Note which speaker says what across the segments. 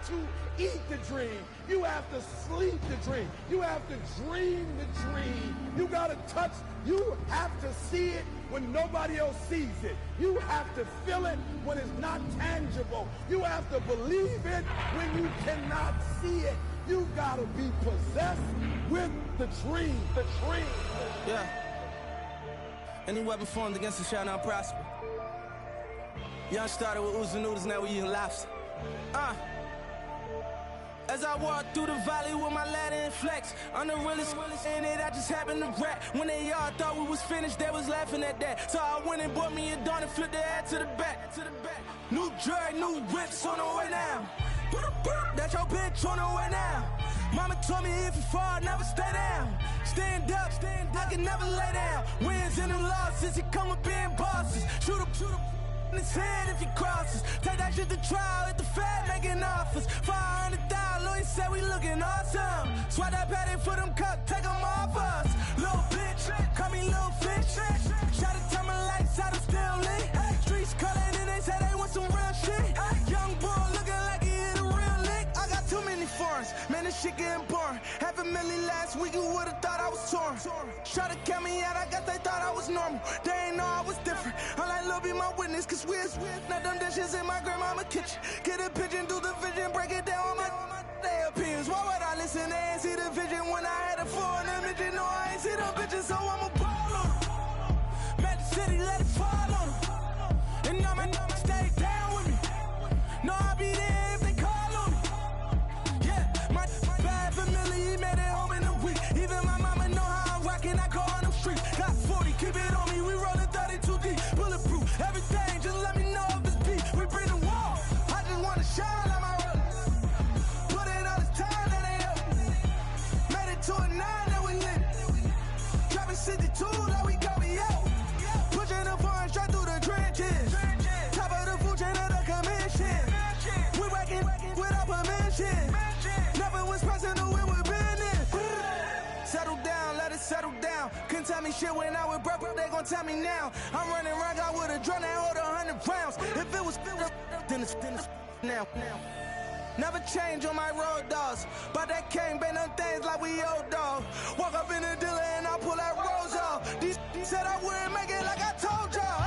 Speaker 1: to eat the dream. You have to sleep the dream. You have to dream the dream. You gotta touch, you have to see it when nobody else sees it. You have to feel it when it's not tangible. You have to believe it when you cannot see it. You gotta be possessed with the dream. The dream.
Speaker 2: Yeah. Any weapon formed against us shall not prosper. Young started with oozing noodles, now we eating lobster. As I walk through the valley with my ladder and flex, I'm the realest in it, I just happened to rap. When they all thought we was finished, they was laughing at that. So I went and bought me a dawn and flipped the hat to the back. New drag, new whips on the way now. That's your bitch on the way now. Mama told me if you fall, never stay down. Stand up, I can never lay down. Wins and them losses, it come with being bosses. Shoot him in his head if he crosses. Take that shit to trial at the Fed making offers. 500,000, Louis said we looking awesome. Swat that patty for them cups, take them off us. Little bitch, call me little fish. Shot to turn my lights out, I'm still lit. Streets colored and they say they want some real shit. Young boy looking like he hit a real lick. I got too many foreigns, man, this shit getting boring. $500,000 last week, you would've thought I was torn. Try to count me out, I guess they thought I was normal. They ain't know I was different. I'm like, Lil, be my witness, cause we're not them dishes in my grandmama kitchen. Get a pigeon, do the vision, break it down on my their opinions. Why would I listen? They ain't see the vision when I had a foreign image. You know I ain't see them bitches, so I'ma ball on them. Met the city, let it fall on them. And y'all man stay down with me. No, I'll be there if they call on me. Yeah, my bad family, he made it home in a week. Even my mama know how I'm rocking, I go on them streets. Got 40, keep it on me, we rollin' 32 deep. Bulletproof, everything, just let me know if it's beat. We bring the wall, I just wanna shine like my roller. Put in all this time that they up. Made it to a 9 that we lit. Dropping 62 like we got me out. Pushing the foreign straight through the trenches. Top of the food chain of the commission. We working without permission. Never was personal, it was business. Settle down, let it settle down. Couldn't tell me shit when I was broke, they gon' tell me now. I'm running around, I would've drawn that hold 100 rounds. If it was then it's now. Never change on my road dogs. But that can't bang them things like we old dog. Walk up in the dealer and I'll pull that rose off. These said I wouldn't make it like I told y'all.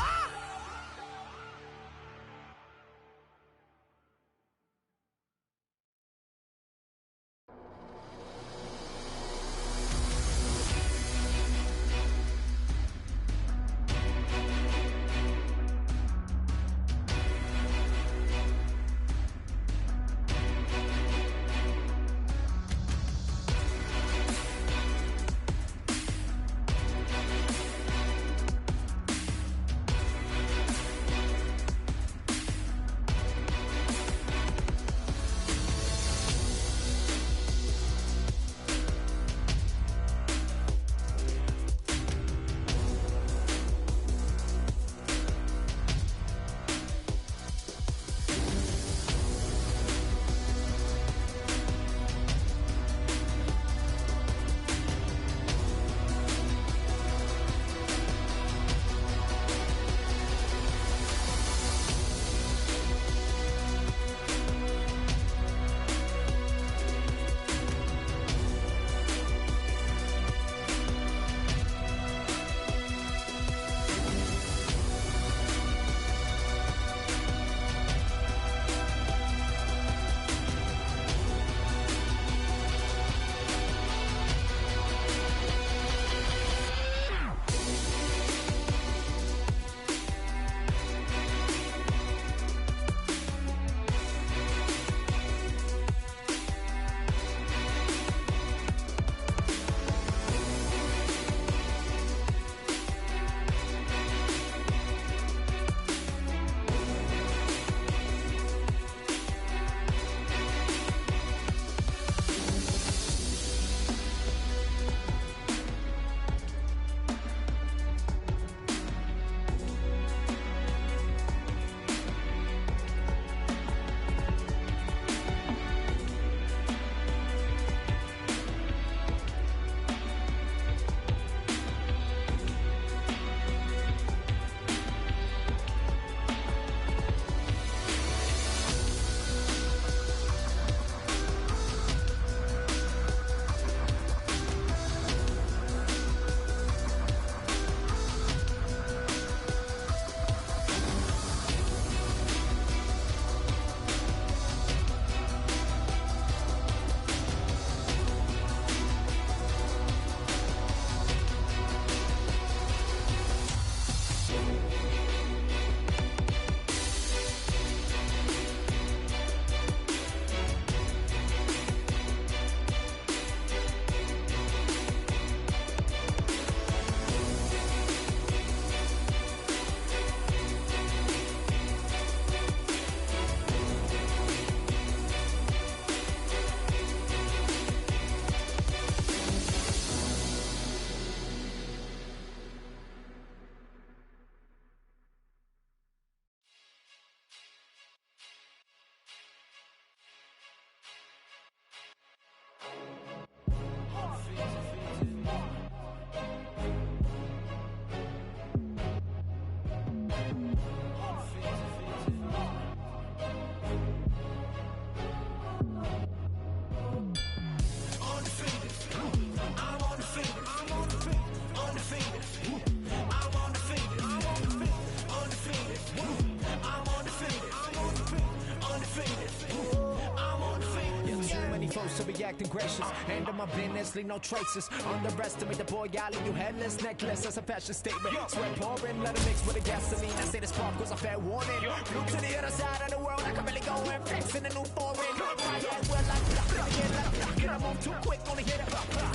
Speaker 3: close to be acting gracious. End of my business, leave no traces. Underestimate the boy, I'll leave you headless, necklace as a fashion statement. Sweat pouring, let it mix with the gasoline. I say the spark was a fair warning. Flew to the other side of the world, I can really go and flex in a new foreign. Fire well, I block it, I move too quick, only hit it.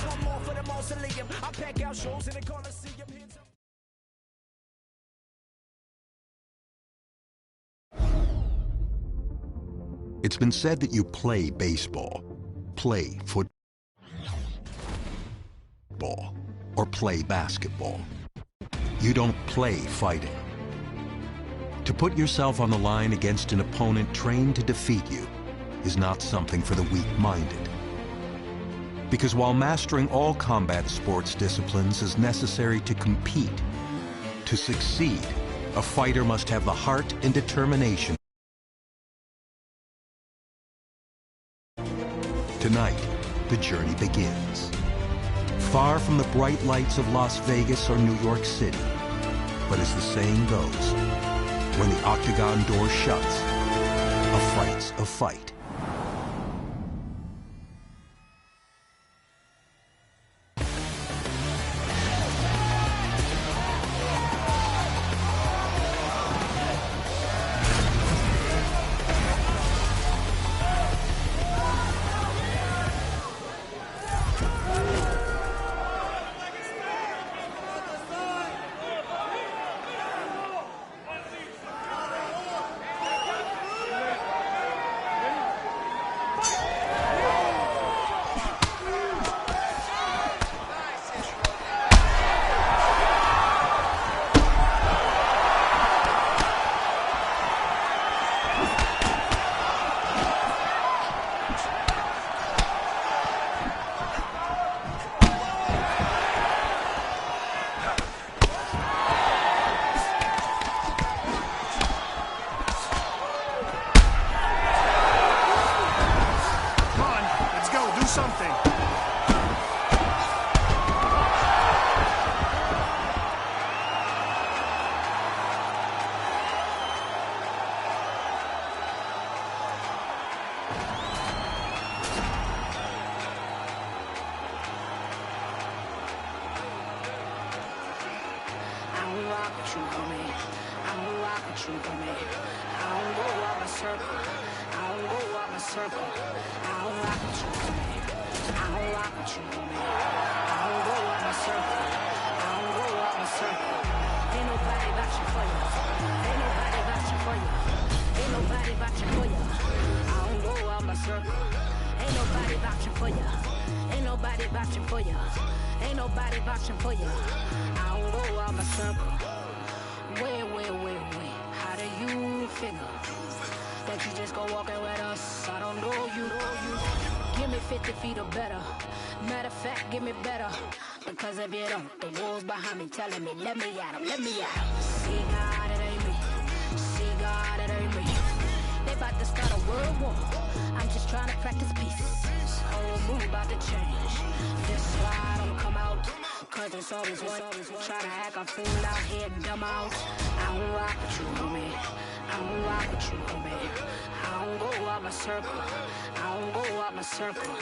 Speaker 3: One more for the mausoleum. I pack out shows in the Coliseum.
Speaker 4: It's been said that you play baseball, play football, or play basketball. You don't play fighting. To put yourself on the line against an opponent trained to defeat you is not something for the weak-minded. Because while mastering all combat sports disciplines is necessary to compete, to succeed, a fighter must have the heart and determination. Tonight, the journey begins. Far from the bright lights of Las Vegas or New York City. But as the saying goes, when the octagon door shuts, a fight's a fight.
Speaker 5: Telling me, let me at him, let me at him. See God, it ain't me. See God, it ain't me. They about to start a world war. I'm just trying to practice peace. Whole mood about to change. This slide don't come out. Cause it's always one. Try to act a fool out here, dumb out. I don't rock with you, homie. I don't rock with you, homie. I don't go out my circle. I don't go out my circle.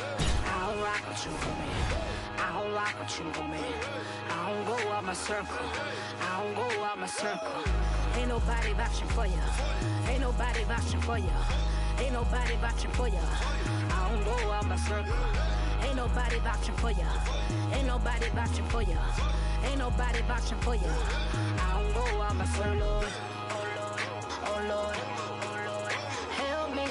Speaker 5: I don't rock with you, homie. I don't rock with you, homie. I don't go out my circle. I don't go out my circle. Ain't nobody vouching for you. Ain't nobody vouching for you. Ain't nobody vouching for you. I don't go out my circle. Ain't nobody vouching for you. Ain't nobody vouching for you. Ain't nobody vouching for you. I don't go out my circle. Oh Lord, oh Lord, help me,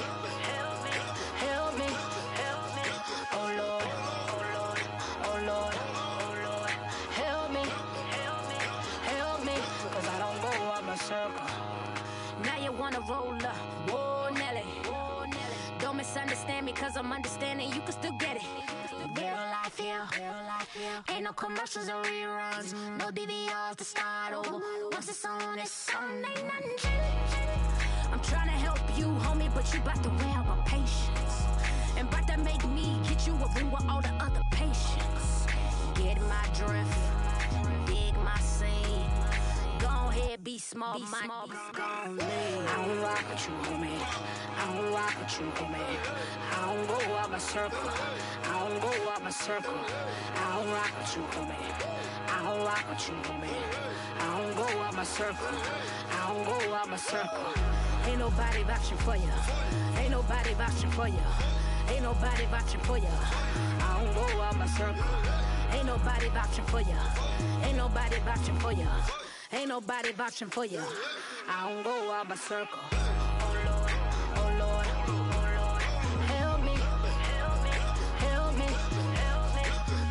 Speaker 5: help me, help me, help me. Oh Lord, oh Lord, oh Lord, oh Lord, help me, help me, help me. Cause I don't go out my circle. Now you wanna roll up, whoa Nelly. Don't misunderstand me cause I'm understanding you can still get it. Real life here, ain't no commercials or reruns, no DVRs to start over. Once it's on, ain't nothing changed. I'm trying to help you, homie, but you bout to wear out my patience. And bout to make me get you a ring with all the other patients. Get my drift, dig my scene. Go head be small, my gone. I don't rock with you, homie. I don't rock with you, homie. I don't go out my circle. I don't go out my circle. I don't rock with you, homie. I don't rock with you, homie. I don't go out my circle. I don't go out my circle. Ain't nobody vouching for you. Ain't nobody vouching for you. Ain't nobody vouching for you. I don't go out my circle. Ain't nobody vouching for you. Ain't nobody vouching for you. Ain't nobody vouching for you. I don't go out my circle. Oh Lord, oh Lord, oh Lord, help me, help me, help me, help me.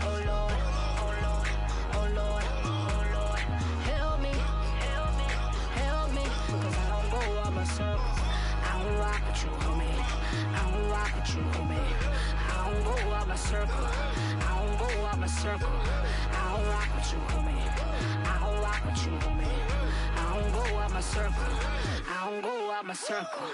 Speaker 5: Oh Lord, oh Lord, oh Lord, oh Lord, help me, help me, help me. 'Cause I don't go out my circle. I don't rock with you, homie. I don't rock with you, homie. I don't go out my circle. I don't go out my circle. I don't rock with you, homie. I don't rock with you, homie. I don't go out my circle. I don't go out my circle.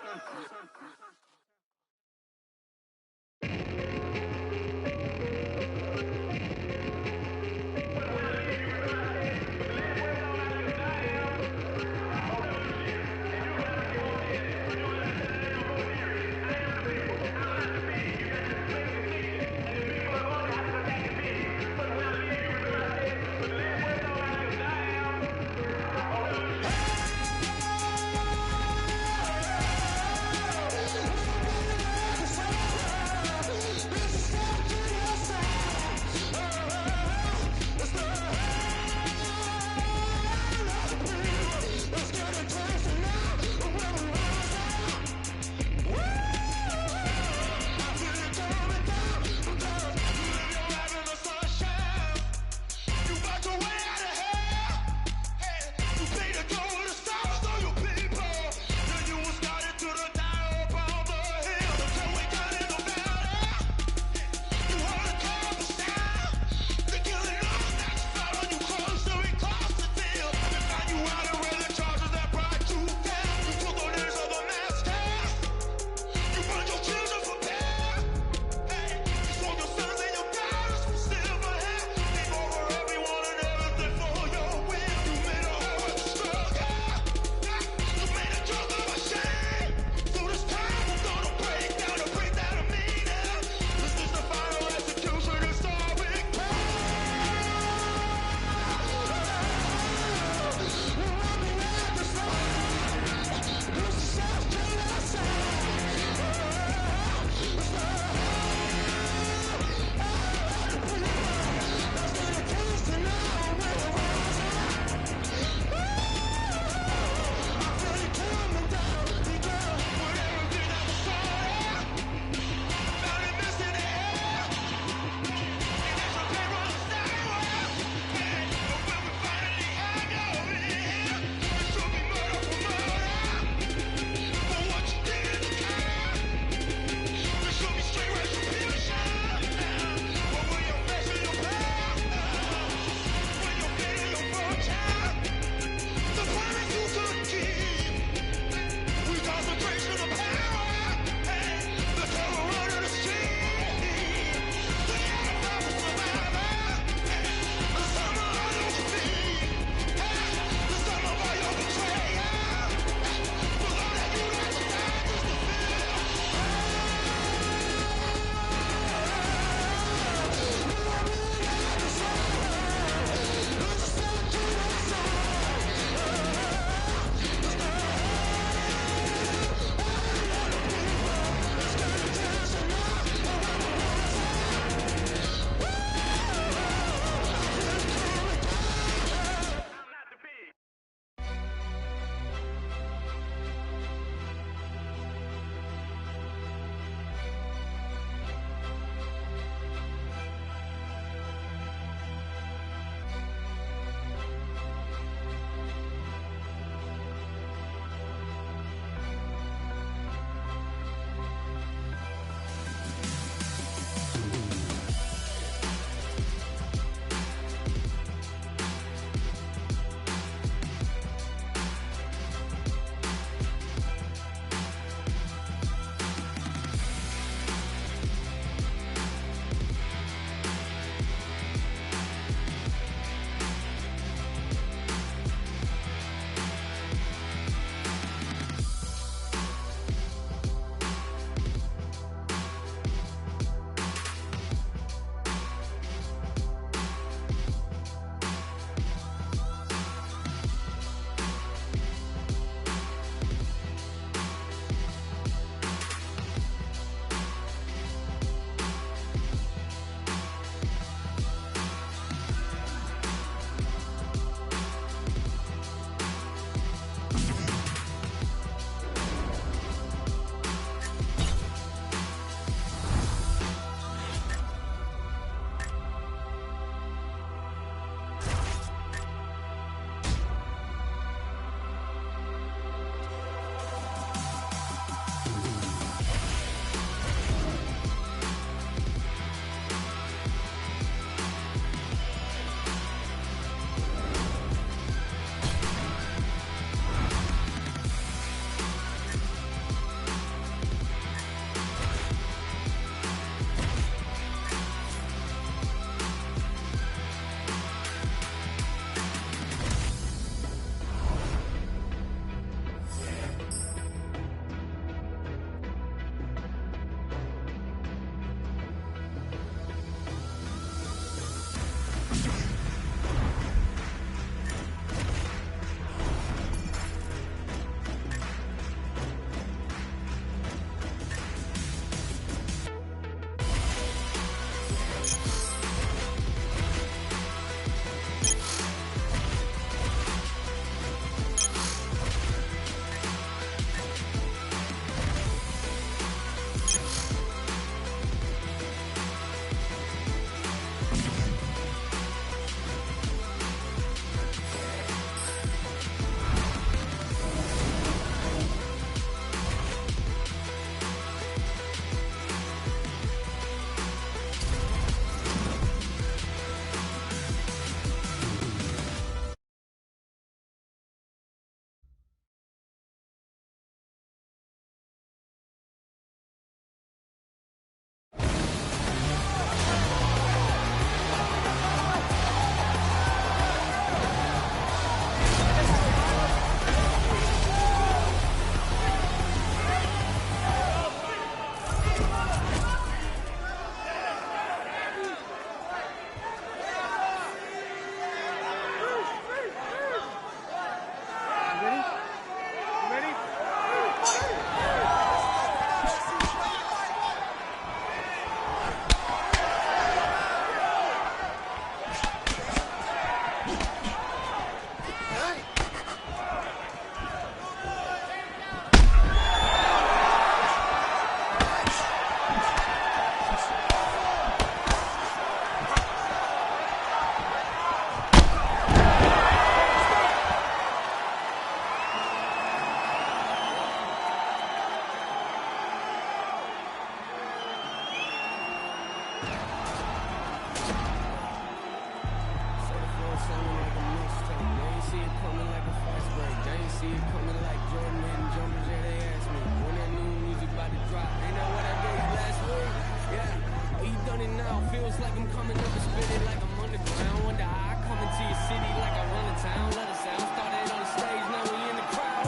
Speaker 2: see it coming like Jordan hitting jumpers, yeah, they asked me. When that new music about to drop, ain't that what I gave you last week? Yeah, oh, you done it now, feels like I'm coming up and spit it like I'm underground. Wonder how I come into your city like I run a town. Let the sound started on the stage, now we in the crowd.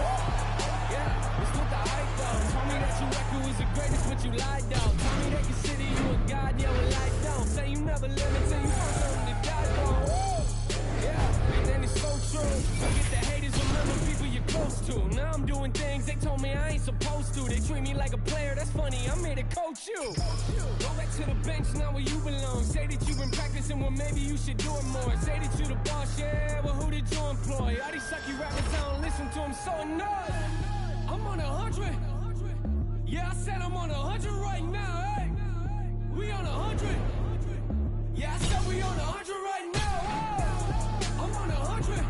Speaker 2: Yeah, it's with the hype though. Told me that your record was the greatest, but you lied though. Told me that consider you a god, yeah, well, life don't. Say you never live until you find something to die for. Yeah, and then it's so true. Forget the haters, remember people you're close to. Now I'm doing things they told me I ain't supposed to. They treat me like a player, that's funny, I'm here to coach you. Go back to the bench, now where you belong. Say that you've been practicing, well maybe you should do it more. Say that you the boss, yeah, well who did you employ? All these sucky rappers, I don't listen to them, so annoyed. I'm on 100. Yeah, I said I'm on 100 right now, hey. We on 100. Yeah, I said we on 100 right now. I'm on 100.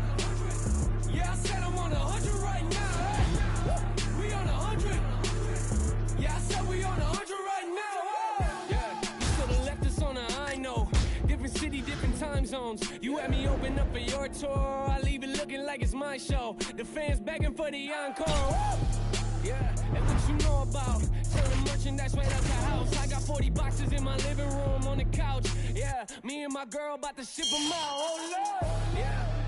Speaker 2: Yeah, I said I'm on 100 right now. Hey. We on 100. Yeah, I said we on 100 right now. Yeah, you should have left us on a high note. Different city, different time zones. You had me open up for your tour. I leave it looking like it's my show. The fans begging for the encore. Yeah, and what you know about selling merchandise right out the house. I got 40 boxes in my living room on the couch. Yeah, me and my girl about to ship them out. Oh Lord.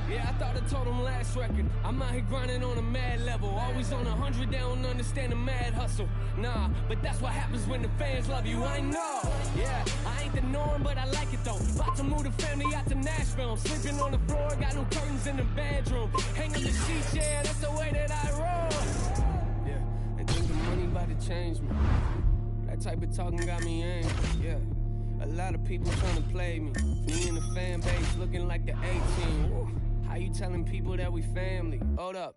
Speaker 2: Yeah, I thought I told them last record. I'm out here grinding on a mad level. Always on 100, they don't understand the mad hustle. Nah, but that's what happens when the fans love you, I know. Yeah, I ain't the norm, but I like it though. About to move the family out to Nashville. I'm sleeping on the floor, got new curtains in the bedroom. Hang up the sheets, yeah, that's the way that I roll. Think the money about to change me. That type of talking got me angry, yeah. A lot of people trying to play me. Me and the fan base looking like the 18. Woo. How you telling people that we family? Hold up.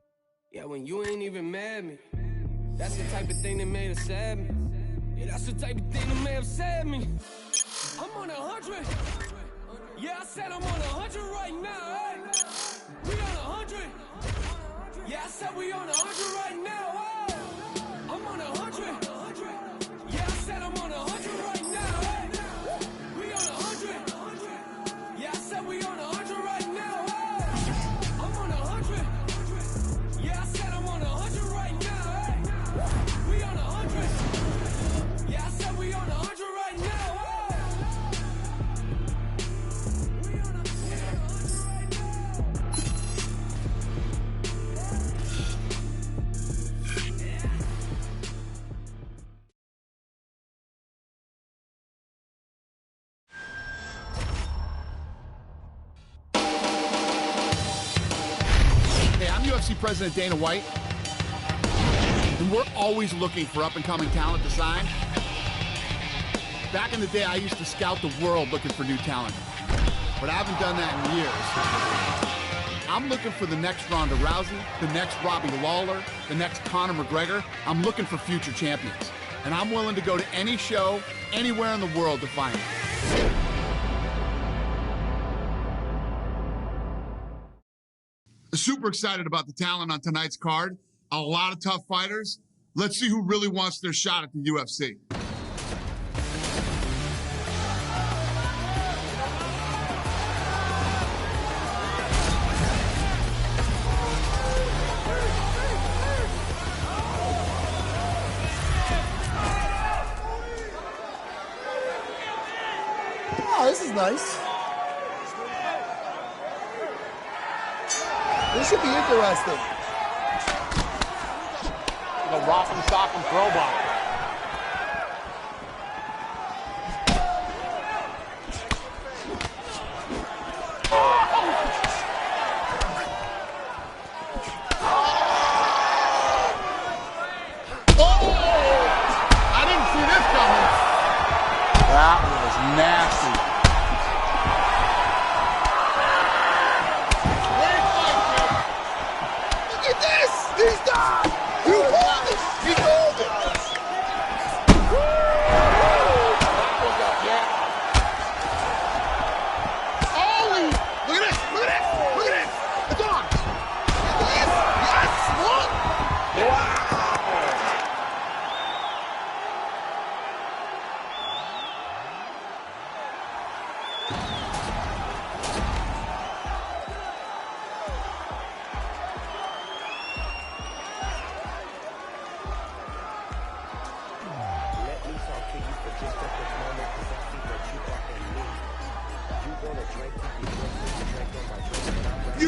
Speaker 2: Yeah, when you ain't even mad at me. That's the type of thing that made us sad me. Yeah, that's the type of thing that may have sad me. I'm on 100. Yeah, I said I'm on 100 right now, hey. We on 100. Yeah, I said we on 100 right now, hey. I'm on 100. Yeah, I said I'm on 100 right now. Hey. We on 100. Yeah, I said we on 100 right now. Hey. I'm on 100. Yeah, I said I'm on 100 right now. Hey. We on 100. Yeah, I said we on 100 right now.
Speaker 6: UFC President Dana White, and we're always looking for up-and-coming talent to sign. Back in the day, I used to scout the world looking for new talent, but I haven't done that in years. I'm looking for the next Ronda Rousey, the next Robbie Lawler, the next Conor McGregor. I'm looking for future champions, and I'm willing to go to any show, anywhere in the world to find them. Super excited about the talent on tonight's card. A lot of tough fighters. Let's see who really wants their shot at the UFC.
Speaker 7: Oh, this is nice. This should be interesting.
Speaker 8: The rock and sock and throw bomb.
Speaker 6: I didn't see this coming.
Speaker 8: That was nasty.
Speaker 7: Look at this! He's done! He called it! He called it!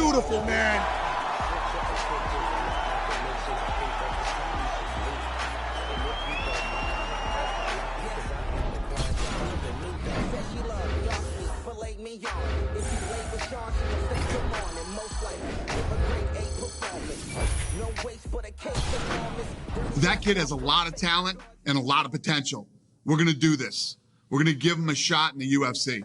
Speaker 7: beautiful, man.
Speaker 6: That kid has a lot of talent and a lot of potential. We're going to do this. We're going to give him a shot in the UFC.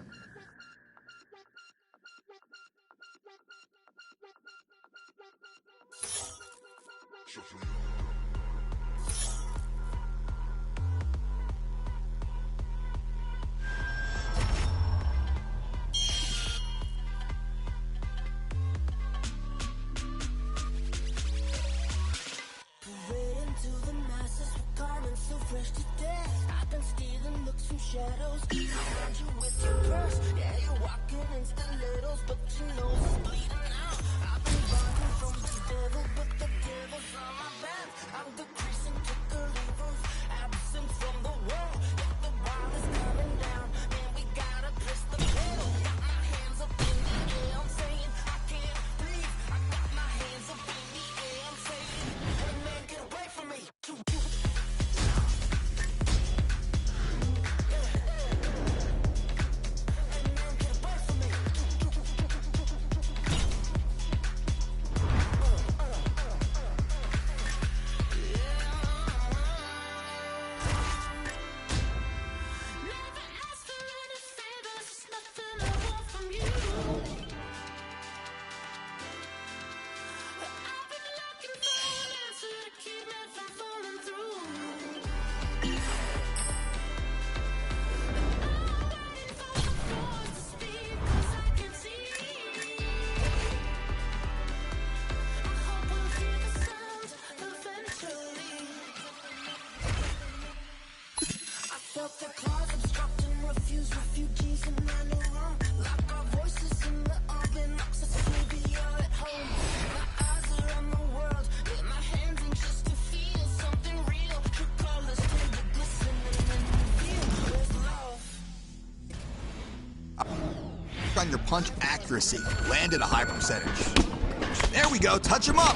Speaker 9: On your punch accuracy, land at a high percentage. There we go, touch him up.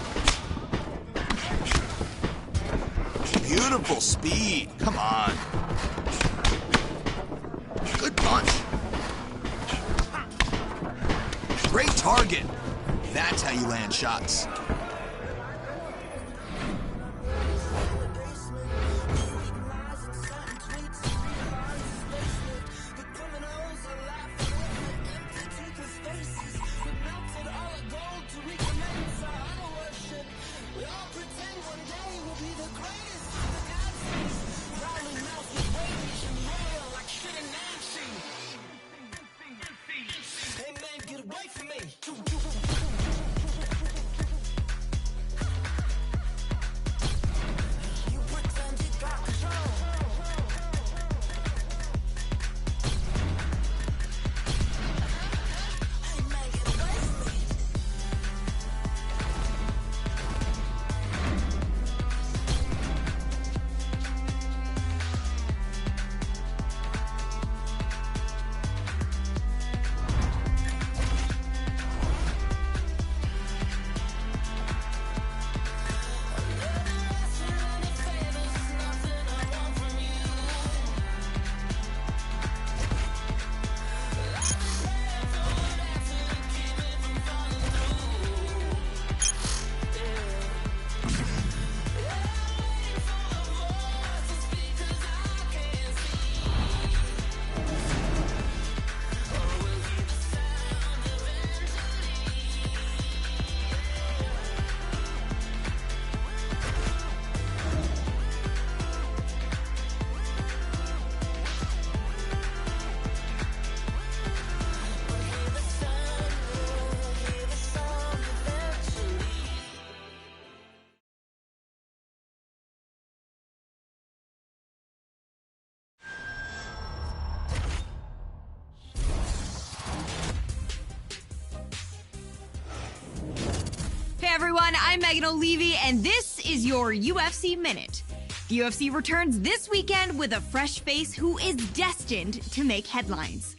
Speaker 9: Beautiful speed, come on. Good punch. Great target. That's how you land shots.
Speaker 10: Hey everyone, I'm Megan O'Leary, and this is your UFC Minute. The UFC returns this weekend with a fresh face who is destined to make headlines.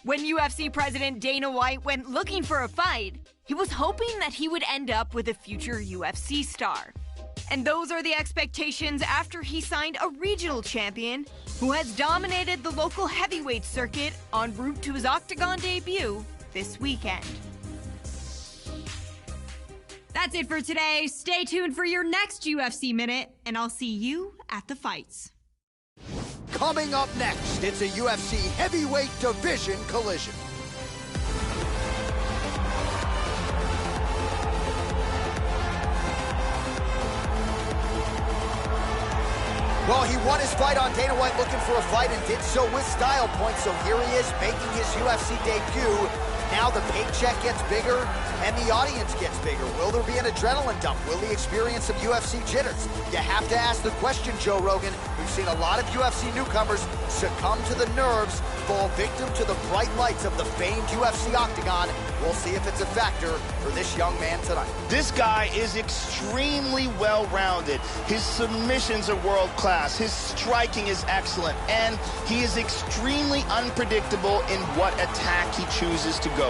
Speaker 10: When UFC President Dana White went looking for a fight, he was hoping that he would end up with a future UFC star. And those are the expectations after he signed a regional champion who has dominated the local heavyweight circuit en route to his Octagon debut this weekend. That's it for today. Stay tuned for your next UFC Minute, and I'll see you at the fights.
Speaker 9: Coming up next, it's a UFC heavyweight division collision. Well, he won his fight on Dana White looking for a fight and did so with style points. So here he is making his UFC debut. Now the paycheck gets bigger and the audience gets bigger. Will there be an adrenaline dump? Will he experience some UFC jitters? You have to ask the question, Joe Rogan. We've seen a lot of UFC newcomers succumb to the nerves, fall victim to the bright lights of the famed UFC Octagon. We'll see if it's a factor for this young man tonight.
Speaker 11: This guy is extremely well-rounded. His submissions are world-class. His striking is excellent. And he is extremely unpredictable in what attack he chooses to go.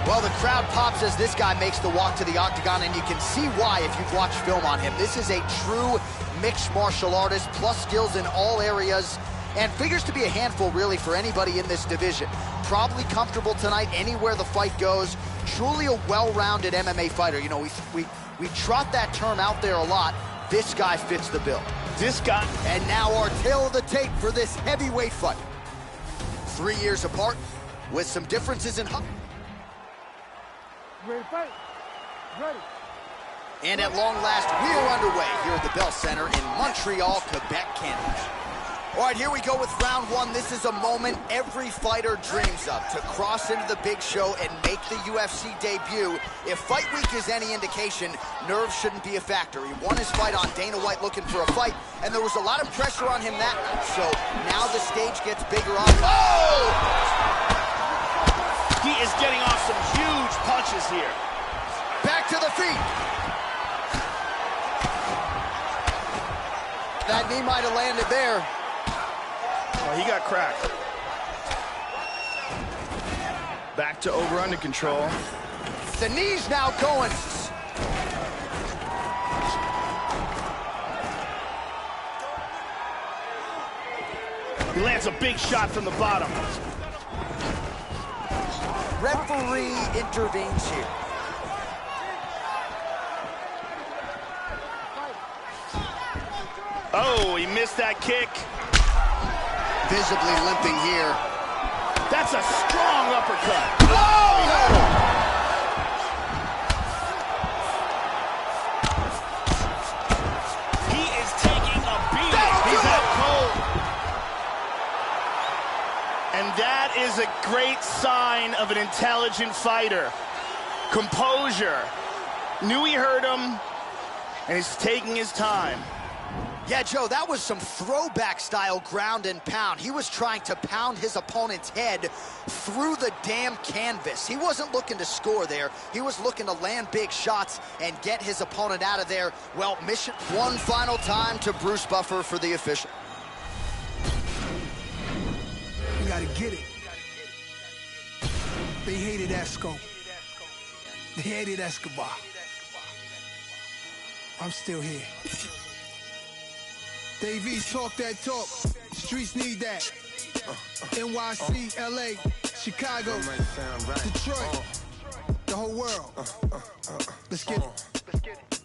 Speaker 9: Well, the crowd pops as this guy makes the walk to the Octagon, and you can see why if you've watched film on him. This is a true mixed martial artist, plus skills in all areas, and figures to be a handful, really, for anybody in this division. Probably comfortable tonight anywhere the fight goes. Truly a well-rounded MMA fighter. You know, we trot that term out there a lot. This guy fits the bill.
Speaker 11: This guy.
Speaker 9: And now our tale of the tape for this heavyweight fight. 3 years apart, with some differences in...
Speaker 1: Ready to fight? Ready.
Speaker 9: And at long last, we are underway here at the Bell Center in Montreal, Quebec, Canada. All right, here we go with round one. This is a moment every fighter dreams of, to cross into the big show and make the UFC debut. If fight week is any indication, nerves shouldn't be a factor. He won his fight on Dana White looking for a fight, and there was a lot of pressure on him that night. So now the stage gets bigger on. Oh!
Speaker 11: He is getting off some huge punches here.
Speaker 9: Back to the feet. That knee might have landed there.
Speaker 11: Oh, he got cracked. Back to over-under control.
Speaker 9: The knee's now going.
Speaker 11: He lands a big shot from the bottom.
Speaker 9: Referee intervenes here.
Speaker 11: Oh, he missed that kick.
Speaker 9: Visibly limping here.
Speaker 11: That's a strong uppercut.
Speaker 9: Oh!
Speaker 11: He is taking a beating. He's out cold. And that is a great sign of an intelligent fighter. Composure. Knew he heard him, and he's taking his time.
Speaker 9: Yeah, Joe, that was some throwback-style ground and pound. He was trying to pound his opponent's head through the damn canvas. He wasn't looking to score there. He was looking to land big shots and get his opponent out of there. Well, mission one final time to Bruce Buffer for the official.
Speaker 12: You gotta get it. They hated Esco. They hated Escobar. I'm still here. Davies talk that talk. Streets need that. NYC, LA, Chicago, Detroit, the whole world. Let's get it.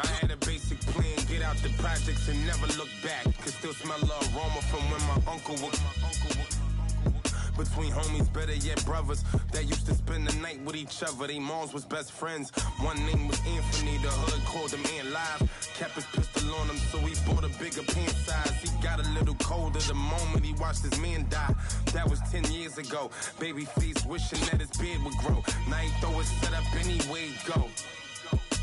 Speaker 13: I had a basic plan, get out the projects and never look back. Could still smell the aroma from when my uncle was. Between homies, better yet brothers, that used to spend the night with each other. They moms was best friends. One name was Anthony, the hood called him Ant Live. Kept his pistol on him, so he bought a bigger pant size. He got a little colder the moment he watched his man die. That was 10 years ago. Baby face wishing that his beard would grow. Now he throw his set up anyway, go.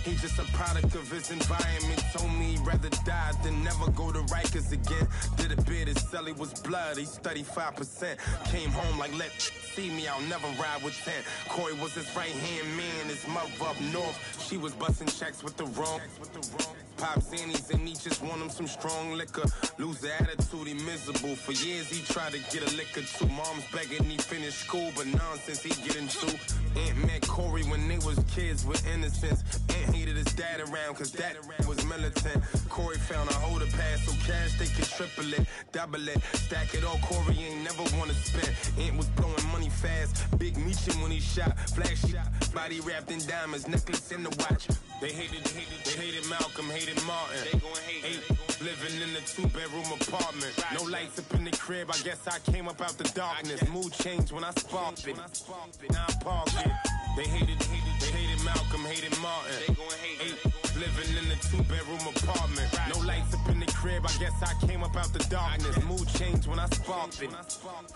Speaker 13: He just a product of his environment. Told me he'd rather die than never go to Rikers again. Did a bid, his celly was blood, he's 35%. Came home like let see me, I'll never ride with 10. Corey was his right-hand man, his mother up north. She was busting checks with the wrong. Pop Zannies and he just want him some strong liquor. Lose the attitude, he miserable. For years he tried to get a liquor too. Mom's begging he finished school, but nonsense he get into. Aunt met Corey when they was kids with innocence. Aunt hated his dad around cause dad was militant. Corey found a hoe to pass, so cash they could triple it, double it, stack it all. Corey ain't never wanna spend. Aunt was blowing money fast, big meechin' when he shot, flashy, body wrapped in diamonds, necklace in the watch. They hated Malcolm, hated Martin. They gon' hate. Living in a 2-bedroom apartment. No lights up in the crib, I guess I came up out the darkness. Mood changed when I sparked it. Now I park it. They hated Malcolm, hated Martin. They gon' hate. Living in a 2-bedroom apartment. No lights up in the crib, I guess I came up out the darkness. Mood changed when I sparked it.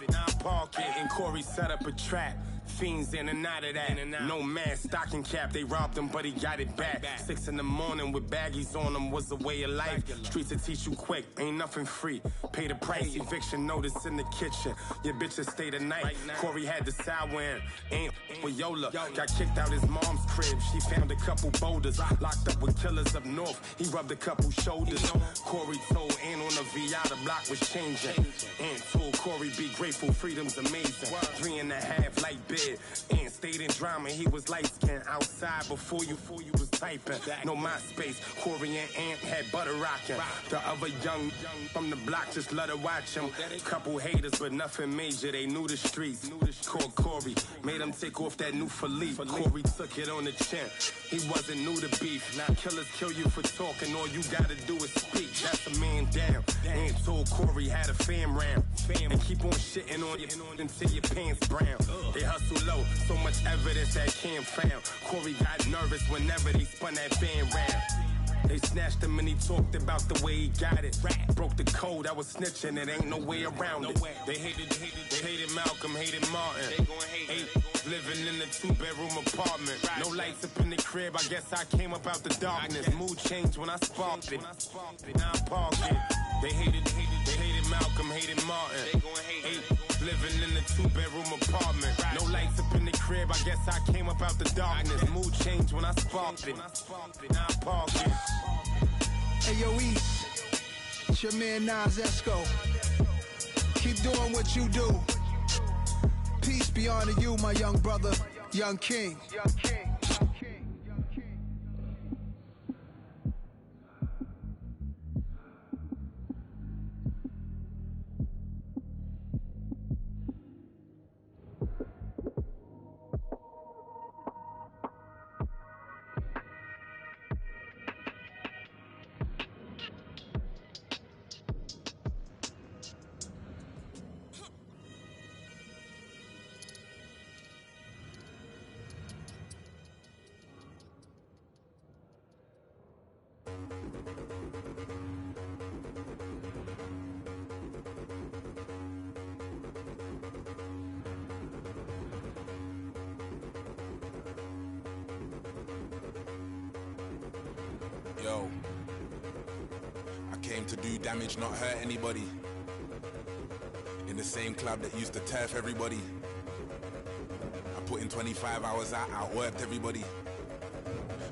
Speaker 13: Now I park it. And Corey set up a trap. Fiends in and out of that. No mask, stocking cap, they robbed him, but he got it back. 6 in the morning with baggies on them was a way of life. Streets will teach you quick, ain't nothing free. Pay the price, eviction notice in the kitchen. Your bitches stay the night. Corey had the sour and ain't with Yola. Got kicked out his mom's crib, she found a couple boulders. Locked up with killers up north, he rubbed a couple shoulders. Corey told Ann on the VI the block was changing. Ann told Corey be grateful, freedom's amazing. 3.5 light bid. And stayed in drama, he was light-skinned outside before you was typing. No MySpace, Corey and Ant had butter rocking. The other young from the block just let her watch him. Couple haters, but nothing major, they knew the streets. Called Corey, made him take off that new Philippe. Corey took it on the chin, he wasn't new to beef. Now killers kill you for talking, all you gotta do is speak. That's a man down. Ant told Corey had a fam round. And keep on shitting on you until your pants brown. They hustle low, so much evidence that Cam found. Corey got nervous whenever they spun that band round. They snatched him and he talked about the way he got it. Broke the code, I was snitching, it ain't no way around it. They hated Malcolm, hated Martin. They gon' hate. Living in a 2-bedroom apartment. No lights up in the crib, I guess I came up out the darkness. Mood changed when I sparked it. Now I park it. They hated Malcolm, hated Martin. They gon' hate. Living in a 2-bedroom apartment. No lights up in the crib, I guess I came up out the darkness. Mood changed when I sparked it. Now I park it.
Speaker 12: Hey yo, East, it's your man Nas Esco. Keep doing what you do. Peace be unto you, my young brother, young king.
Speaker 14: Yo, I came to do damage, not hurt anybody. In the same club that used to turf everybody. I put in 25 hours out, outworked everybody.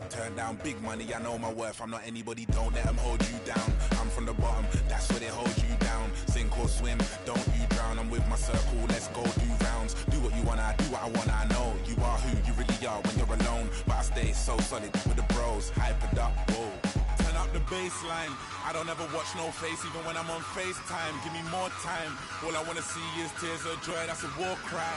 Speaker 14: Turned down big money, I know my worth, I'm not anybody, don't let them hold you down. I'm from the bottom, that's where they hold you down. Sink or swim, don't you drown. I'm with my circle, let's go do rounds. Do what you wanna, do what I wanna, I know. You are who you really are when you're alone. But I stay so solid with the bros, hypered up, whoa. Turn up the baseline, I don't ever watch no face, even when I'm on FaceTime. Give me more time, all I wanna see is tears of joy, that's a war cry.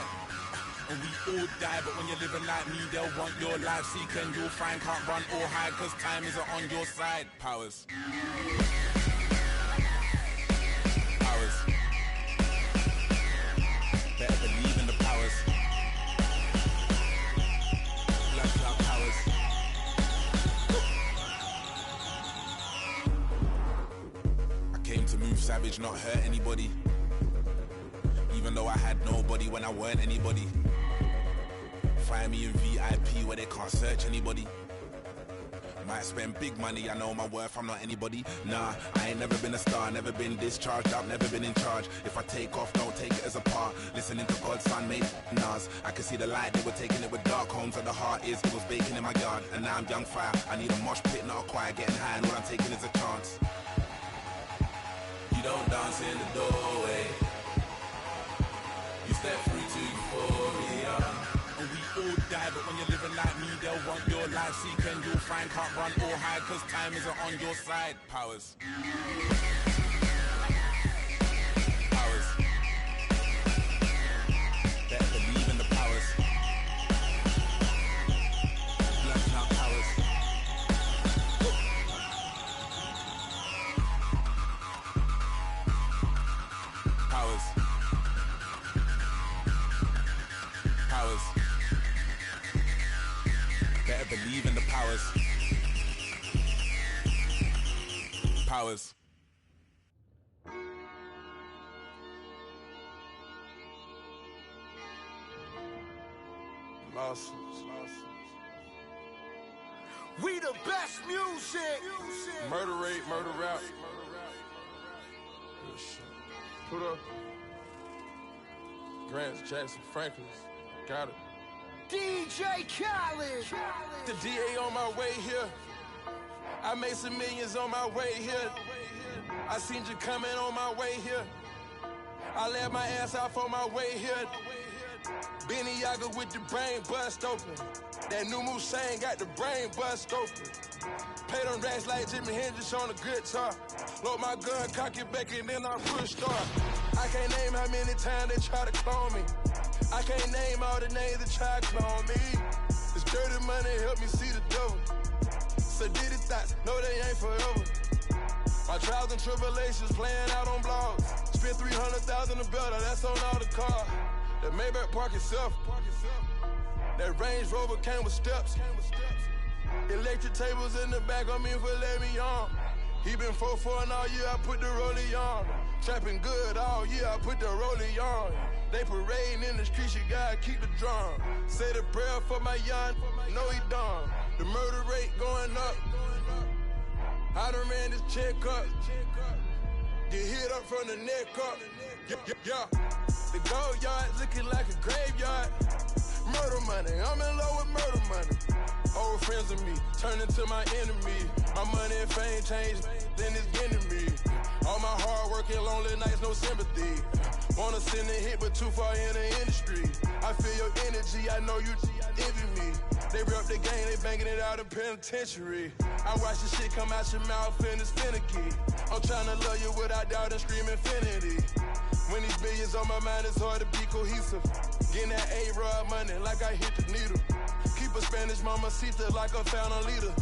Speaker 14: And we all die, but when you're living like me, they'll want your life. Seek and you'll find, can't run or hide, cause time isn't on your side. Powers. Powers. Better believe in the powers. Black cloud powers. I came to move savage, not hurt anybody. Even though I had nobody when I weren't anybody. Find me in VIP where they can't search anybody. Might spend big money, I know my worth, I'm not anybody. Nah, I ain't never been a star, never been discharged, I've never been in charge. If I take off, don't take it as a part. Listening to God's son made Nas. I can see the light, they were taking it with dark homes, and the heart is, it was baking in my yard. And now I'm young fire, I need a mosh pit, not a choir, getting high, and all I'm taking is a chance. You don't dance in the doorway, you step through to euphoria. And we all die, but when you're living like me, they'll want your life. Seek and you'll find, can't run or hide, cause time isn't on your side. Powers. Powers. Better believe in the powers. Blessing out powers. Powers. Powers. Better believe in the powers. Powers.
Speaker 1: Lawsuits.
Speaker 12: We the best music.
Speaker 1: Murder rate, murder rap. Put up. Grants, Jackson, Franklin. Got it.
Speaker 12: DJ Khaled.
Speaker 1: The DA on my way here. I made some millions on my way here. I seen you coming on my way here. I let my ass out for my way here. Benny Yaga with the brain bust open. That new Musain got the brain bust open. Pay them racks like Jimi Hendrix on a guitar. Load my gun, cock it back, and then I push start. I can't name how many times they try to clone me. I can't name all the names that try to clone me. This dirty money help me see the devil. So did it thoughts, no they ain't forever. My trials and tribulations playing out on blogs. Spent 300,000 a better, that's on all the car. The Maybach park itself. That Range Rover came with steps. Electric tables in the back on me for let me on. He been 4-4 all year, I put the rollie on. Trapping good all year, I put the rollie on. They parading in the streets, you gotta keep the drum. Say the prayer for my young, no he done. The murder rate going up. I done ran this check up. Get hit up from the neck up. Yeah. The gold yard looking like a graveyard. Murder money, I'm in love with murder money. Old friends of me, turn into my enemy. My money and fame changed, then it's getting me. All my hard work and lonely nights, no sympathy. Wanna send a hit, but too far in the industry. I feel your energy, I know you envy me. They rep the game, they banging it out of penitentiary. I watch the shit come out your mouth and it's finicky. I'm trying to love you without doubt and scream infinity. When these billions on my mind, it's hard to be cohesive. Getting that A-Rod money like I hit the needle. Keep a Spanish mamacita like a fountain leader.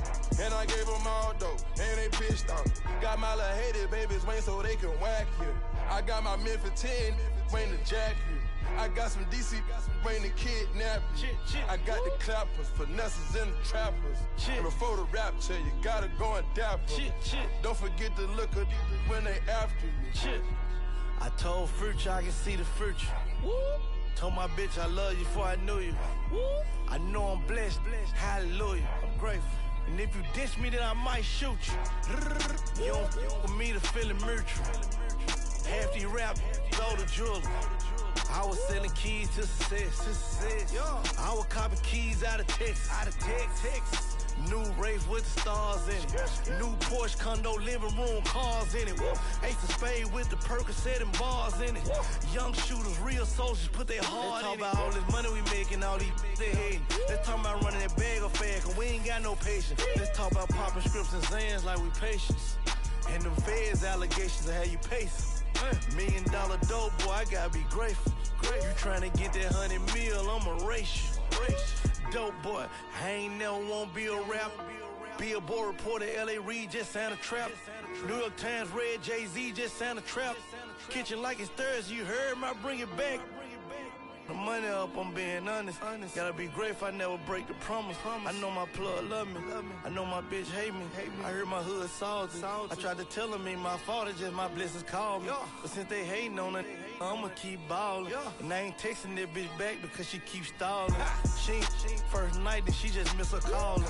Speaker 1: And I gave them all dope, and they pitched on. Got my little hated babies waiting so they can whack you. I got my Memphis 10 waiting to jack you. I got some DC waiting to kidnap you. I got the clappers, finesses and the trappers. And before the rapture, you gotta go and dap them. Don't forget to look at when they after you.
Speaker 15: I told Future I can see the future. Told my bitch I love you before I knew you. I know I'm blessed, hallelujah, I'm grateful. And if you diss me, then I might shoot you. You don't for me to feel it mutual. Half these rap, go to jewelry. I was selling keys to success. I was copying keys out of Texas. New Wraith with the stars in it. New Porsche condo, living room, cars in it. Ace of Spade with the Percocet and bars in it. Young shooters, real soldiers, put their heart in it. Let's talk about all this money we making, all these they hating. Let's talk about running that bag of fast, cause we ain't got no patience. Let's talk about popping scripts and Zans like we patience. And them feds allegations of how you pacing. $1 million dope, boy, I gotta be grateful. You tryna get that 100 mil, I'ma race you. Dope boy, I ain't never wanna be a rapper. Billboard reporter, LA Reid just signed a trap. New York Times read Jay-Z just signed a trap. Kitchen like it's Thursday, you heard me, I bring it back. The money up, I'm being honest. Gotta be grateful, I never break the promise. I know my plug love me. I know my bitch hate me. I heard my hood salty. I tried to tell them ain't my fault, it's just my blessings called me. But since they hating on it, I'ma keep ballin'. And I ain't texting that bitch back because she keeps stalling. She first night, then she just miss her calling.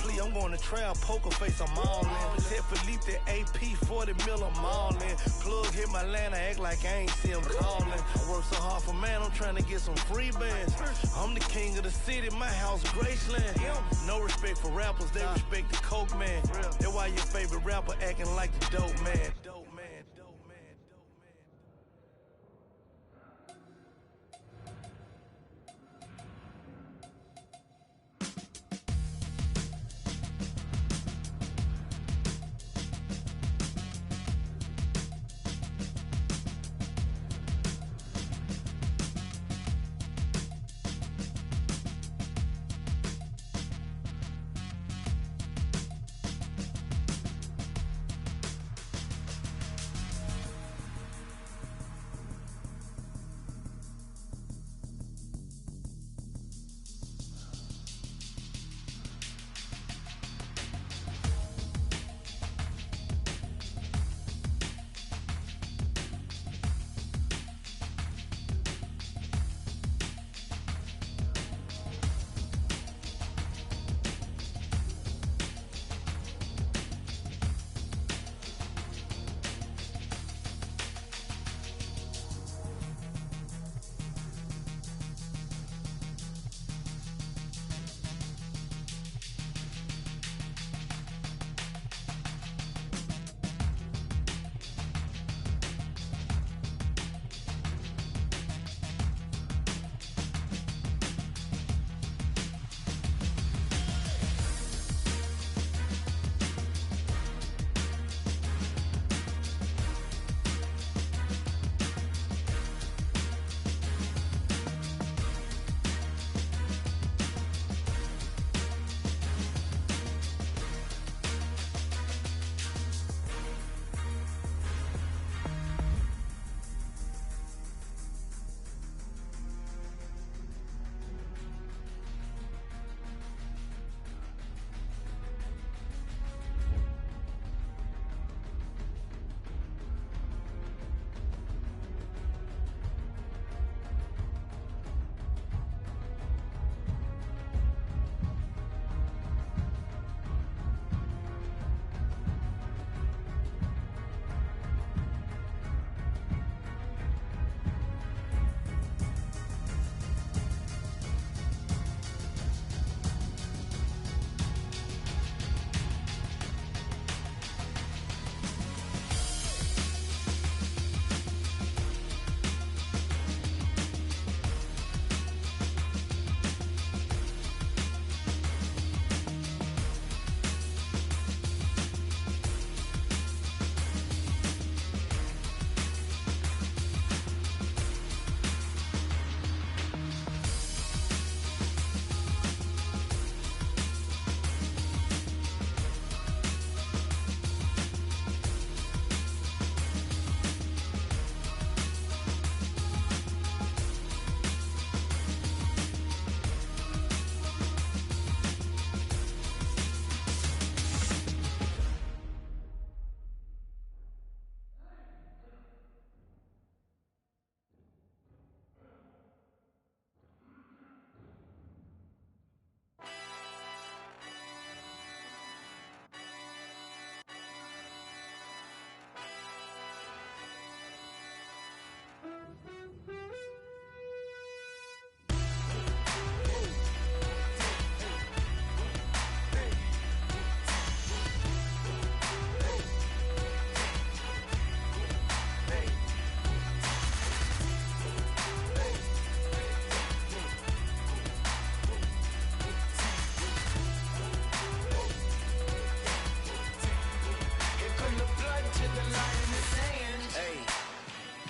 Speaker 15: plea, I'm going to trail, poker face, I'm all in. Tell Philippe that AP 40 mil, I'm all in. Plug hit my land, I act like I ain't see him calling. I work so hard for man, I'm trying to get some free bands. I'm the king of the city, my house Graceland. No respect for rappers, they respect the coke man. That's why your favorite rapper acting like the dope man.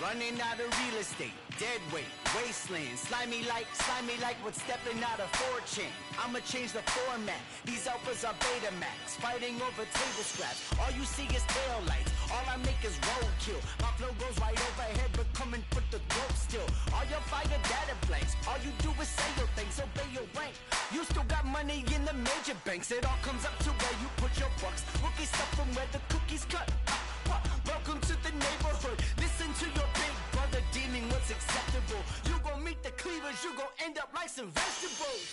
Speaker 3: Running out of real estate, dead weight, wasteland. Slimy like what's stepping out of 4chan. I'ma change the format. These alphas are Betamax, fighting over table scraps. All you see is tail lights. All I make is roadkill. My flow goes right overhead, but come and put the throat still. All your fire data blanks. All you do is say your things, obey your rank. You still got money in the major banks. It all comes up to where you put your bucks. Rookie stuff from where the cookies cut. Welcome to the neighborhood. Listen to your big brother deeming what's acceptable. You gon' meet the cleavers, you gon' end up like some vegetables.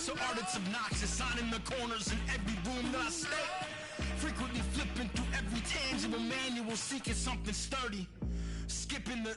Speaker 2: so art it's obnoxious. Signing the corners in every room that I stay. Frequently flipping through every tangible manual, seeking something sturdy. Skipping the...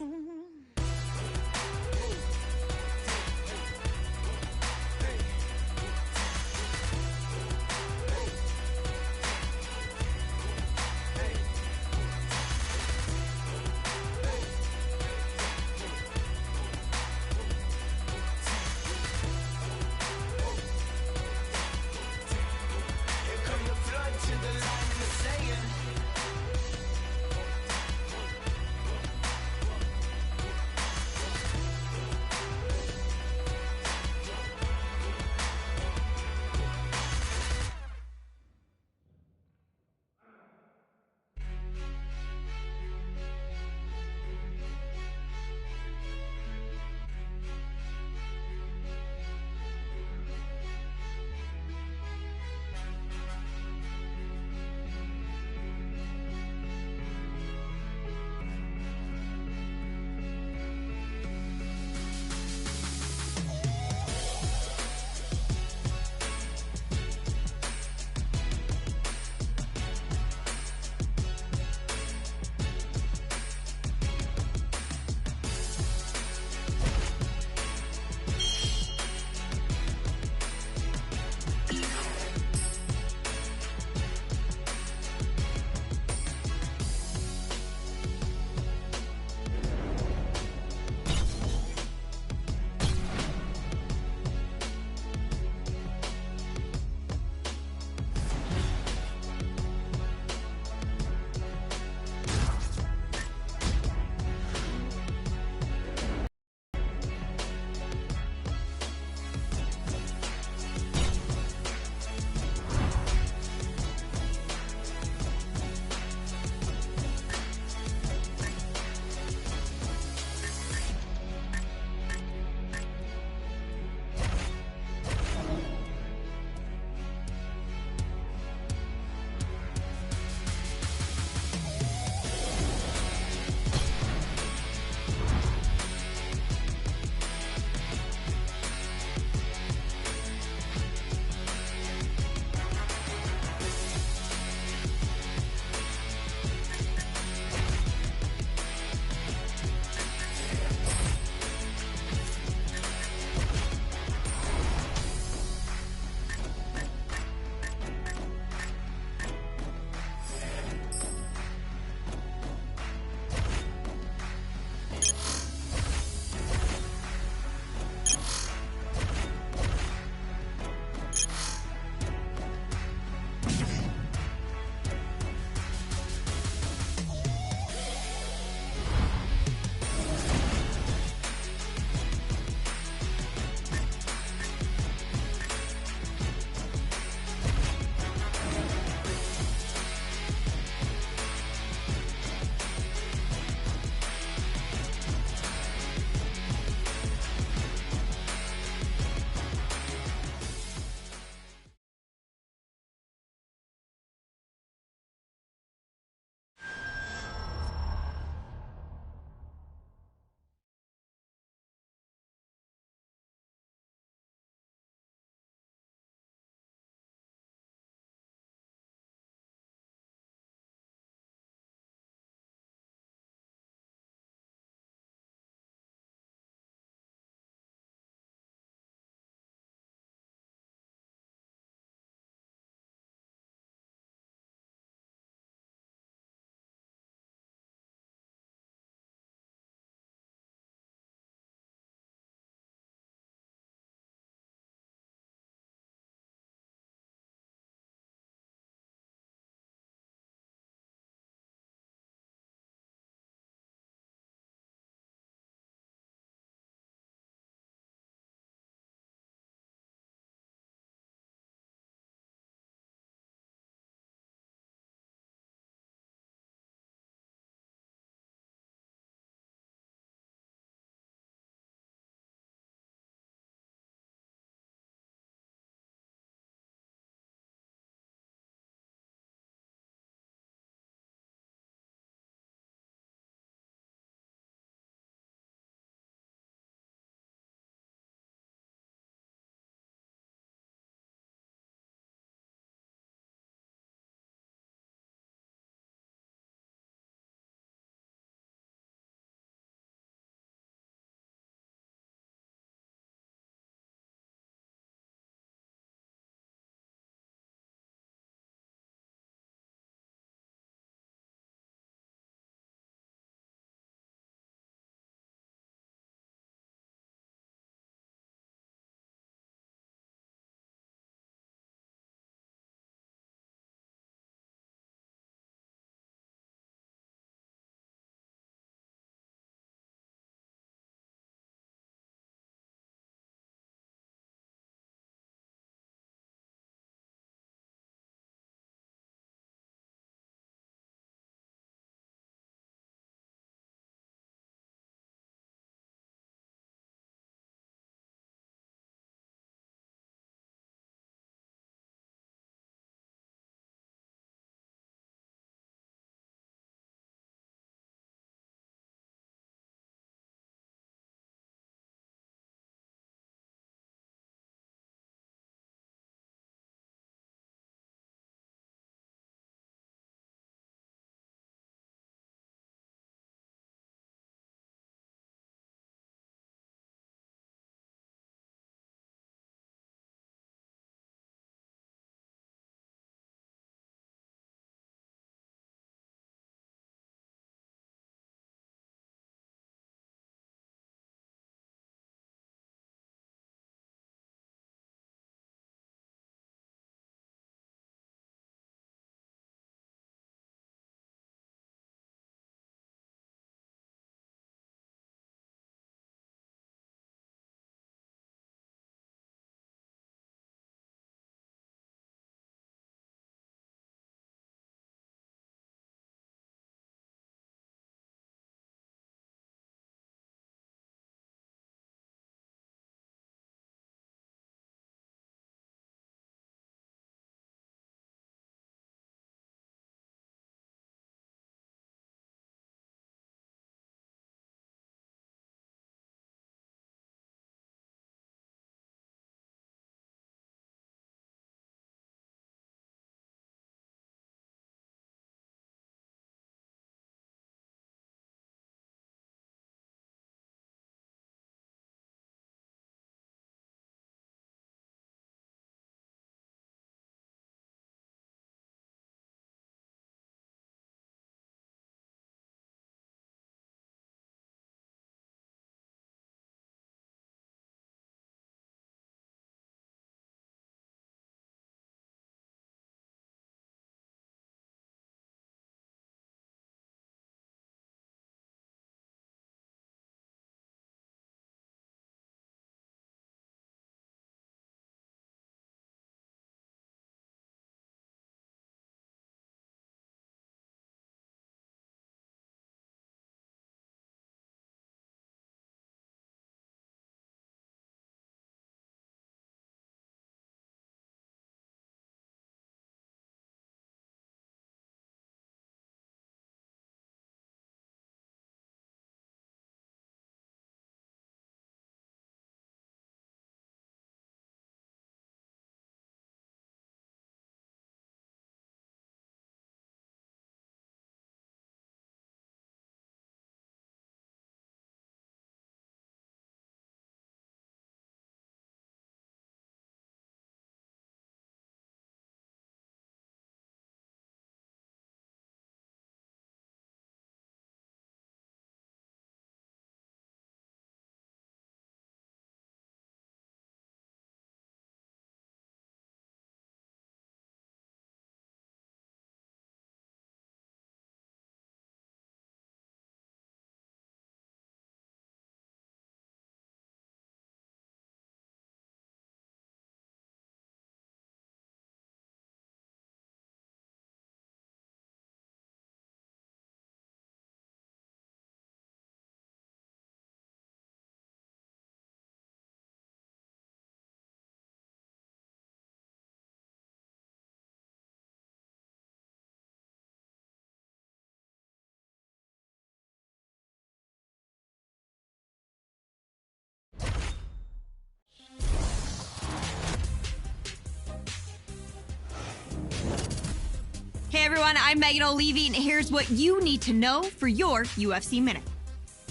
Speaker 10: everyone, I'm Megan O'Leary, and here's what you need to know for your UFC Minute.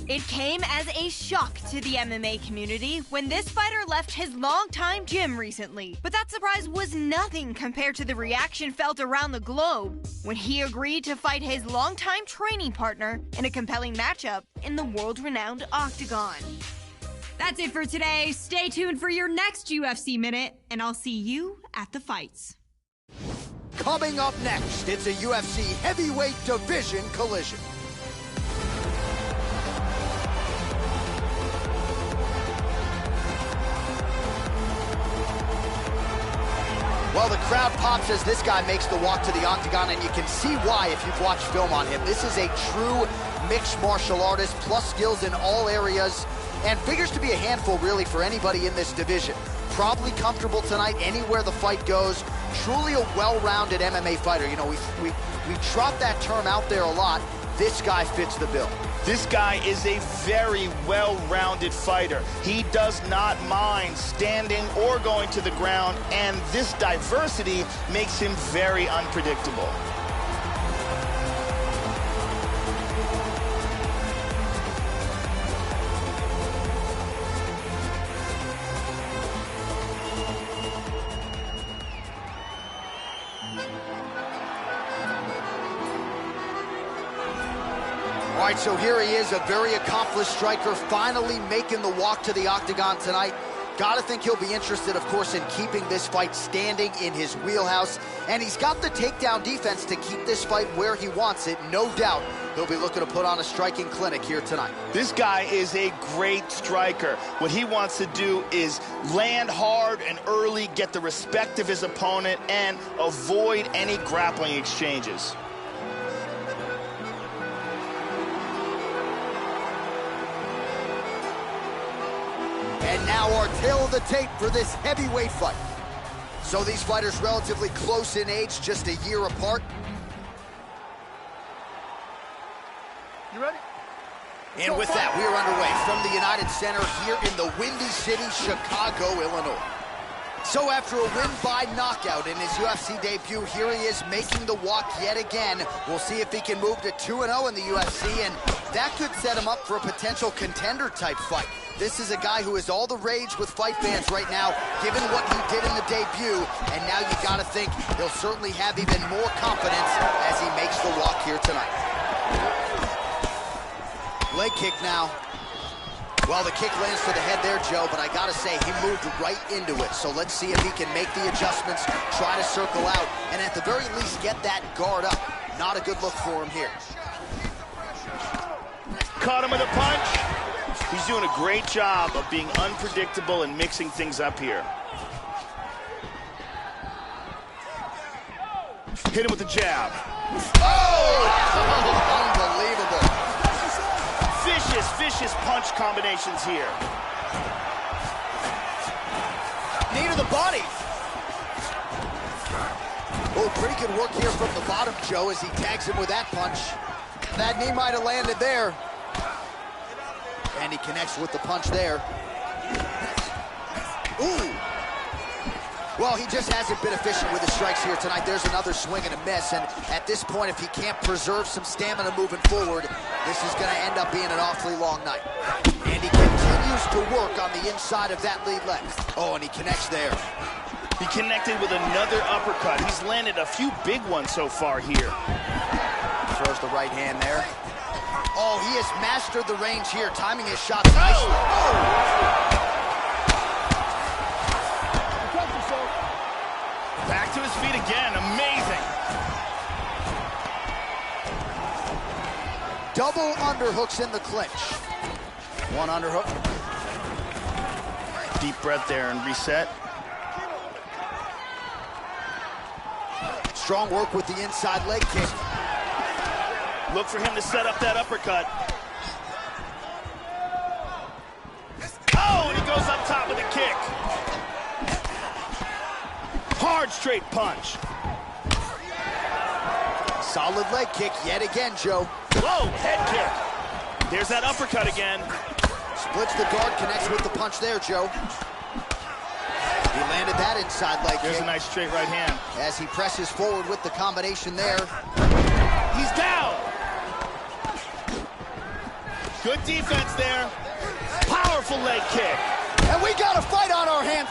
Speaker 10: It came as a shock to the MMA community when this fighter left his longtime gym recently. But that surprise was nothing compared to the reaction felt around the globe when he agreed to fight his longtime training partner in a compelling matchup in the world-renowned Octagon. That's it for today. Stay tuned for your next UFC Minute, and I'll see you at the fights.
Speaker 9: Coming up next, it's a UFC heavyweight division collision. Well, the crowd pops as this guy makes the walk to the octagon, and you can see why if you've watched film on him. This is a true mixed martial artist, plus skills in all areas, and figures to be a handful, really, for anybody in this division. Probably comfortable tonight anywhere the fight goes. Truly a well-rounded MMA fighter. You know, we trot that term out there a lot. This guy fits the bill.
Speaker 11: This guy is a very well-rounded fighter. He does not mind standing or going to the ground, and this diversity makes him very unpredictable.
Speaker 9: All right, so here he is, a very accomplished striker, finally making the walk to the octagon tonight. Gotta think he'll be interested, of course, in keeping this fight standing in his wheelhouse. And he's got the takedown defense to keep this fight where he wants it. No doubt he'll be looking to put on a striking clinic here tonight.
Speaker 11: This guy is a great striker. What he wants to do is land hard and early, get the respect of his opponent, and avoid any grappling exchanges.
Speaker 9: And now our tale of the tape for this heavyweight fight. So these fighters relatively close in age, just a year apart.
Speaker 8: You ready?
Speaker 9: And with that, we are underway from the United Center here in the Windy City, Chicago, Illinois. So after a win by knockout in his UFC debut, here he is making the walk yet again. We'll see if he can move to 2-0 in the UFC, and that could set him up for a potential contender-type fight. This is a guy who is all the rage with fight fans right now, given what he did in the debut, and now you gotta think he'll certainly have even more confidence as he makes the walk here tonight. Leg kick now. Well, the kick lands to the head there, Joe, but I gotta say, he moved right into it. So let's see if he can make the adjustments, try to circle out, and at the very least get that guard up. Not a good look for him here.
Speaker 11: Caught him with a punch. He's doing a great job of being unpredictable and mixing things up here. Hit him with a jab.
Speaker 9: Oh! Unbelievable.
Speaker 11: Vicious punch combinations here.
Speaker 9: Knee to the body. Oh, pretty good work here from the bottom, Joe, as he tags him with that punch. That knee might have landed there. And he connects with the punch there. Ooh. Well, he just hasn't been efficient with his strikes here tonight. There's another swing and a miss, and at this point, if he can't preserve some stamina moving forward, this is going to end up being an awfully long night. And he continues to work on the inside of that lead leg. Oh, and he connects there.
Speaker 11: He connected with another uppercut. He's landed a few big ones so far here.
Speaker 9: Throws the right hand there. Oh, he has mastered the range here, timing his shots nicely. Oh!
Speaker 11: Back to his feet again, amazing.
Speaker 9: Double underhooks in the clinch. One underhook.
Speaker 11: Deep breath there and reset.
Speaker 9: Strong work with the inside leg kick.
Speaker 11: Look for him to set up that uppercut. Oh, and he goes up top with a kick. Hard straight punch.
Speaker 9: Solid leg kick yet again, Joe.
Speaker 11: Whoa, head kick. There's that uppercut again.
Speaker 9: Splits the guard, connects with the punch there, Joe. He landed landed that inside leg kick.
Speaker 11: There's a nice straight right hand.
Speaker 9: As he presses forward with the combination there.
Speaker 11: He's down. Good defense there. Powerful leg kick.
Speaker 9: And we got a fight on our hands.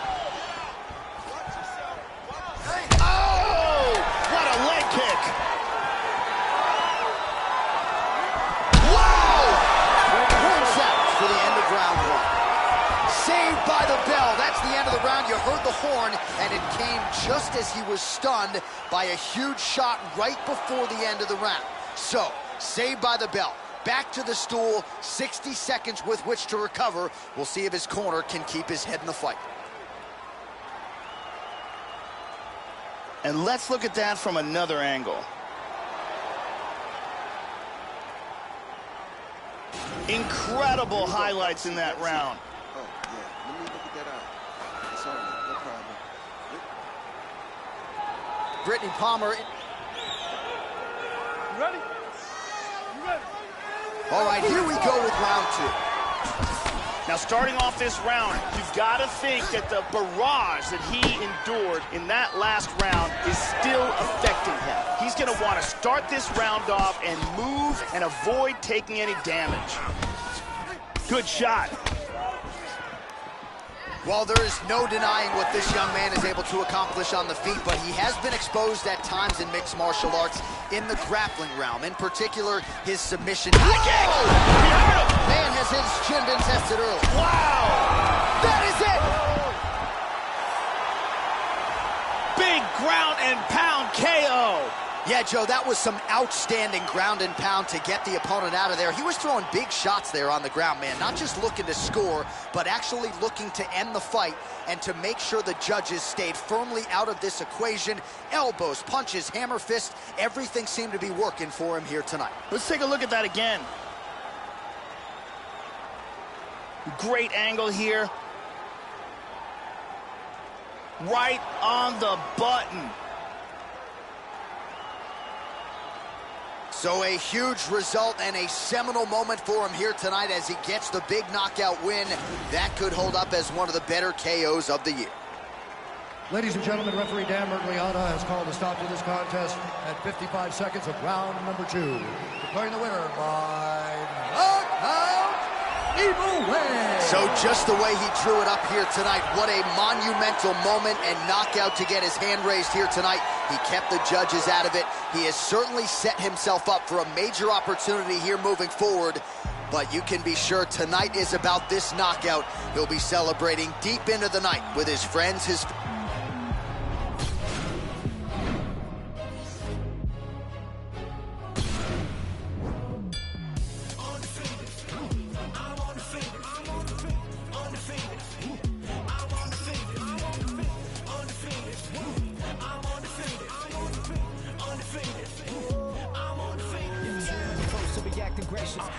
Speaker 11: Oh, what a leg kick.
Speaker 9: Wow! Points out for the end of round one. Saved by the bell. That's the end of the round. You heard the horn, and it came just as he was stunned by a huge shot right before the end of the round. So, saved by the bell. Back to the stool, 60 seconds with which to recover. We'll see if his corner can keep his head in the fight.
Speaker 11: And let's look at that from another angle. Incredible highlights in that round.
Speaker 16: Oh, yeah. Let me look at that out. It's all right. No problem.
Speaker 9: Brittany Palmer.
Speaker 8: You ready? You ready?
Speaker 9: All right, here we go with round two.
Speaker 11: Now, starting off this round, you've got to think that the barrage that he endured in that last round is still affecting him. He's going to want to start this round off and move and avoid taking any damage. Good shot.
Speaker 9: Well, there is no denying what this young man is able to accomplish on the feet, but he has been exposed at times in mixed martial arts in the grappling realm. In particular, his submission. Man, has his chin been tested early.
Speaker 11: Wow!
Speaker 9: That is it!
Speaker 11: Big ground and pound KO.
Speaker 9: Yeah, Joe, that was some outstanding ground and pound to get the opponent out of there. He was throwing big shots there on the ground, man. Not just looking to score, but actually looking to end the fight and to make sure the judges stayed firmly out of this equation. Elbows, punches, hammer fists, everything seemed to be working for him here tonight.
Speaker 11: Let's take a look at that again. Great angle here. Right on the button.
Speaker 9: So a huge result and a seminal moment for him here tonight as he gets the big knockout win. That could hold up as one of the better KOs of the year.
Speaker 17: Ladies and gentlemen, referee Dan Mergliata has called a stop to this contest at 55 seconds of round number 2. Declaring the winner by knockout, Evil Way.
Speaker 9: So just the way he drew it up here tonight, what a monumental moment and knockout to get his hand raised here tonight. He kept the judges out of it. He has certainly set himself up for a major opportunity here moving forward. But you can be sure tonight is about this knockout. He'll be celebrating deep into the night with his friends, his...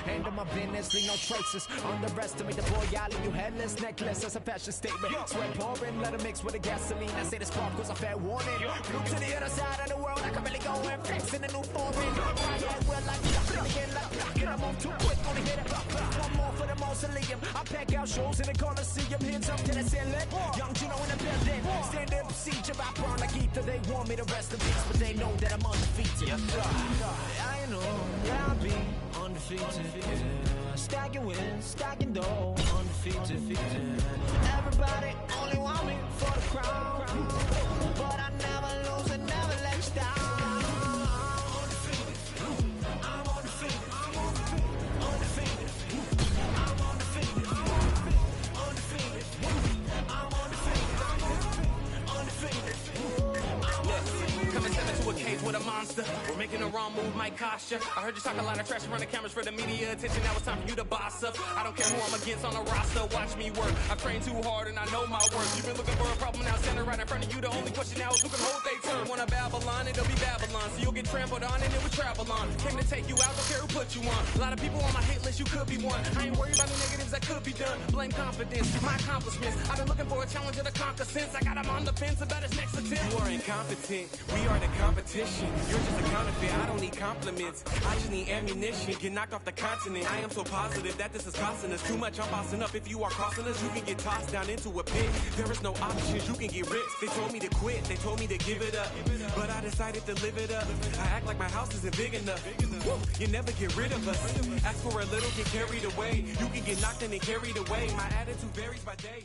Speaker 3: End of my business, leave no traces. Underestimate the boy, y'all leave you headless, necklace. That's a fashion statement. Sweat pouring, let it mix with the gasoline. I say the spark was a fair warning. Flew to the other side of the world, I can really go and flex in a new foreign. Well, like and I move too quick, only hit it. One more for the mausoleum. I pack out shows in the Coliseum, hands up to the ceiling. Young Juno in the building, stand in procedure. I burn like ether. They want me to rest in peace, but they know that I'm undefeated. I know where I'll be. Undefeated, yeah. Stacking wins, stacking dough, undefeated. Everybody only want me for the crown, but I never lose and never let you down. Undefeated, I'm undefeated, I'm undefeated, I'm undefeated, undefeated, I'm undefeated,
Speaker 2: Coming step into a cage with a monster. We're making the wrong move, might cost ya. I heard you talk a lot of trash, run the cameras for the media attention. Now it's time for you to boss up. I don't care who I'm against on the roster. Watch me work. I train too hard and I know my worth. You've been looking for a problem now, standing right in front of you. The only question now is who can hold they turn. Want a Babylon, it'll be Babylon. So you'll get trampled on and it will travel on. Came to take you out, don't care who put you on. A lot of people on my hate list, you could be one. I ain't worried about the negatives that could be done. Blame confidence, my accomplishments. I've been looking for a challenger to conquer since I got him on the fence about his next attempt.
Speaker 18: You are incompetent, we are the competition. You're just a counterfeit, I don't need compliments. I just need ammunition, get knocked off the continent. I am so positive that this is costing us too much. I'm bossing up, if you are crossing us, you can get tossed down into a pit. There is no options, you can get ripped. risk. They told me to quit, they told me to give it up, but I decided to live it up. I act like my house isn't big enough. Woo, you never get rid of us. Ask for a little, get carried away. You can get knocked and then carried away. My attitude varies by day.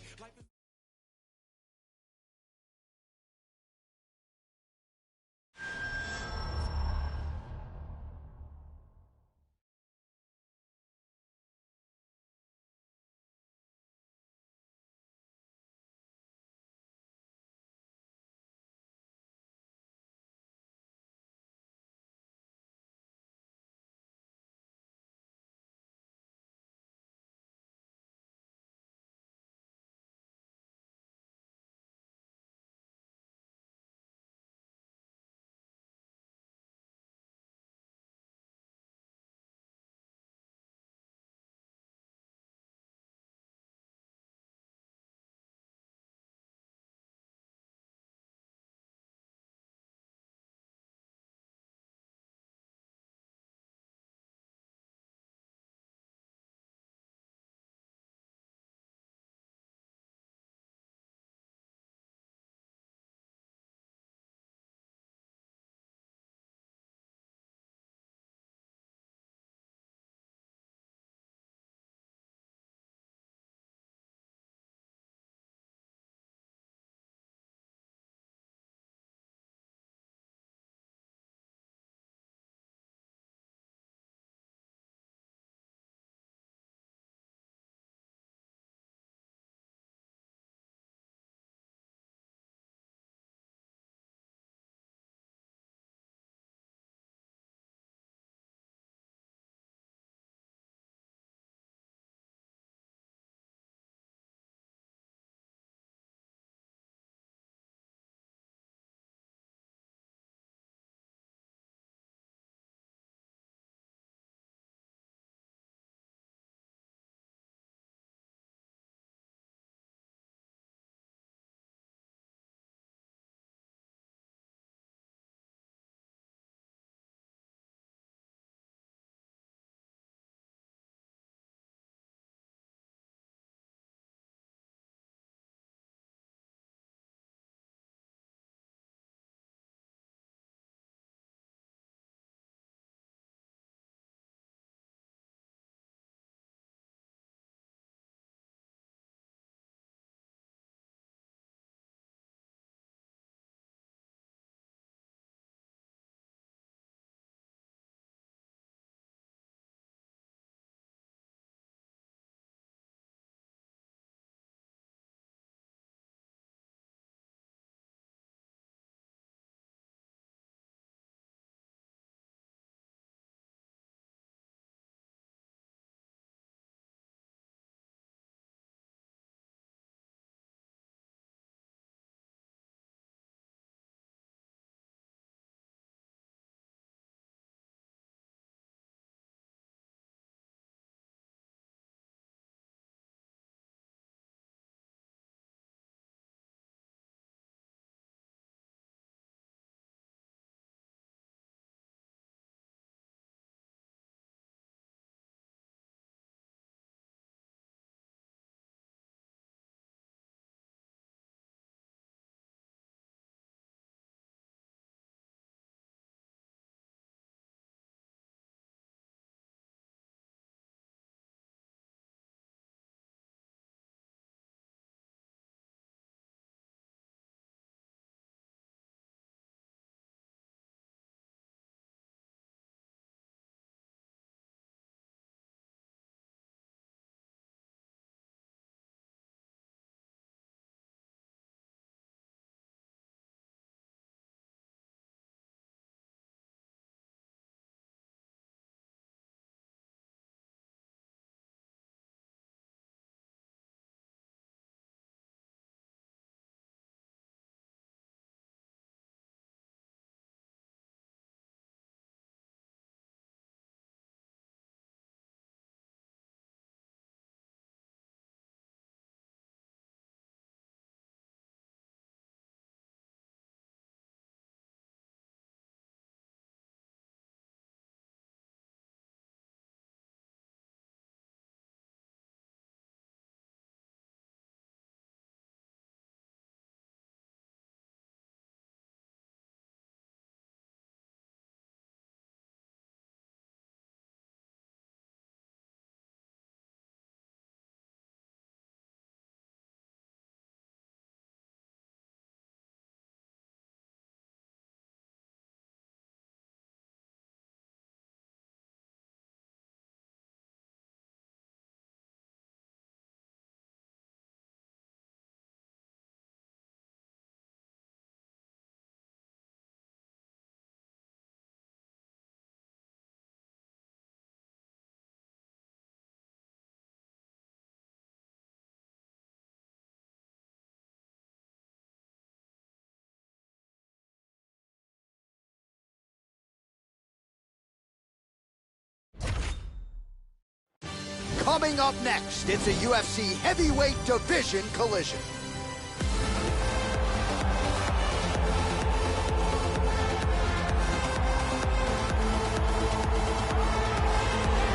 Speaker 9: Coming up next, it's a UFC heavyweight division collision.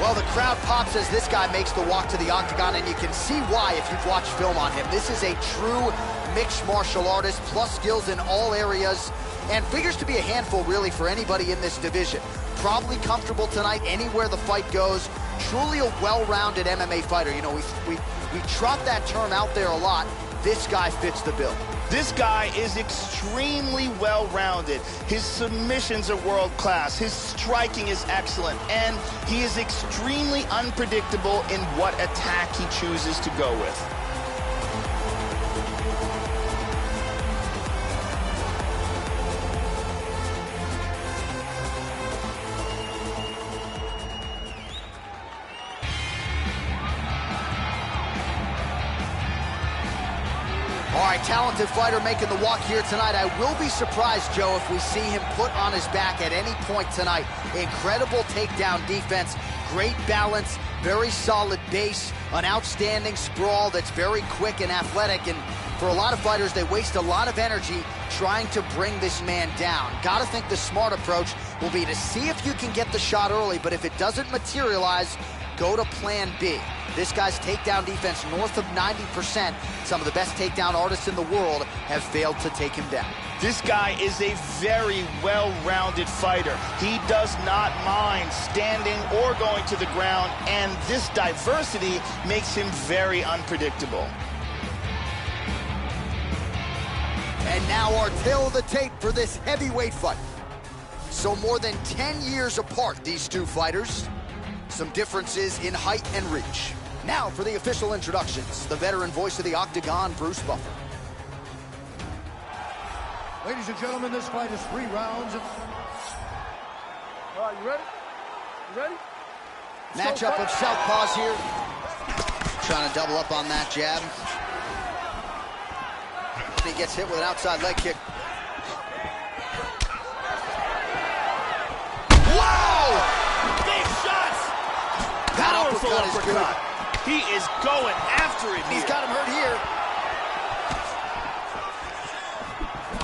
Speaker 9: Well, the crowd pops as this guy makes the walk to the octagon, and you can see why if you've watched film on him. This is a true mixed martial artist, plus skills in all areas, and figures to be a handful, really, for anybody in this division. Probably comfortable tonight anywhere the fight goes. Truly a well-rounded MMA fighter. You know, we trot that term out there a lot. This guy fits the bill.
Speaker 11: This guy is extremely well-rounded. His submissions are world-class. His striking is excellent. And he is extremely unpredictable in what attack he chooses to go with.
Speaker 9: All right, talented fighter making the walk here tonight. I will be surprised, Joe, if we see him put on his back at any point tonight. Incredible takedown defense, great balance, very solid base, an outstanding sprawl that's very quick and athletic. And for a lot of fighters, they waste a lot of energy trying to bring this man down. Gotta think the smart approach will be to see if you can get the shot early, but if it doesn't materialize, go to plan B. This guy's takedown defense north of 90%. Some of the best takedown artists in the world have failed to take him down.
Speaker 11: This guy is a very well-rounded fighter. He does not mind standing or going to the ground, and this diversity makes him very unpredictable.
Speaker 9: And now our tale of the tape for this heavyweight fight. So more than 10 years apart, these two fighters. Some differences in height and reach. Now for the official introductions, the veteran voice of the Octagon, Bruce Buffer.
Speaker 17: Ladies and gentlemen, this fight is 3 rounds.
Speaker 8: All right, you ready? You ready?
Speaker 9: Matchup of southpaws here. Trying to double up on that jab. He gets hit with an outside leg kick.
Speaker 11: Wow! Big shots! Powerful uppercut. He is going after it here.
Speaker 9: He's got him hurt here.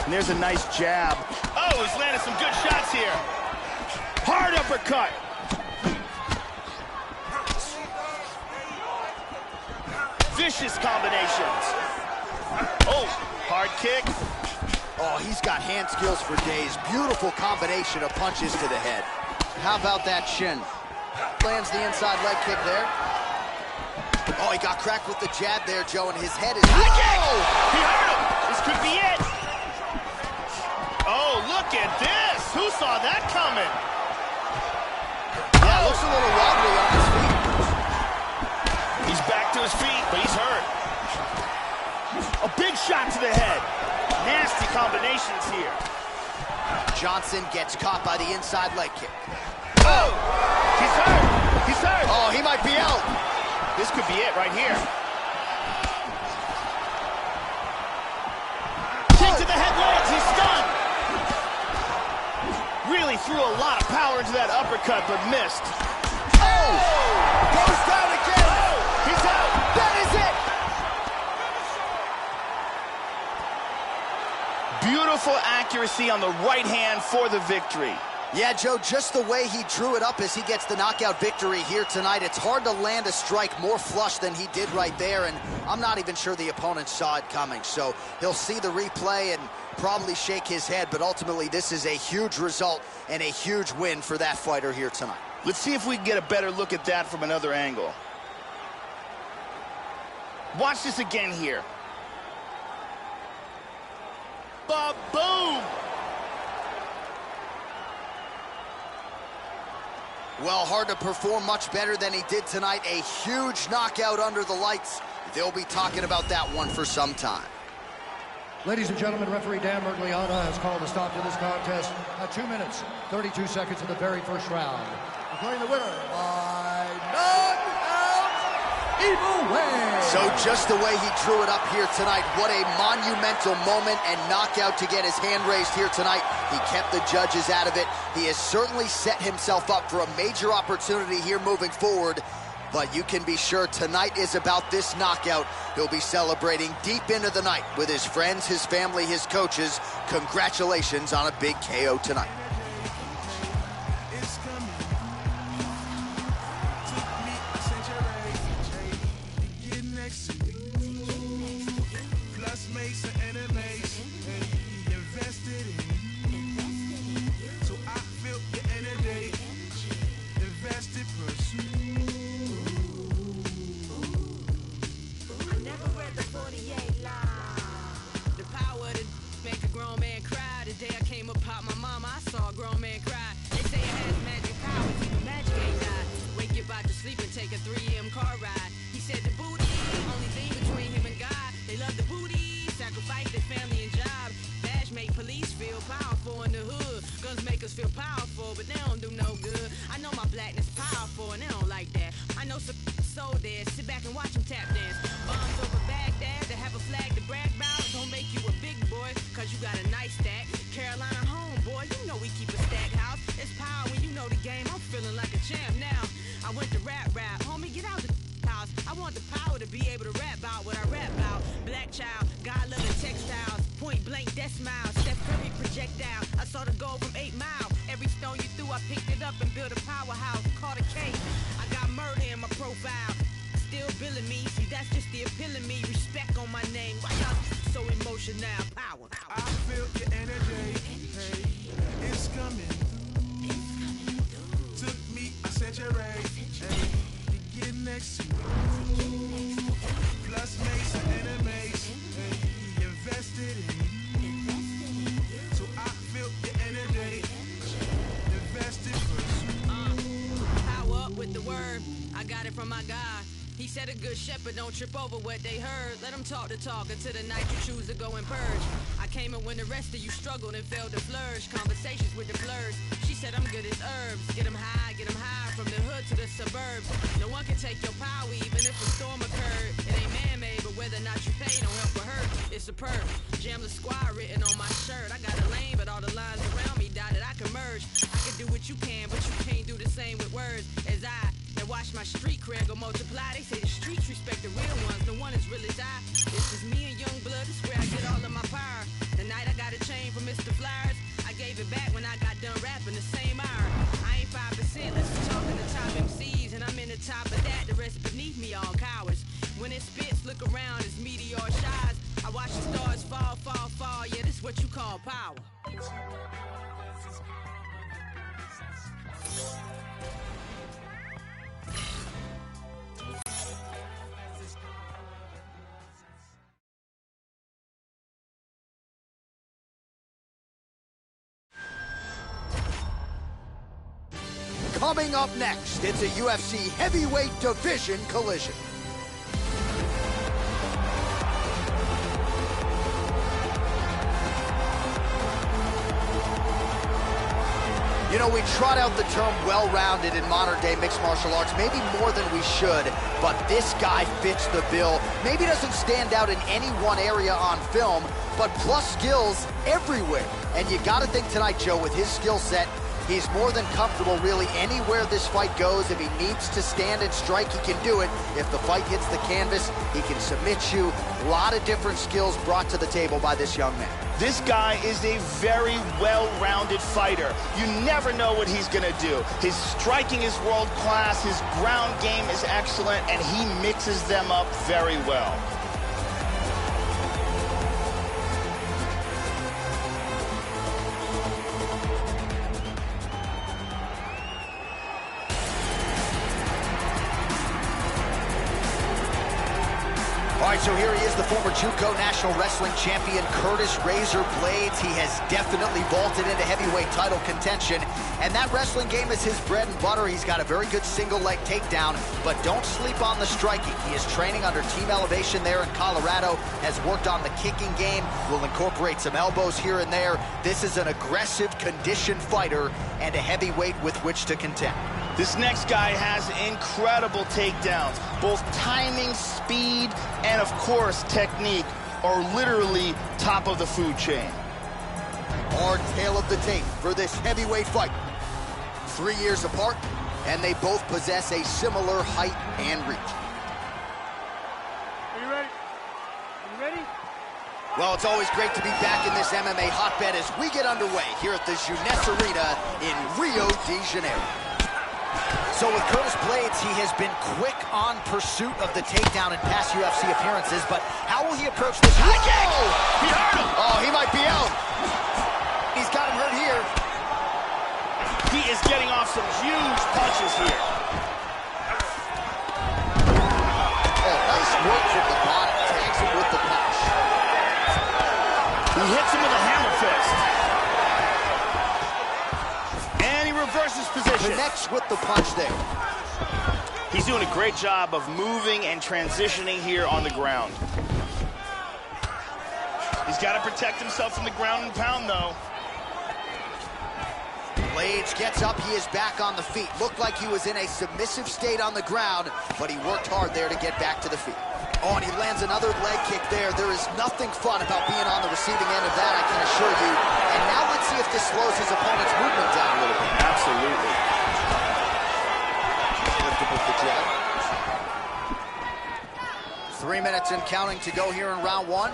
Speaker 11: And there's a nice jab. Oh, he's landed some good shots here. Hard uppercut. Vicious combinations. Oh, hard kick.
Speaker 9: Oh, he's got hand skills for days. Beautiful combination of punches to the head. How about that shin? Lands the inside leg kick there. Oh, he got cracked with the jab there, Joe, and his head is...
Speaker 11: Whoa! He hurt him! This could be it! Oh, look at this! Who saw that coming?
Speaker 9: Yeah, looks a little wobbly on his feet.
Speaker 11: He's back to his feet, but he's hurt. A big shot to the head. Nasty combinations here.
Speaker 9: Johnson gets caught by the inside leg kick.
Speaker 11: Oh! He's hurt! He's hurt!
Speaker 9: Oh, he might be out.
Speaker 11: This could be it right here. Kick to the head lands, he's stunned. Really threw a lot of power into that uppercut, but missed.
Speaker 9: Oh! Goes down again.
Speaker 11: Oh! He's out.
Speaker 9: That is it.
Speaker 11: Beautiful accuracy on the right hand for the victory.
Speaker 9: Yeah, Joe, just the way he drew it up as he gets the knockout victory here tonight. It's hard to land a strike more flush than he did right there, and I'm not even sure the opponent saw it coming. So he'll see the replay and probably shake his head, but ultimately this is a huge result and a huge win for that fighter here tonight.
Speaker 11: Let's see if we can get a better look at that from another angle. Watch this again here. Ba-boom!
Speaker 9: Well, hard to perform much better than he did tonight. A huge knockout under the lights. They'll be talking about that one for some time.
Speaker 17: Ladies and gentlemen, referee Dan Mergliata has called a stop to this contest at 2 minutes, 32 seconds of the very first round. Declaring the winner by knockout, Evil Way.
Speaker 9: So just the way he drew it up here tonight, what a monumental moment and knockout to get his hand raised here tonight. He kept the judges out of it. He has certainly set himself up for a major opportunity here moving forward. But you can be sure tonight is about this knockout. He'll be celebrating deep into the night with his friends, his family, his coaches. Congratulations on a big KO tonight.
Speaker 19: Shepherd, don't trip over what they heard. Let them talk the talk until the night you choose to go and purge. I came in when the rest of you struggled and failed to flourish. Conversations with the blurs. She said I'm good as herbs. Get them high from the hood to the suburbs. No one can take your power even if a storm occurred. It ain't man-made, but whether or not you pay don't help or hurt. It's superb. Jam the squad written on my shirt. I got a lane, but all the lines around me dotted. I can merge. I can do what you can, but you can't do the same with words as I. Watch my street cred go multiply. They say the streets respect the real ones. No one is really I. This is me and Young Blood. This is where I get all of my power. Tonight I got a chain from Mr. Flyers. I gave it back when I got done rapping the same hour. I ain't 5%. Let's talk to the top MCs, and I'm in the top of that. The rest beneath me all cowards. When it spits, look around. It's meteor shines. I watch the stars fall, fall, fall. Yeah, this is what you call power.
Speaker 9: Coming up next, it's a UFC heavyweight division collision. You know, we trot out the term well-rounded in modern-day mixed martial arts, maybe more than we should, but this guy fits the bill. Maybe doesn't stand out in any one area on film, but plus skills everywhere. And you got to think tonight, Joe, with his skill set, he's more than comfortable really anywhere this fight goes. If he needs to stand and strike, he can do it. If the fight hits the canvas, he can submit you. A lot of different skills brought to the table by this young man.
Speaker 11: This guy is a very well-rounded fighter. You never know what he's going to do. His striking is world-class, his ground game is excellent, and he mixes them up very well.
Speaker 9: All right, so here he is, the former JUCO National Wrestling Champion, Curtis Razor Blades. He has definitely vaulted into heavyweight title contention, and that wrestling game is his bread and butter. He's got a very good single leg takedown, but don't sleep on the striking. He is training under Team Elevation there in Colorado, has worked on the kicking game, will incorporate some elbows here and there. This is an aggressive, conditioned fighter and a heavyweight with which to contend.
Speaker 11: This next guy has incredible takedowns. Both timing, speed, and of course, technique are literally top of the food chain.
Speaker 9: Our tale of the tape for this heavyweight fight. 3 years apart, and they both possess a similar height and reach.
Speaker 8: Are you ready? Are you ready?
Speaker 9: Well, it's always great to be back in this MMA hotbed as we get underway here at the Jeunesse Arena in Rio de Janeiro. So with Curtis Blades, he has been quick on pursuit of the takedown in past UFC appearances, but how will he approach this high kick?
Speaker 11: He hurt him!
Speaker 9: Oh, he might be out. He's got him hurt here.
Speaker 11: He is getting off some huge punches here.
Speaker 9: Oh, nice work from the bottom. Tags him with the punch.
Speaker 11: He hits him with a hammer fist. And he reverses position.
Speaker 9: Connects with the punch there.
Speaker 11: He's doing a great job of moving and transitioning here on the ground. He's got to protect himself from the ground and pound, though.
Speaker 9: Blades gets up, he is back on the feet. Looked like he was in a submissive state on the ground, but he worked hard there to get back to the feet. Oh, and he lands another leg kick there. There is nothing fun about being on the receiving end of that, I can assure you. And now let's see if this slows his opponent's movement down a little bit.
Speaker 11: Absolutely.
Speaker 9: Lifted with the jab. 3 minutes and counting to go here in round one.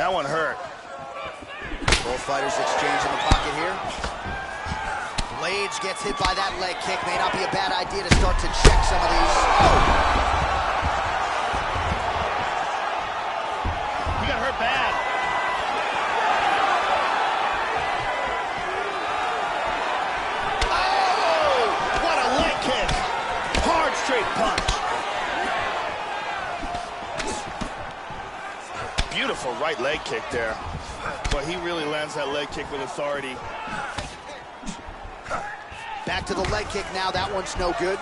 Speaker 11: That one hurt.
Speaker 9: Both fighters exchange in the pocket here. Blades gets hit by that leg kick. May not be a bad idea to start to check some of these. Oh!
Speaker 11: He got hurt bad. Oh! What a leg kick. Hard straight punch. Beautiful right leg kick there. But he really lands that leg kick with authority.
Speaker 9: Back to the leg kick now. That one's no good.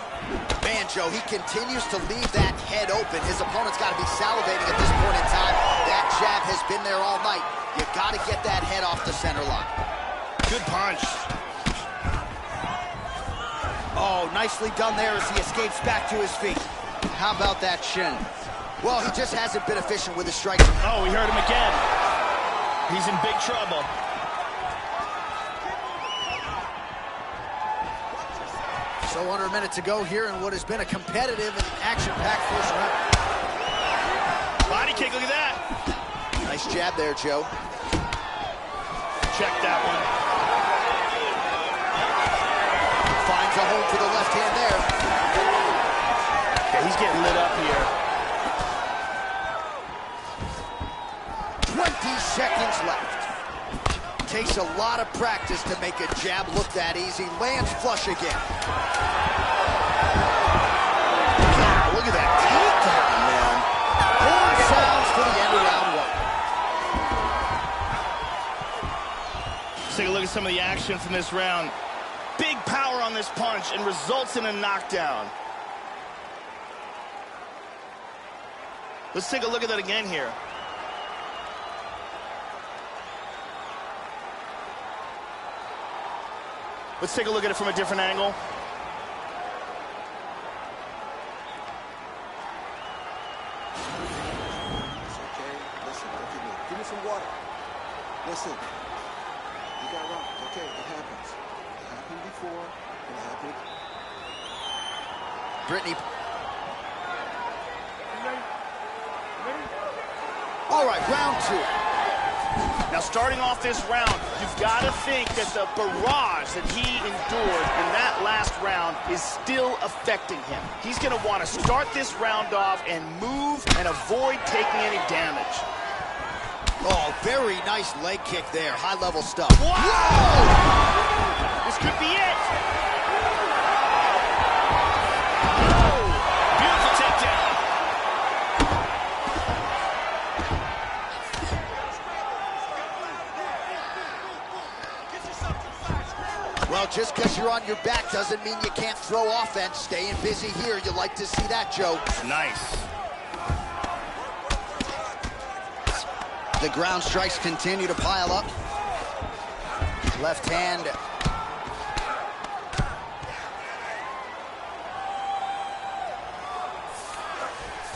Speaker 9: Man, Joe, he continues to leave that head open. His opponent's got to be salivating at this point in time. That jab has been there all night. You got to get that head off the center line.
Speaker 11: Good punch.
Speaker 9: Oh, nicely done there as he escapes back to his feet. How about that shin? Well, he just hasn't been efficient with his strikes.
Speaker 11: Oh, we heard him again. He's in big trouble.
Speaker 9: So under a minute to go here in what has been a competitive and action-packed first round.
Speaker 11: Body kick, look at that.
Speaker 9: Nice jab there, Joe.
Speaker 11: Check that one.
Speaker 9: Finds a home for the left hand there.
Speaker 11: Yeah, he's getting lit up here.
Speaker 9: 20 seconds left. Takes a lot of practice to make a jab look that easy. Lands flush again.
Speaker 11: Wow, look at that takedown, man.
Speaker 9: Horn sounds for the end of round one.
Speaker 11: Let's take a look at some of the action from this round. Big power on this punch and results in a knockdown. Let's take a look at that again here. Let's take a look at it from a different angle.
Speaker 16: It's okay. Listen, look at me. Give me some water. Listen. You got wrong. Okay, it happens. It happened before. It happened.
Speaker 9: Brittany.
Speaker 8: You ready? You ready?
Speaker 9: All right, round two.
Speaker 11: Now, starting off this round, you've got to think that the barrage that he endured in that last round is still affecting him. He's going to want to start this round off and move and avoid taking any damage.
Speaker 9: Oh, very nice leg kick there. High-level stuff.
Speaker 11: Whoa! Whoa! This could be it. Oh, beautiful takedown.
Speaker 9: Well, just because you're on your back doesn't mean you can't throw offense. Staying busy here. You like to see that, Joe.
Speaker 11: Nice.
Speaker 9: The ground strikes continue to pile up. Left hand.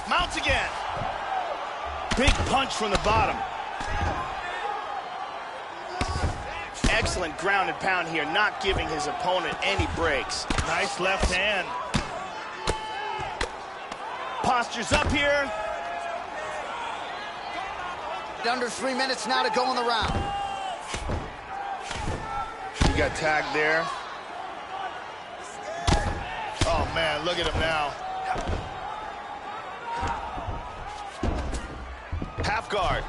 Speaker 11: Mounts again. Big punch from the bottom. excellent ground and pound here, not giving his opponent any breaks.
Speaker 15: Nice left hand.
Speaker 11: Postures up here.
Speaker 9: Under 3 minutes now to go in the round.
Speaker 11: He got tagged there.
Speaker 15: Oh, man, look at him now.
Speaker 11: Half guard.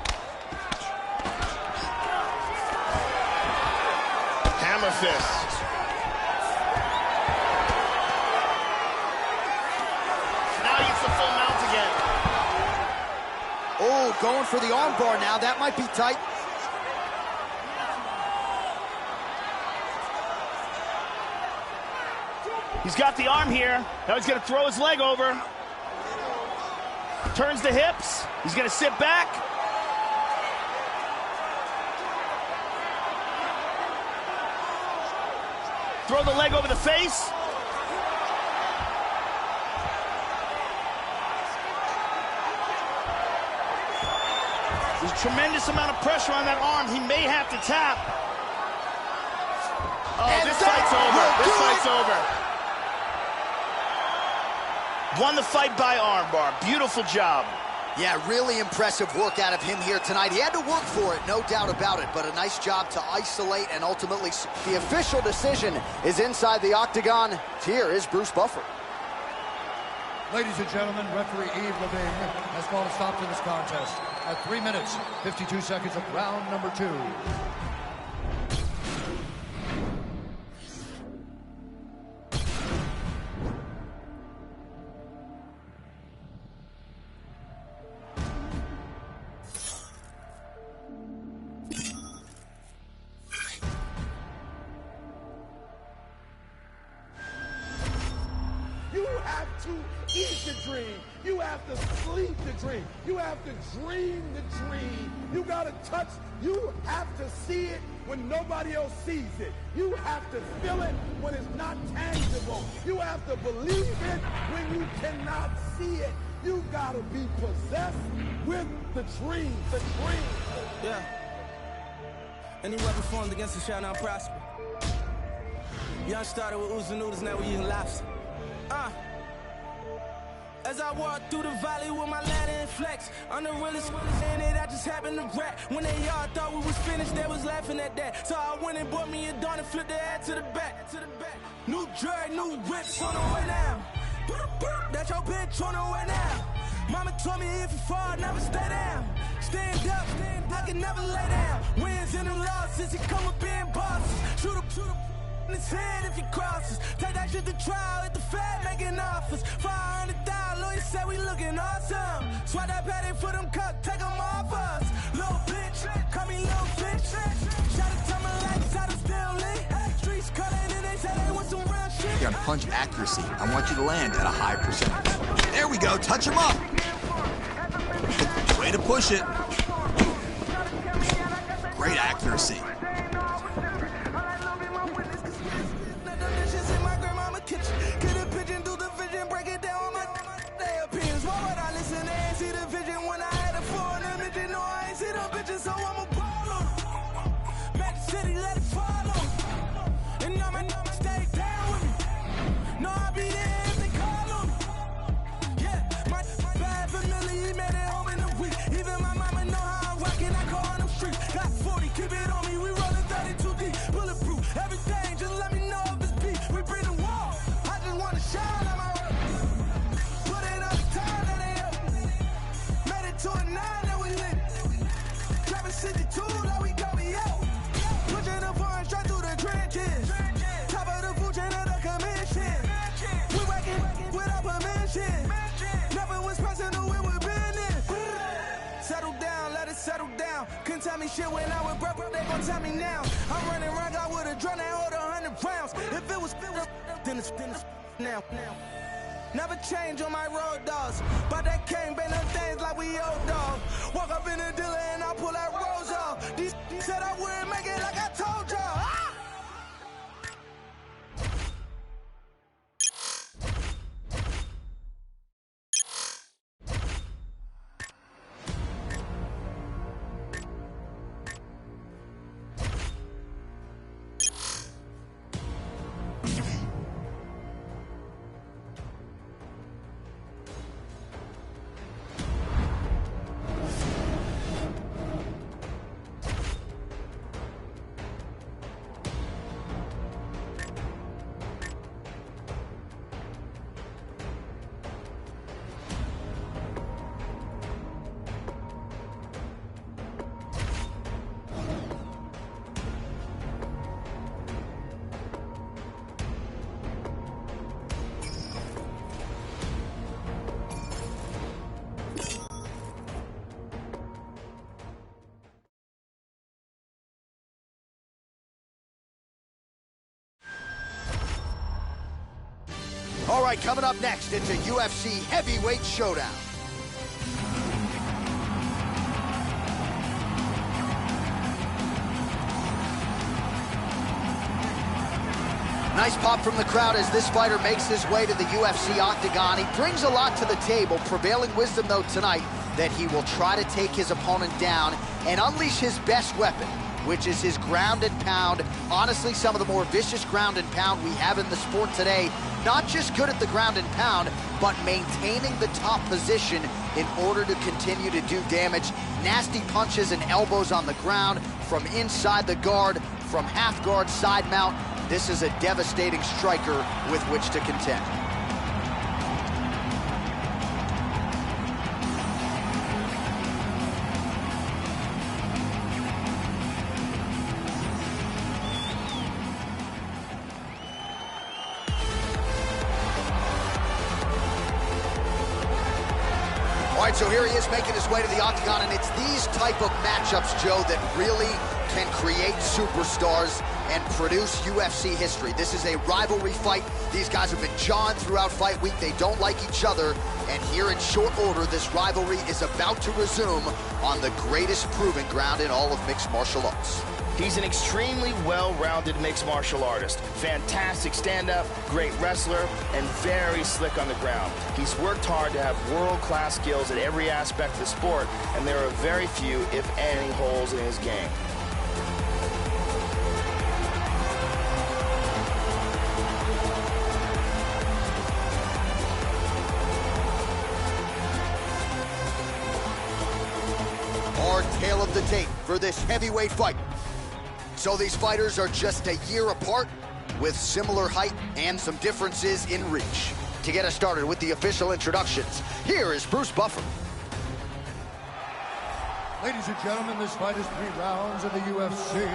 Speaker 15: Hammer fist.
Speaker 11: Now he gets the full mount again.
Speaker 9: Oh, going for the arm bar now. That might be tight.
Speaker 11: He's got the arm here. Now he's going to throw his leg over. Turns the hips. He's going to sit back. Throw the leg over the face. There's a tremendous amount of pressure on that arm. He may have to tap. Oh,
Speaker 9: And
Speaker 11: this fight's over. This fight's over. Won the fight by armbar. Beautiful job.
Speaker 9: Yeah, really impressive work out of him here tonight. He had to work for it, no doubt about it, but a nice job to isolate, and ultimately the official decision is inside the octagon. Here is Bruce Buffer.
Speaker 17: Ladies and gentlemen, referee Yves Levine has called a stop to this contest at 3 minutes, 52 seconds of round number 2.
Speaker 1: You have to eat the dream. You have to sleep the dream. You have to dream the dream. You got to touch. You have to see it when nobody else sees it. You have to feel it when it's not tangible. You have to believe it when you cannot see it. You got to be possessed with the dream. The dream.
Speaker 2: Yeah. Any weapon formed against us shall not prosper. Young started with oozing noodles, now we eating lobster. As I walk through the valley with my ladder and flex, I'm the realest in it, I just happened to rap. When they all thought we was finished, they was laughing at that. So I went and bought me a dawn and flipped the head to the back. New drag, new whips on the way now. That's your bitch on the way now. Mama told me if you fall, never stay down. Stand up, I can never lay down. Wins and the losses, it come with being bosses. Shoot up in his head if he crosses. Take that shit to trial at the Fed making offers. 500,000, lawyers say we looking awesome. Swat that patty for them cups, take them off us. Little bitch, call me little bitch. Shout it to my lights, I done still lit. Streets cutting and they say they want some real shit.
Speaker 20: You got punch accuracy. I want you to land at a high percentage. There we go, touch him up. Way to push it. Great accuracy.
Speaker 2: Couldn't tell me shit when I was broke, they gon' tell me now. I'm running around, I would've drawn that hold 100 rounds. If it was then it's now. Never change on my road dogs. But that cane been them things like we old dog. Walk up in the dealer and I pull that rose off. These said I wouldn't make it like I told y'all.
Speaker 9: right, coming up next, it's a UFC heavyweight showdown. Nice pop from the crowd as this fighter makes his way to the UFC octagon. He brings a lot to the table. Prevailing wisdom, though, tonight, that he will try to take his opponent down and unleash his best weapon, which is his ground and pound. Honestly, some of the more vicious ground and pound we have in the sport today. Not just good at the ground and pound, but maintaining the top position in order to continue to do damage. Nasty punches and elbows on the ground, from inside the guard, from half guard, side mount. This is a devastating striker with which to contend. All right, so here he is making his way to the octagon, and it's these type of matchups, Joe, that really can create superstars and produce UFC history. This is a rivalry fight. These guys have been jawing throughout fight week. They don't like each other, and here in short order, this rivalry is about to resume on the greatest proving ground in all of mixed martial arts.
Speaker 11: He's an extremely well-rounded mixed martial artist. Fantastic stand-up, great wrestler, and very slick on the ground. He's worked hard to have world-class skills at every aspect of the sport, and there are very few, if any, holes in his game.
Speaker 9: Our tale of the tape for this heavyweight fight. So these fighters are just a year apart, with similar height and some differences in reach. To get us started with the official introductions, here is Bruce Buffer.
Speaker 17: Ladies and gentlemen, this fight is 3 rounds in the UFC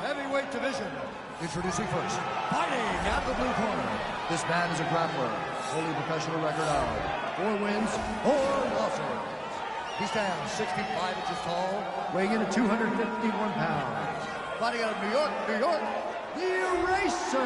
Speaker 17: heavyweight division. Introducing first, fighting out of the blue corner. This man is a grappler, holding a professional record of 4 wins, 4 losses. He stands 65 inches tall, weighing in at 251 pounds. Fighting out of New York, the Eraser.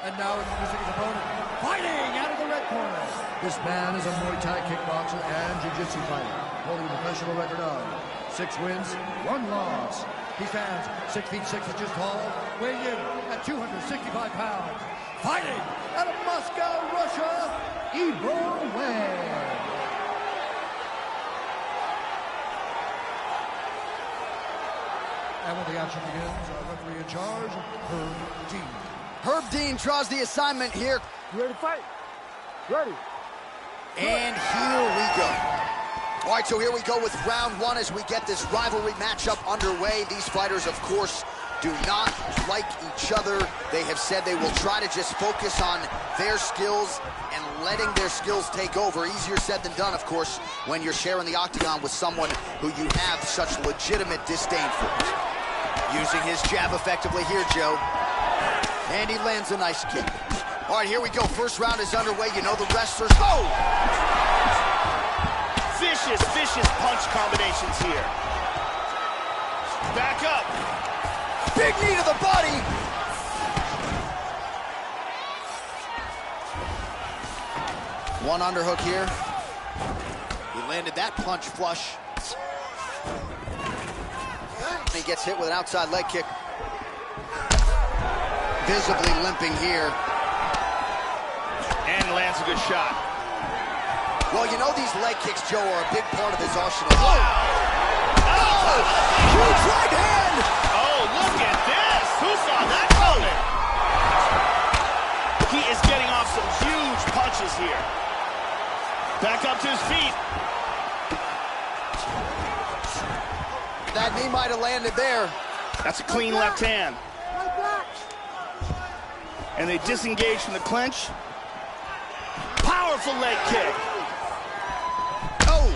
Speaker 17: And now introducing his opponent, fighting out of the red corner. This man is a Muay Thai kickboxer and jiu-jitsu fighter, holding a professional record of 6 wins, 1 loss. He stands 6 feet 6 inches tall, weighing in at 265 pounds. Fighting out of Moscow, Russia, Prямoi. And when the action begins, our referee in charge, Herb Dean.
Speaker 9: Herb Dean draws the assignment here.
Speaker 8: You ready to fight? Ready.
Speaker 9: And here we go. All right, so here we go with round 1 as we get this rivalry matchup underway. These fighters, of course, do not like each other. They have said they will try to just focus on their skills and letting their skills take over. Easier said than done, of course, when you're sharing the octagon with someone who you have such legitimate disdain for. Using his jab effectively here, Joe. And he lands a nice kick. All right, here we go. First round is underway. You know the wrestlers. Oh!
Speaker 11: Vicious punch combinations here. Back up.
Speaker 9: Big knee to the body. One underhook here. He landed that punch flush. He gets hit with an outside leg kick. Visibly limping here.
Speaker 11: And lands a good shot.
Speaker 9: Well, you know these leg kicks, Joe, are a big part of his arsenal.
Speaker 11: Wow.
Speaker 9: Oh! Huge right hand!
Speaker 11: Oh, look at this! Who saw that coming? He is getting off some huge punches here. Back up to his feet.
Speaker 9: That knee might have landed there.
Speaker 11: That's a clean left hand. And they disengage from the clinch. Powerful leg kick.
Speaker 9: Oh!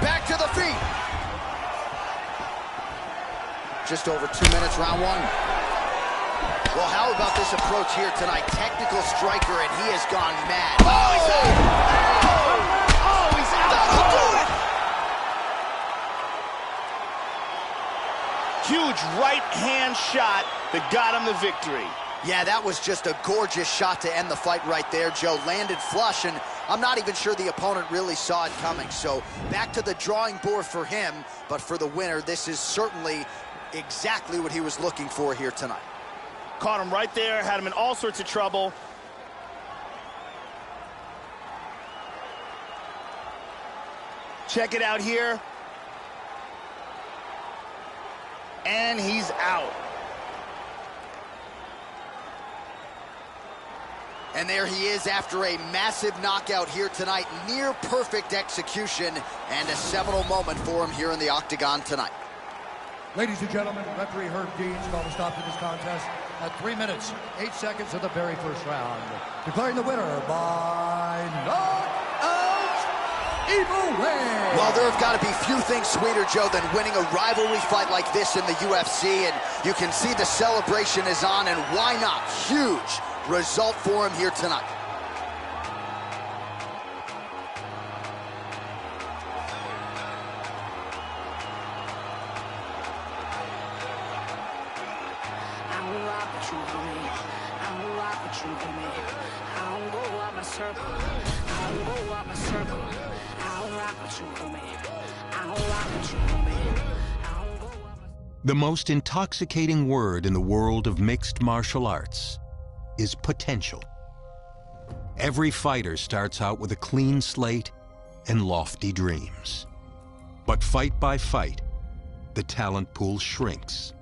Speaker 9: Back to the feet. Just over 2 minutes, round 1. Well, how about this approach here tonight? Technical striker, and he has gone mad. Oh, he's out! Oh, he's out! That'll do it!
Speaker 11: Huge right-hand shot that got him the victory.
Speaker 9: Yeah, that was just a gorgeous shot to end the fight right there, Joe. Landed flush, and I'm not even sure the opponent really saw it coming. So back to the drawing board for him, but for the winner, this is certainly exactly what he was looking for here tonight.
Speaker 11: Caught him right there, had him in all sorts of trouble. Check it out here. And he's out.
Speaker 9: And there he is after a massive knockout here tonight. Near perfect execution and a seminal moment for him here in the octagon tonight.
Speaker 17: Ladies and gentlemen, referee Herb Dean's called a stop to this contest at 3 minutes, 8 seconds of the very first round. Declaring the winner by knockout, Evil Way.
Speaker 9: Well, there have got to be few things sweeter, Joe, than winning a rivalry fight like this in the UFC. And you can see the celebration is on, and why not? Huge result for him here tonight.
Speaker 4: The most intoxicating word in the world of mixed martial arts is potential. Every fighter starts out with a clean slate and lofty dreams. But fight by fight, the talent pool shrinks,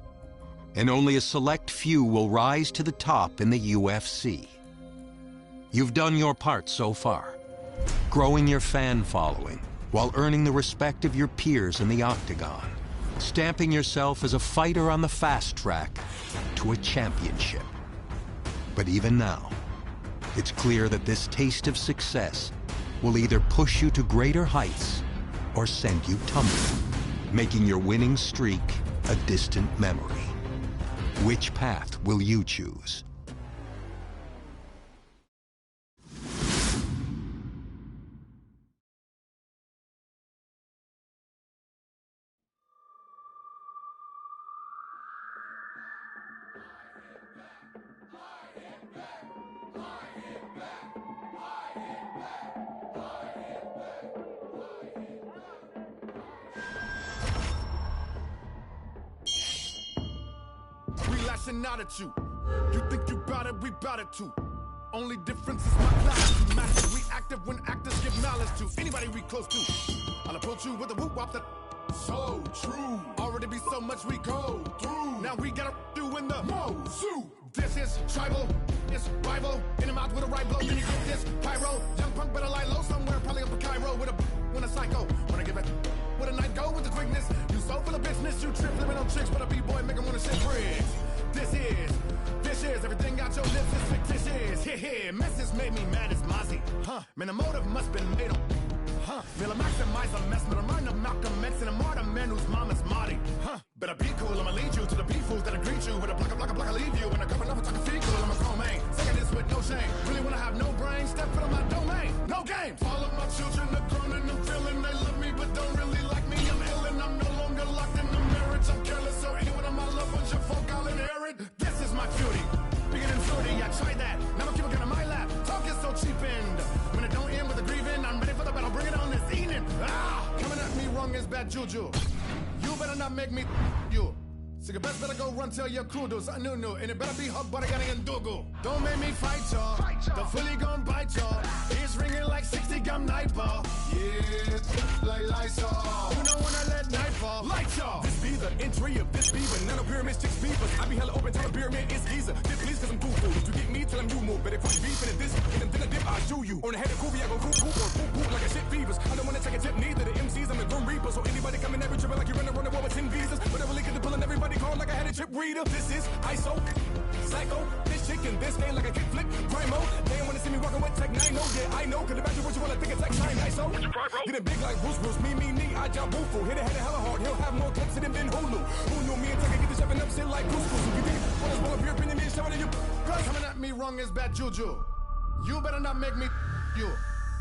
Speaker 4: and only a select few will rise to the top in the UFC. You've done your part so far, growing your fan following while earning the respect of your peers in the octagon, stamping yourself as a fighter on the fast track to a championship. But even now, it's clear that this taste of success will either push you to greater heights or send you tumbling, making your winning streak a distant memory. Which path will you choose?
Speaker 21: Not at you. You think you bout it, we bout it too. Only difference is my class. You master, we active when actors give knowledge to anybody we close to. I'll approach you with a whoop wop that so true. Already be so much we go through. Now we gotta do in the mo-zoo. This is tribal, it's rival. In the mouth with a right blow, then you get this pyro. Young punk better lie low somewhere, probably up a Cairo with a psycho. Wanna give it with a night go with the quickness. You so full of business, you trip, living on tricks, but a B-boy make 'em wanna shit bricks. This is everything out your lips is fictitious. Here, misses made me mad as Mozzie. Man, the motive must been made on. Will I maximize a mess, but I'm running up Malcolm X and a martyr man whose mama's Marty. Better be cool, I'ma lead you to the beef fools that'll greet you with a block, I leave you. And a couple of talking feet cool, I'm a grown man. Saying this with no shame. Really wanna have no brain, step in on my domain. No games. All of my children are grown and I'm feeling they love me, but don't really like me. I'm ill and I'm no longer locked in a marriage. I'm careless, so anyone of my loved ones, your folk, I'll inherit. This is my cutie. Bigger than 40, I tried that. Now I keep a gun on my lap. Talk is so cheap and when it don't end with a grieving, I'm ready for the battle. Bring it on this evening. Coming at me wrong is bad juju. You better not make me you. So you best better go run tell your crew do something new. And it better be hug butter and Dougal. Don't make me fight y'all. The fully gon' bite y'all. It's ringing like 60 gum nightball. Yeah, like Lysol. You know when I let nightfall. Light y'all. This be the entry of this beaver. None of pyramids, chicks beavers. I be hella open to a pyramid, it's geezer. This please cause I'm cool. If you get me, tell them you move. Better quit beefing and this. And then a dip, I'll shoot you. On the head of Kobe, I go coop or poop like a shit fevers. I don't wanna take a tip, neither the MCs, I'm the Grim Reaper. So anybody coming every tripping like you're running around the world with 10 visas. Whatever lick the pulling everybody call like I had a chip reader. This is ISO, psycho, this chicken, this game like a kickflip, Primo. They don't wanna see me walking with Tech 9, no, yeah, I know. Cause imagine what you wanna think of Tech 9, ISO. Getting big like Bruce, me, I job boo-foo. Hit it hella hard, he'll have more clips than Hulu. Who knew me and Tech get the shoving up shit like goose. You think, what is wrong with your opinion is Some of you coming at me wrong is bad juju. You better not make me you.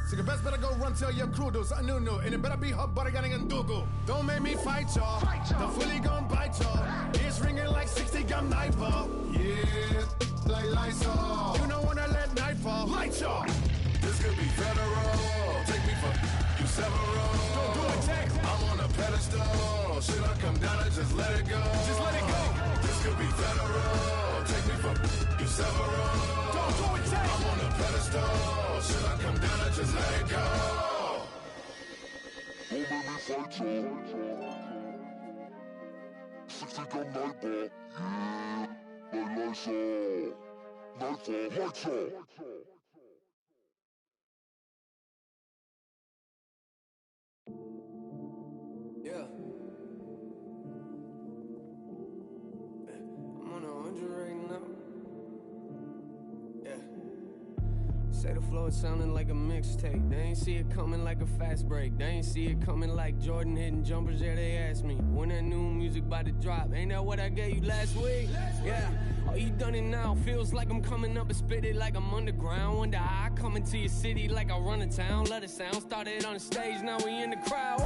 Speaker 21: So you best better go run tell your crew do something new. And it better be hot butter getting and Dougal. Don't make me fight y'all. The fully gon' bite y'all. Ears ringing like 60 gun nightfall. Yeah, like Lysol. You don't wanna let nightfall. Light y'all.
Speaker 14: This could be federal. Take me for you several.
Speaker 21: Don't do it, Jack.
Speaker 14: I'm on a pedestal. Should I come down and just let it go?
Speaker 21: Just let it go.
Speaker 14: This could be federal. Take me for you several.
Speaker 21: Don't do it, Jack.
Speaker 14: I'm on a pedestal. Should I come down and just let it go?
Speaker 5: Don't make me fight y'all. 60 gun nightball. Yeah, like Lysol. Nightfall, lights y'all.
Speaker 22: Yeah. I'm on 100 right now. Yeah. Say the flow is sounding like a mixtape. They ain't see it coming like a fast break. They ain't see it coming like Jordan hitting jumpers. Yeah, they asked me when that new music about to drop. Ain't that what I gave you last week? Yeah. Oh, you done it now. Feels like I'm coming up and spit it like I'm underground. Wonder how I come into your city like I run a town. Let it sound. Started on the stage, now we in the crowd.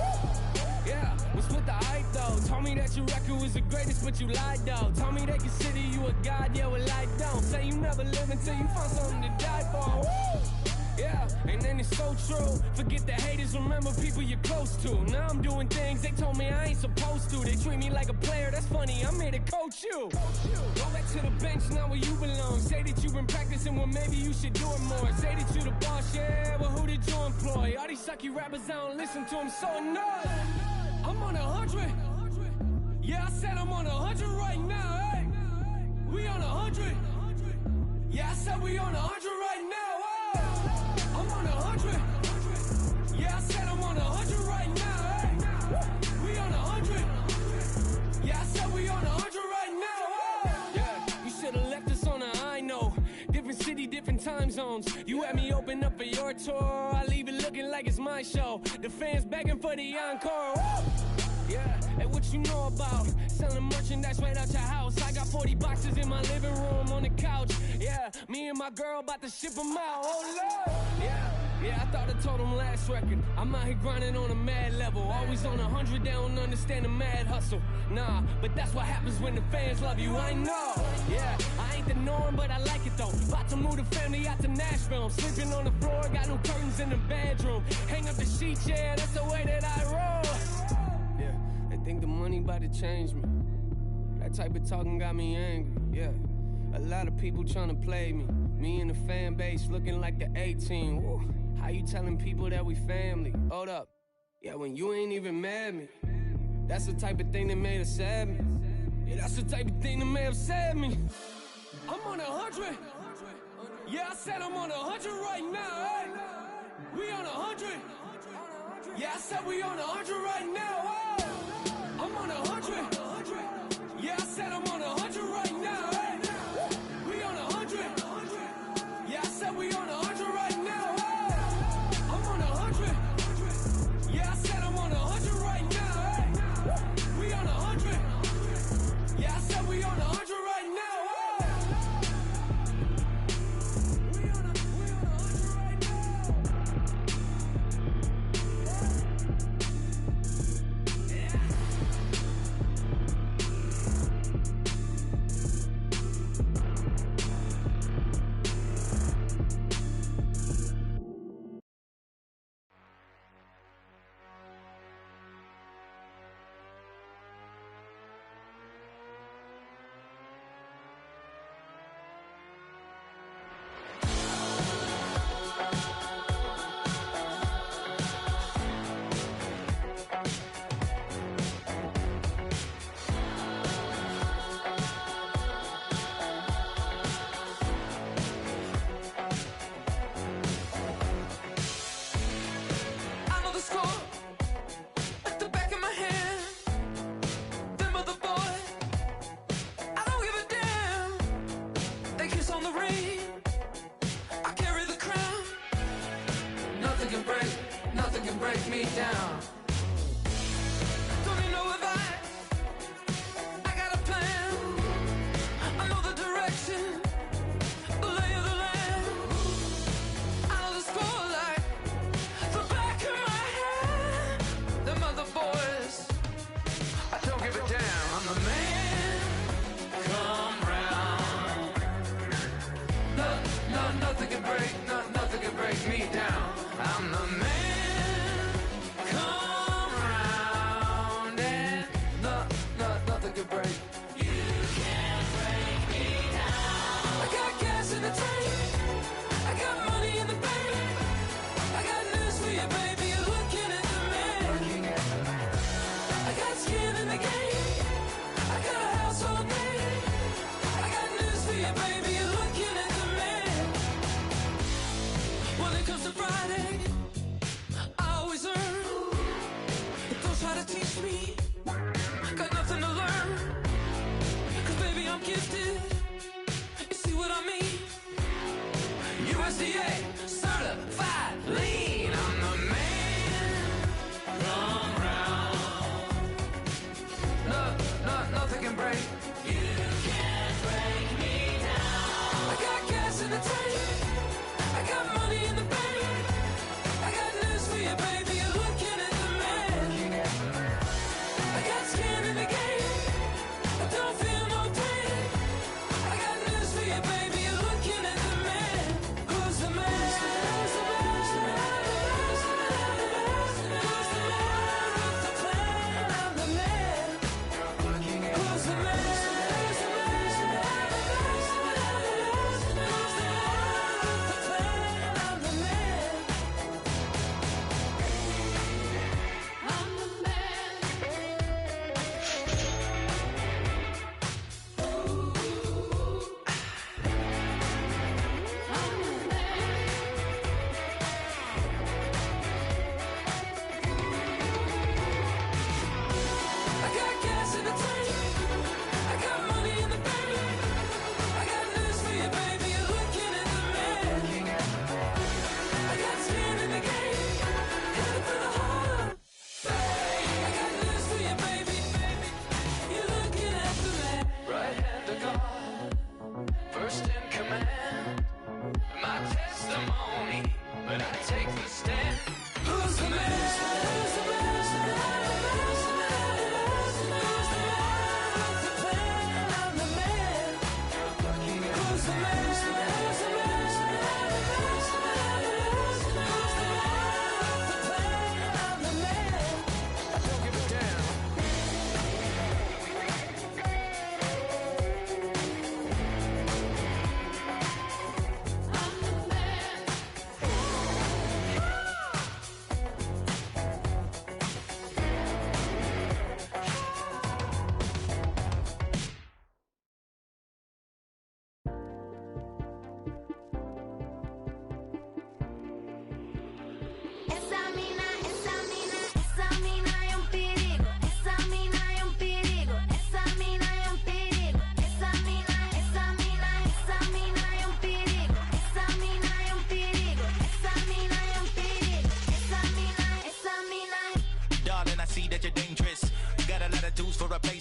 Speaker 22: Yeah, what's with the hype though? Told me that your record was the greatest, but you lied though. Told me they consider you a god, yeah, well I don't. Say you never live until you find something to die for. Yeah, and then it's so true. Forget the haters, remember people you're close to. Now I'm doing things they told me I ain't supposed to. They treat me like a player, that's funny, I'm here to coach you. Go back to the bench, now where you belong. Say that you've been practicing, well maybe you should do it more. Say that you the boss, yeah, well who did you employ? All these sucky rappers, I don't listen to them, so annoyed. I'm on 100. Yeah, I said I'm on 100 right now, hey. We on 100. Yeah, I said we on 100 right now, hey. I'm on 100. Yeah, I said I'm on 100 right now, hey. We on 100. Yeah, I said we on 100 right now, hey. Yeah, you should've left us on a high note. Different city, different time zones. You had me open up for your tour. I leave it looking like it's my show. The fans begging for the encore. Yeah, and what you know about selling merchandise right out your house? I got 40 boxes in my living room on the couch. Yeah, me and my girl about to ship them out. Oh Lord. Yeah, I thought I told them last record. I'm out here grinding on a mad level. Always on 100, they don't understand the mad hustle. Nah, but that's what happens when the fans love you. I know. Yeah, I ain't the norm, but I like it though. About to move the family out to Nashville. I'm sleeping on the floor, got new curtains in the bedroom. Hang up the sheets, yeah, that's the way that I roll. Yeah, I think the money about to change me. That type of talking got me angry, yeah. A lot of people trying to play me. Me and the fan base looking like the 18. Woo. How you telling people that we family? Hold up. Yeah, when you ain't even mad at me. That's the type of thing that made us sad me. Yeah, that's the type of thing that may have sad me. I'm on 100. Yeah, I said I'm on 100 right now, hey. We on 100. Yeah, I said we on 100 right now, hey. I'm on 100. Yeah, I said I'm on 100 right now, hey. We on 100. Yeah, I said we on 100 right now, hey. I'm on 100. Yeah, I said I'm on 100 right now, hey. We on 100. Yeah, I said we on 100 right now, hey.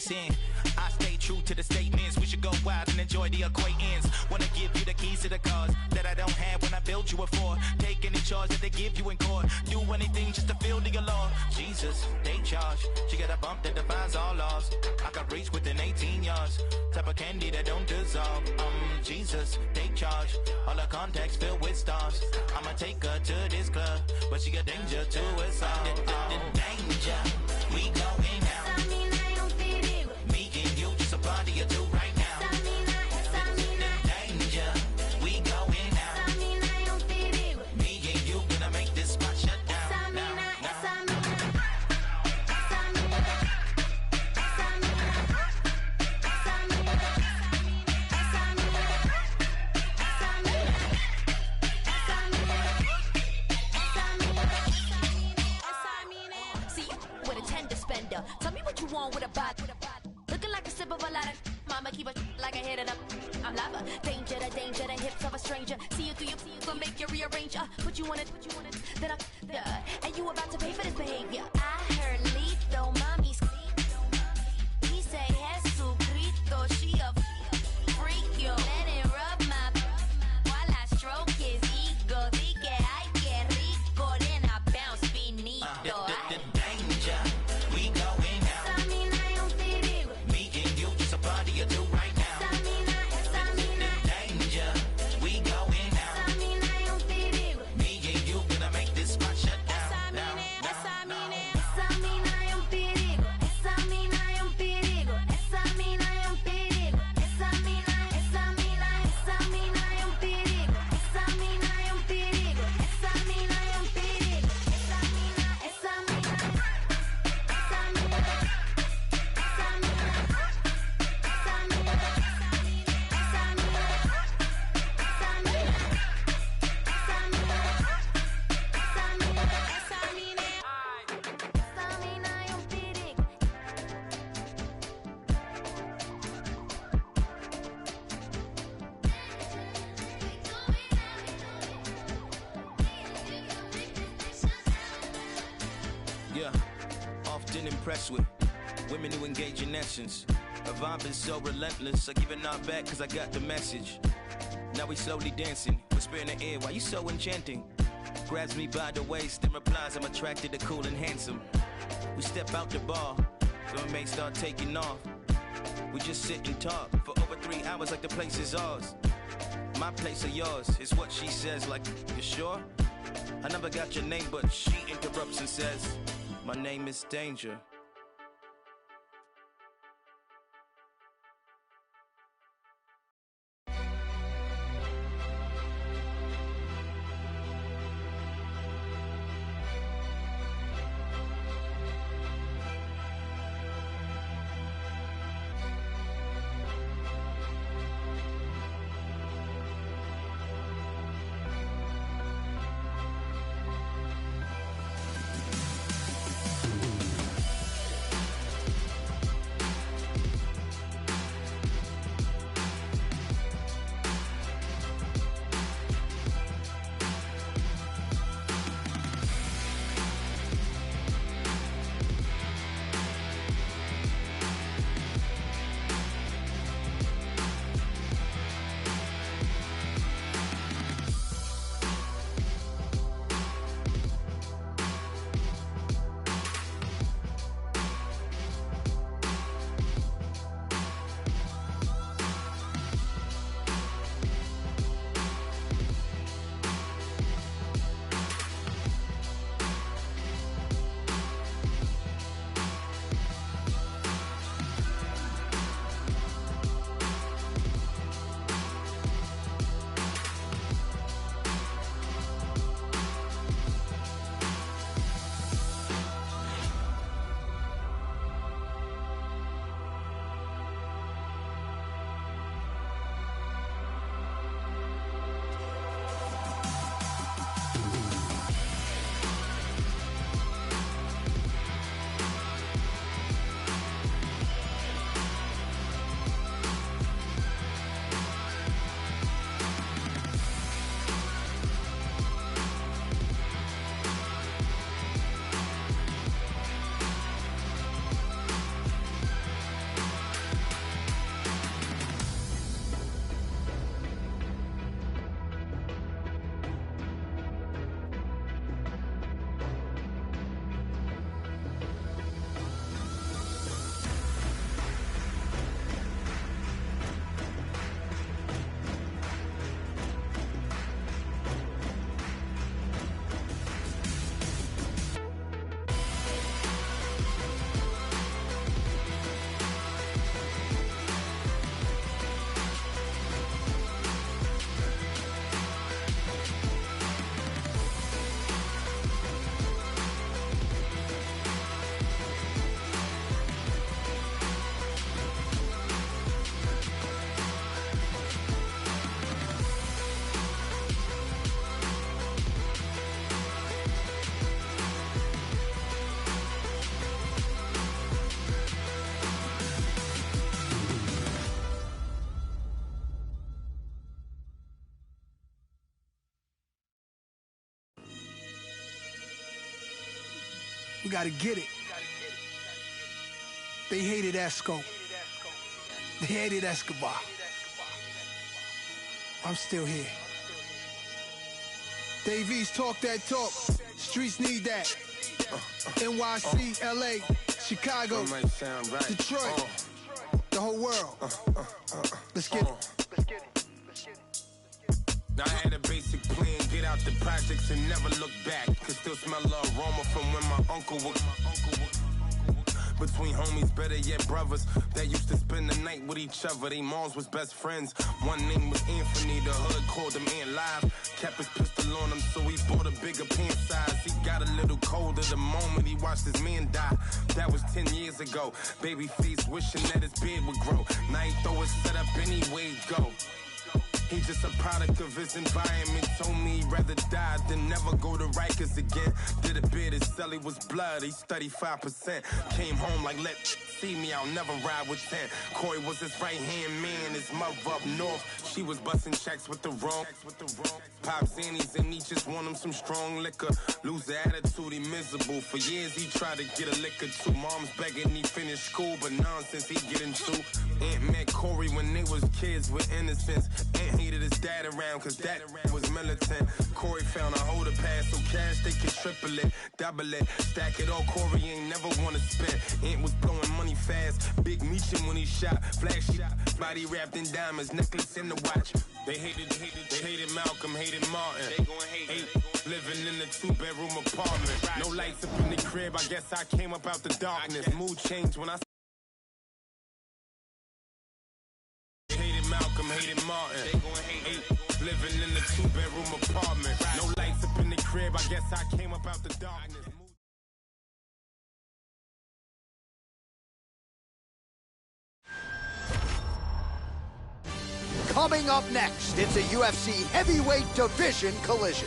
Speaker 2: sin. I stay true to the statements. We should go wild and enjoy the acquaintance. Wanna give you the keys to the cars that I don't have when I build you a four. Take any charge that they give you in court. Do anything just to feel the alarm. Jesus, they charge. She got a bump that defies all laws. I can reach within 18 yards. Type of candy that don't dissolve. Jesus, take charge. All her contacts filled with stars. I'ma take her to this club, but she got danger to us all. Danger, we going out. Me and you, just a party or two right now. Danger, we going out. Me and you gonna make this spot shut down.
Speaker 6: Tell me what you want with a bot. Looking like a sip of a lot of mama, keep it like I hit it up. I'm lava. Danger, the hips of a stranger. See you through your but make you rearrange. Put you on it, then and you about to pay for this behavior. I heard Lito, mommy, he say Jesucristo, she a freak, yo. Let it rub my while I stroke his ego. Dije, ay, que rico, then I bounce finito.
Speaker 2: Danger, we going out. Me and you, just a party or two right now. Danger, we going out. Me and you gonna make this spot shut down. Yeah, often impressed with women who engage in essence. Her vibe is so relentless. I give it all back cause I got the message. Now we slowly dancing, whisper in the air, why you so enchanting? Grabs me by the waist and replies, I'm attracted to cool and handsome. We step out the bar, so it may start taking off. We just sit and talk for over 3 hours like the place is ours. My place or yours is what she says, like, you sure? I never got your name, but she interrupts and says, my name is Danger.
Speaker 12: We gotta get it. They hated Esco. They hated Escobar. I'm still here. Davies, talk that talk. Streets need that. NYC, LA, Chicago, Detroit, the whole world. Let's get it.
Speaker 7: Now I had a basic plan, get out the projects and never look back. Could still smell the aroma from when my uncle would. Between homies, better yet brothers, that used to spend the night with each other. They moms was best friends. One name was Anthony, the hood called him Ant Live. Kept his pistol on him, so he bought a bigger pant size. He got a little colder the moment he watched his man die. That was 10 years ago. Babyface wishing that his beard would grow. Now he throw his set up anyway, go. He just a product of his environment. Told me he'd rather die than never go to Rikers again. Did a bid, his celly was blood, he's 35%. Came home like, let see me, I'll never ride with 10. Corey was his right-hand man, his mother up north. She was busting checks with the wrong. Pop Zannies and he just want him some strong liquor. Lose the attitude, he miserable. For years he tried to get a liquor too. Mom's begging he finished school, but nonsense he get into. Aunt met Corey when they was kids with innocence. Aunt hated his dad around cause dad was militant. Corey found a holder pass so cash they could triple it, double it, stack it all. Corey ain't never wanna spend. Aunt was blowing money fast, big meechin' when he shot, flashy body wrapped in diamonds, necklace in the watch. They hated Malcolm, hated Martin. They gon' hate. Living in a 2-bedroom apartment. No lights up in the crib, I guess I came up out the darkness. Mood changed when I hated Malcolm, hated Martin. They gon' hate. Living in a 2-bedroom apartment. No lights up in the crib, I guess I came up out the darkness.
Speaker 9: Coming up next, it's a UFC heavyweight division collision.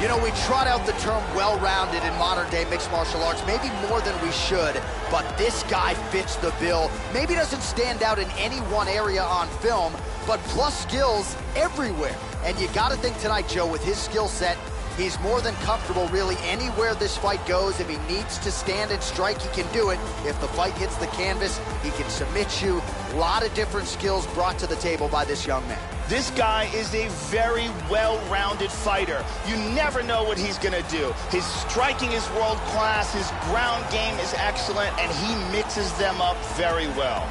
Speaker 9: You know, we trot out the term well-rounded in modern-day mixed martial arts, maybe more than we should, but this guy fits the bill. Maybe doesn't stand out in any one area on film, but plus skills everywhere. And you gotta think tonight, Joe, with his skill set, he's more than comfortable really anywhere this fight goes. If he needs to stand and strike, he can do it. If the fight hits the canvas, he can submit you. A lot of different skills brought to the table by this young man.
Speaker 11: This guy is a very well-rounded fighter. You never know what he's gonna do. His striking is world-class, his ground game is excellent, and he mixes them up very well.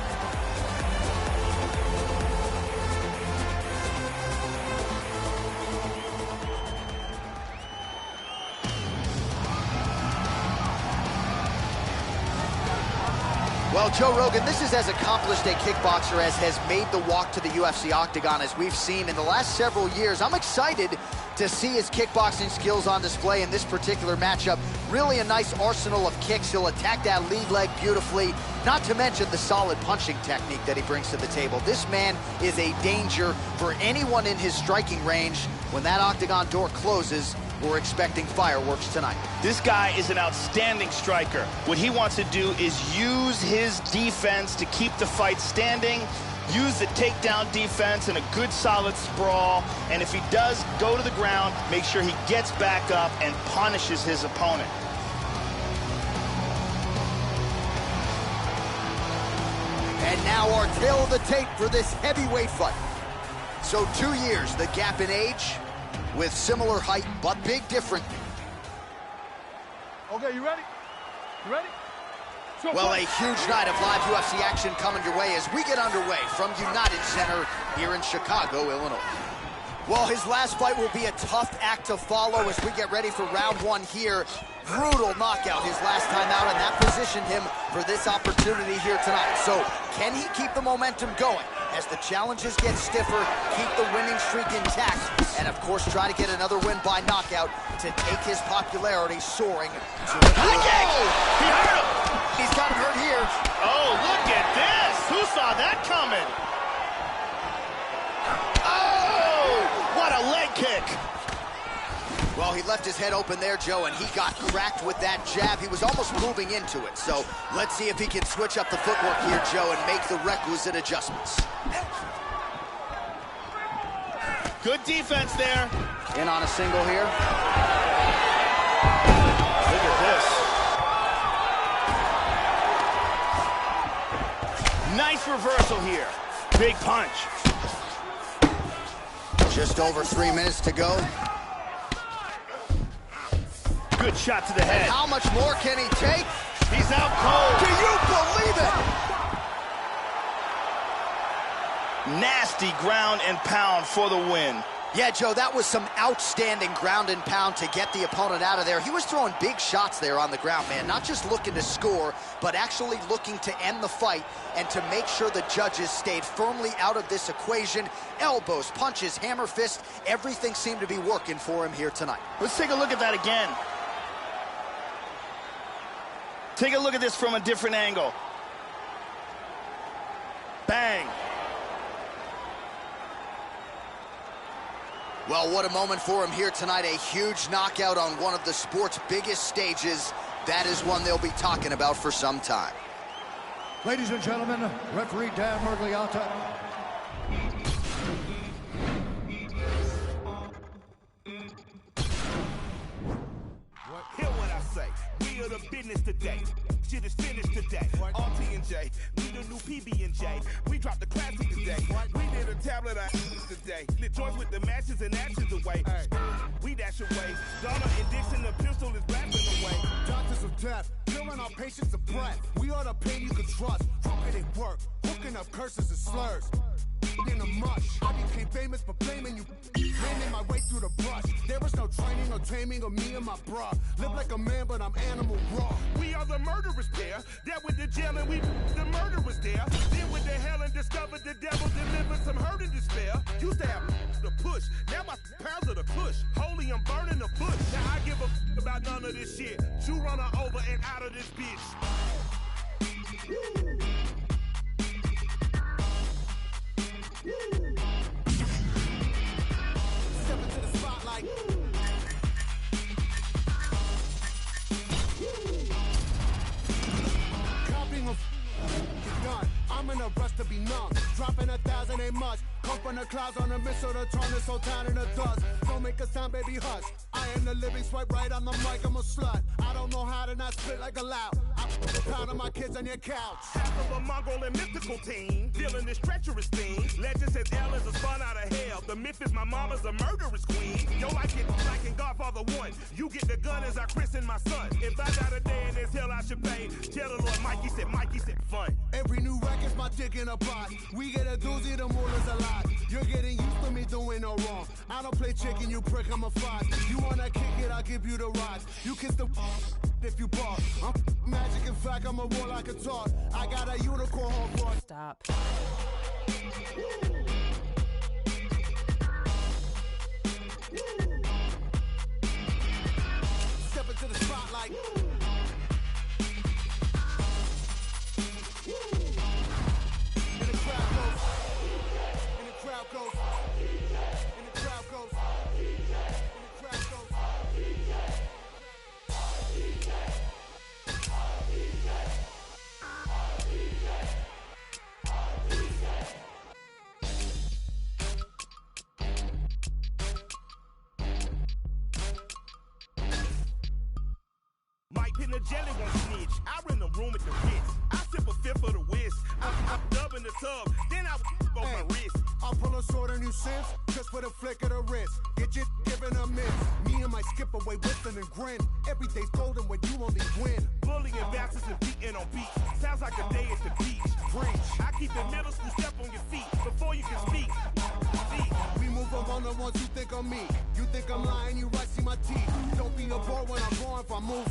Speaker 9: Well, Joe Rogan, this is as accomplished a kickboxer as has made the walk to the UFC octagon as we've seen in the last several years. I'm excited to see his kickboxing skills on display in this particular matchup. Really a nice arsenal of kicks. He'll attack that lead leg beautifully, not to mention the solid punching technique that he brings to the table. This man is a danger for anyone in his striking range. When that octagon door closes, we're expecting fireworks tonight.
Speaker 11: This guy is an outstanding striker. What he wants to do is use his defense to keep the fight standing, use the takedown defense and a good solid sprawl, and if he does go to the ground, make sure he gets back up and punishes his opponent.
Speaker 9: And now our tale of the tape for this heavyweight fight. So 2 years, the gap in age, with similar height, but big different.
Speaker 8: Okay, you ready? You ready?
Speaker 9: Well, a huge night of live UFC action coming your way as we get underway from United Center here in Chicago, Illinois. Well, his last fight will be a tough act to follow as we get ready for round one here. Brutal knockout his last time out, and that positioned him for this opportunity here tonight. So, can he keep the momentum going as the challenges get stiffer, keep the winning streak intact, and of course try to get another win by knockout to take his popularity soaring to the
Speaker 11: kick! He hurt him!
Speaker 9: He's got him hurt here.
Speaker 11: Oh, look at this! Who saw that coming? Oh! What a leg kick!
Speaker 9: Well, he left his head open there, Joe, and he got cracked with that jab. He was almost moving into it. So let's see if he can switch up the footwork here, Joe, and make the requisite adjustments.
Speaker 11: Good defense there.
Speaker 9: In on a single here.
Speaker 11: Look at this. Nice reversal here. Big punch.
Speaker 9: Just over 3 minutes to go.
Speaker 11: Good shot to the head.
Speaker 9: And how much more can he take?
Speaker 11: He's out cold.
Speaker 9: Do you believe it?
Speaker 11: Nasty ground and pound for the win.
Speaker 9: Yeah, Joe, that was some outstanding ground and pound to get the opponent out of there. He was throwing big shots there on the ground, man. Not just looking to score, but actually looking to end the fight and to make sure the judges stayed firmly out of this equation. Elbows, punches, hammer fist, everything seemed to be working for him here tonight.
Speaker 11: Let's take a look at that again. Take a look at this from a different angle. Bang.
Speaker 9: Well, what a moment for him here tonight. A huge knockout on one of the sport's biggest stages. That is one they'll be talking about for some time.
Speaker 17: Ladies and gentlemen, referee Dan Mergliata.
Speaker 10: Hear what I say. We are the business today. Shit is finished today. RT&J, we the new PB&J. We dropped the classic today. We did a tablet of today. Lit joints with the matches and ashes away. We dash away. Donna and Dixon, the pistol is blasting away.
Speaker 21: Doctors of death, killing our patients of breath. We are the pain you can trust. Trumpet it work, hooking up curses and slurs. In a mush, I became famous for blaming you. Blaming my way through the brush. There was no training or taming of me and my bruh. Live like a man, but I'm animal raw.
Speaker 10: We are the murderers there. That with the jail and we the murderers there. Then with the hell and discovered the devil delivered some hurt and despair. Used to have the push. Now my pounds of the push. Holy, I'm burning the bush. Now I give a about none of this shit. You run her over and out of this bitch.
Speaker 21: Step into the spotlight. Copying a gun. I'm in a rush to be numb. Dropping 1,000 ain't much. Come from the clouds on a missile to turn this whole town into dust. Don't make a sound, baby, hush. I am the living swipe right on the mic, I'm a slut. I don't know how to not spit like a loud. I pound on my kids on your couch.
Speaker 10: Half of a Mongol and mystical team, dealing this treacherous thing. Legend says L is a spun out of hell. The myth is my mama's a murderous queen. Yo, like it like in Godfather 1. You get the gun as I christen my son. If I got a day in this hill, I should pay. Tell the Lord Mikey said fun.
Speaker 21: Every new record's my dick in a box. We get a doozy, the moolah's a lot. You're getting used to me doing no wrong. I don't play chicken, you prick, I'm a fox. You wanna kick it, I'll give you the rocks. You kiss the if you bark. I'm magic, in fact, I'm a war like a talk. I got a unicorn horn for
Speaker 19: Stop.
Speaker 21: Step into the spotlight. And the crowd goes. And the crowd goes. And the crowd goes. And the crowd goes.
Speaker 10: Mike Pin the jelly won't snitch. I run the room with the Ritz. I sip a fifth of the whiz. I'm dubbing the tub, then I on my wrist.
Speaker 21: I'll pull a sword on you since, just with a flick of the wrist. Get you giving a miss. Me and my skip away, whistling and grin. Every day's golden when you only win.
Speaker 10: Bullying bastards and beating on beats. Sounds like a day at the beach. Preach. I keep the middle school step on your feet before you can speak.
Speaker 21: We move on the ones you think of me. You think I'm lying, you right, see my teeth. Don't be a bore when I'm wrong if I move.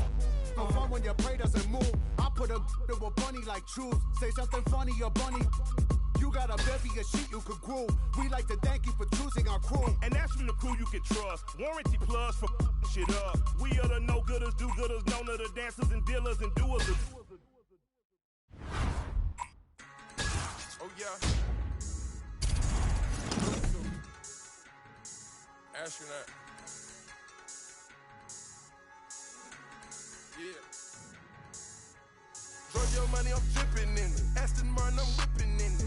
Speaker 21: No fun when your prey doesn't move. I put a to a bunny like truth. Say something funny, your bunny. You got a bevy of shit you could groove. We like to thank you for choosing our crew.
Speaker 10: And that's from the crew you can trust. Warranty plus for shit up. We are the no-gooders, do-gooders, known to the dancers and dealers and doers.
Speaker 14: Oh, yeah. Astronaut. Yeah. Throw your money, I'm dripping in it. Aston Martin, I'm whipping in it.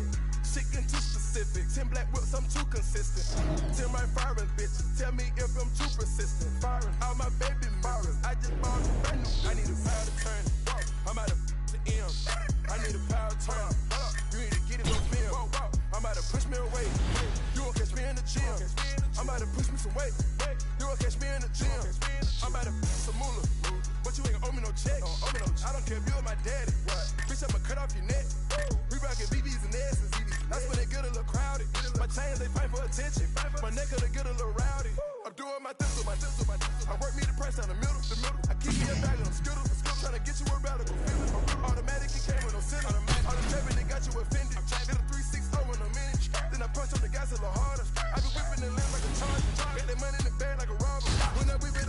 Speaker 10: Shit getting too specific. 10 black whips, I'm too consistent. 10 right firing bitches. Tell me if I'm too persistent. Firing all my baby mirrors. I just bought a brand new. I need a power to turn it. I'm out of the M. I need a power to turn it. You need to get it on film. I'm about to push me away. You won't catch me in the gym. I'm about to push me some weight. You won't catch me in the gym. I'm about to some moolah. But you ain't gonna owe me no check. I don't care if you're my daddy. Bitch, I'ma cut off your neck. We rockin' BBs and S's. That's when they get a little crowded. My chains, they fight for attention. My neck gonna get a little rowdy. I'm doing my thistle. I work me the price down the middle. I keep me a bag of them skittles. Tryna get you a radical feeling. Automatic, it came with no ceiling. All the driving, they got you offended. Hit a 360 in a minute. Then I punch on the gas a little harder. I be whipping the lens like a charger. Got that money in the bag like a robber. When I whip it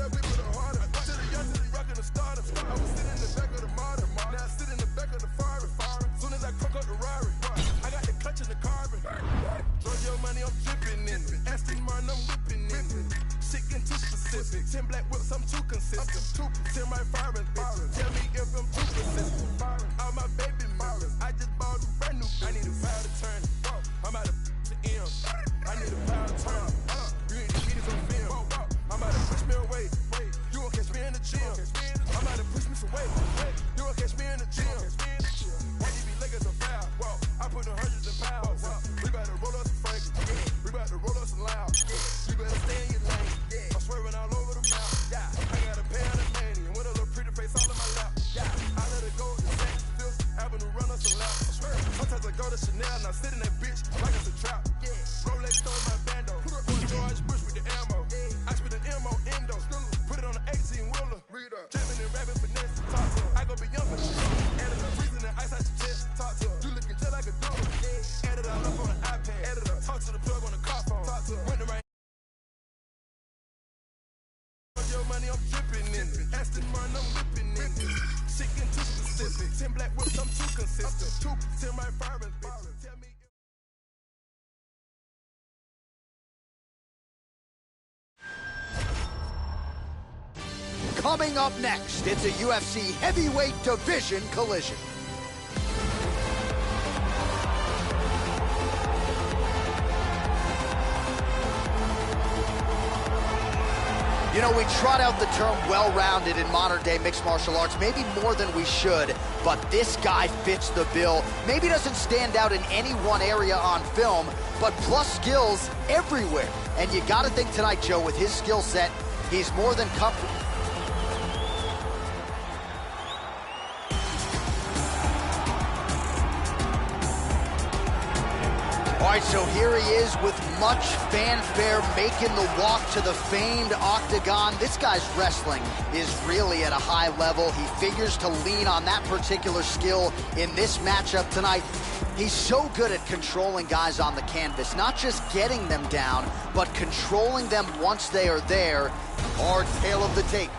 Speaker 10: harder. To the young, to the rockin' the starter. I was sitting in the back of the modern. Now I sit in the back of the Ferrari. Soon as I crunk up the Rari, I got the clutch in the carbon. Drug your money, I'm dripping in it. Aston Martin, I'm whipping in it. Shit getting too specific. 10 black whips, I'm too consistent. 10 right firing bitches. Tell me if I'm too persistent. All my baby mirrors. I just bought a brand new. I need a power to turn it. I'm out of the M. I need a power to turn it. You need to get it on film. I'm about to push me away. You won't catch me in the gym. I'm about to push me some weight. You won't catch me in the gym. Why you be looking so foul? I put in hundreds of pounds. We about to roll up some Frankie. We about to roll up some loud. You better stay in your lane. I'm swerving all over the mouth. I got a pair of the mania with a little pretty face all in my lap. I let it go to St. Fifth Avenue, run us some laps. Sometimes I go to Chanel, now sit in that bitch like it's a trap. Rolex throw in my bando. Going George Bush with the ammo. I spit an M on endo. Put it on the 18 wheeler. Jamming and rapping finesse. Talk to him. I go beyond for shit. Added a freezing and ice out your chest. Talk to him. You looking just like a dude. Added all up on the iPad. Added up. Talk to the plug on the car phone. Talk to him. Went the right. Your money, I'm dripping in it. Aston Martin, I'm whipping in it. Shit getting too specific. 10 black whips, I'm too consistent. 10 right firing bitches. Tell me.
Speaker 9: Coming up next, it's a UFC heavyweight division collision. You know, we trot out the term well-rounded in modern-day mixed martial arts, maybe more than we should, but this guy fits the bill. Maybe doesn't stand out in any one area on film, but plus skills everywhere. And you gotta think tonight, Joe, with his skill set, he's more than comfortable. All right, so here he is with much fanfare making the walk to the famed octagon. This guy's wrestling is really at a high level. He figures to lean on that particular skill in this matchup tonight. He's so good at controlling guys on the canvas, not just getting them down, but controlling them once they are there. Our tale of the tape.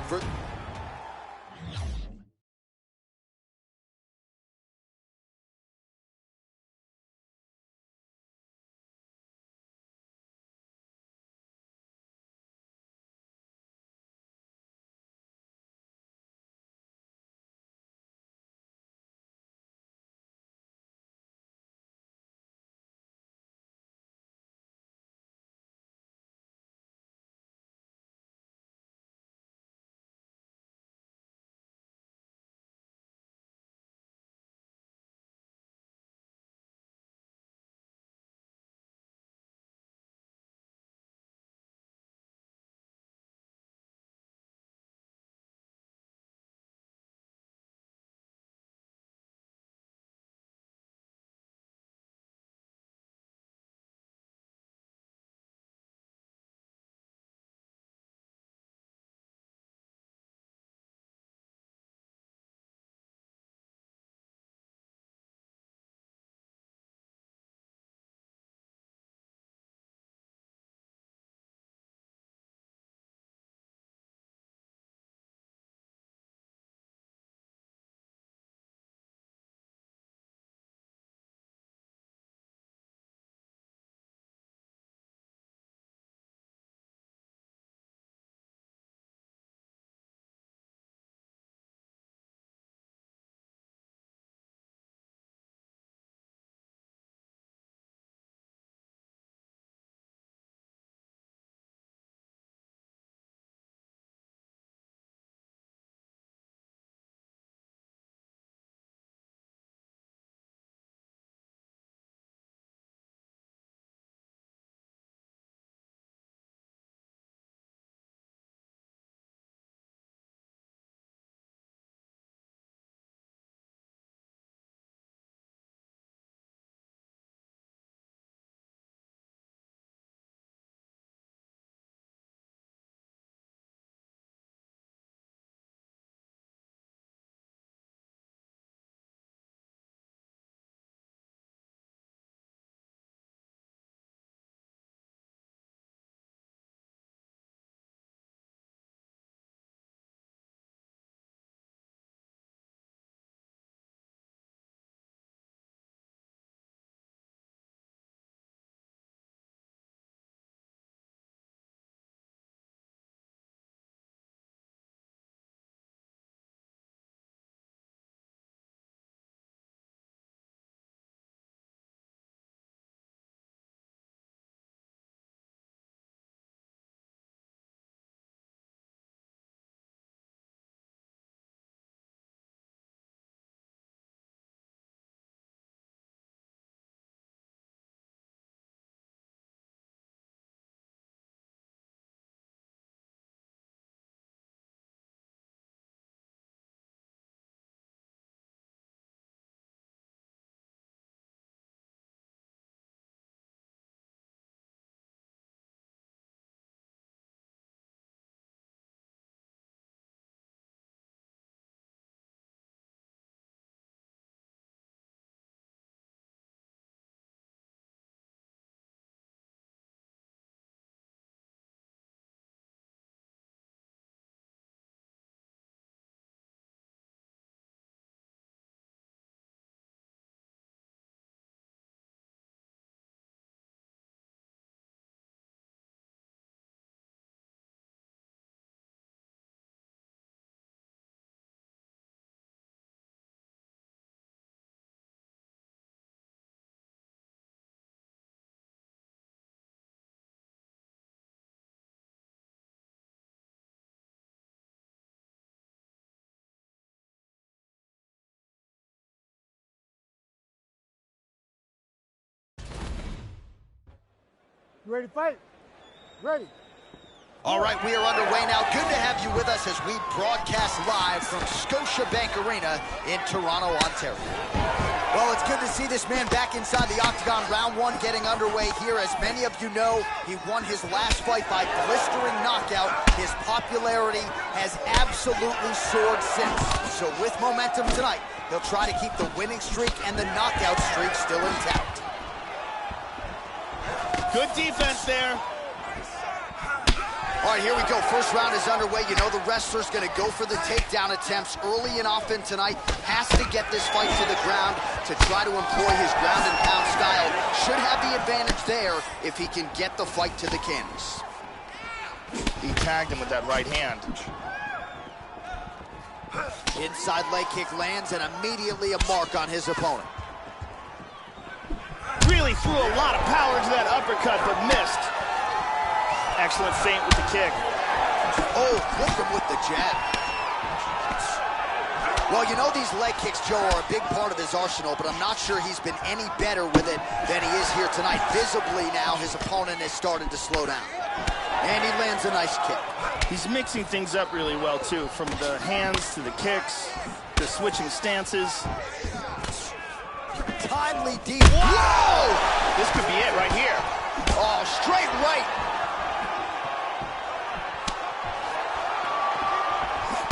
Speaker 8: You ready to fight? Ready.
Speaker 9: All right, we are underway now. Good to have you with us as we broadcast live from Scotiabank Arena in Toronto, Ontario. Well, it's good to see this man back inside the octagon. Round one getting underway here. As many of you know, he won his last fight by blistering knockout. His popularity has absolutely soared since. So with momentum tonight, he'll try to keep the winning streak and the knockout streak still intact.
Speaker 11: Good defense there.
Speaker 9: All right, here we go. First round is underway. You know the wrestler's going to go for the takedown attempts early and often tonight. Has to get this fight to the ground to try to employ his ground and pound style. Should have the advantage there if he can get the fight to the canvas.
Speaker 11: He tagged him with that right hand.
Speaker 9: Inside leg kick lands and immediately a mark on his opponent.
Speaker 11: Really threw a lot of power into that uppercut, but missed. Excellent feint with the kick.
Speaker 9: Oh, clipped him with the jab. Well, you know these leg kicks, Joe, are a big part of his arsenal, but I'm not sure he's been any better with it than he is here tonight. Visibly now, his opponent has started to slow down. And he lands a nice kick.
Speaker 11: He's mixing things up really well, too, from the hands to the kicks, to switching stances.
Speaker 9: Timely deep.
Speaker 11: Whoa! This could be it right here.
Speaker 9: Oh, straight right.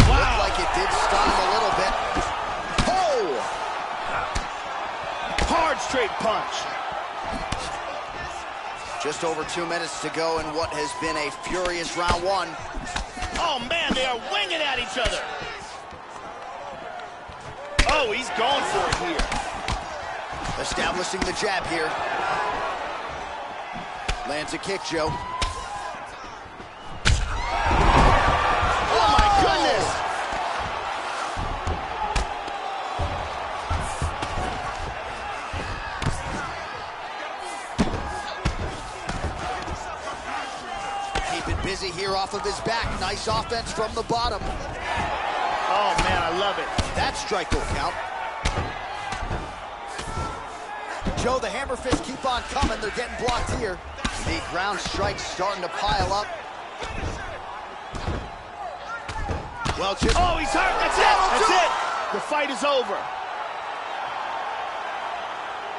Speaker 9: Looked like it did stun him a little bit.
Speaker 11: Oh! Hard straight punch.
Speaker 9: Just over 2 minutes to go in what has been a furious round one.
Speaker 11: Oh, man, they are winging at each other. Oh, he's going for it here.
Speaker 9: Establishing the jab here. Lands a kick, Joe.
Speaker 11: Oh, my goodness.
Speaker 9: Keeping busy here off of his back. Nice offense from the bottom.
Speaker 11: Oh, man, I love it.
Speaker 9: That strike will count. Joe, the hammer fists keep on coming. They're getting blocked here. The ground strikes starting to pile up. Well, Jim.
Speaker 11: Oh, he's hurt. That's it. That's it. The fight is over.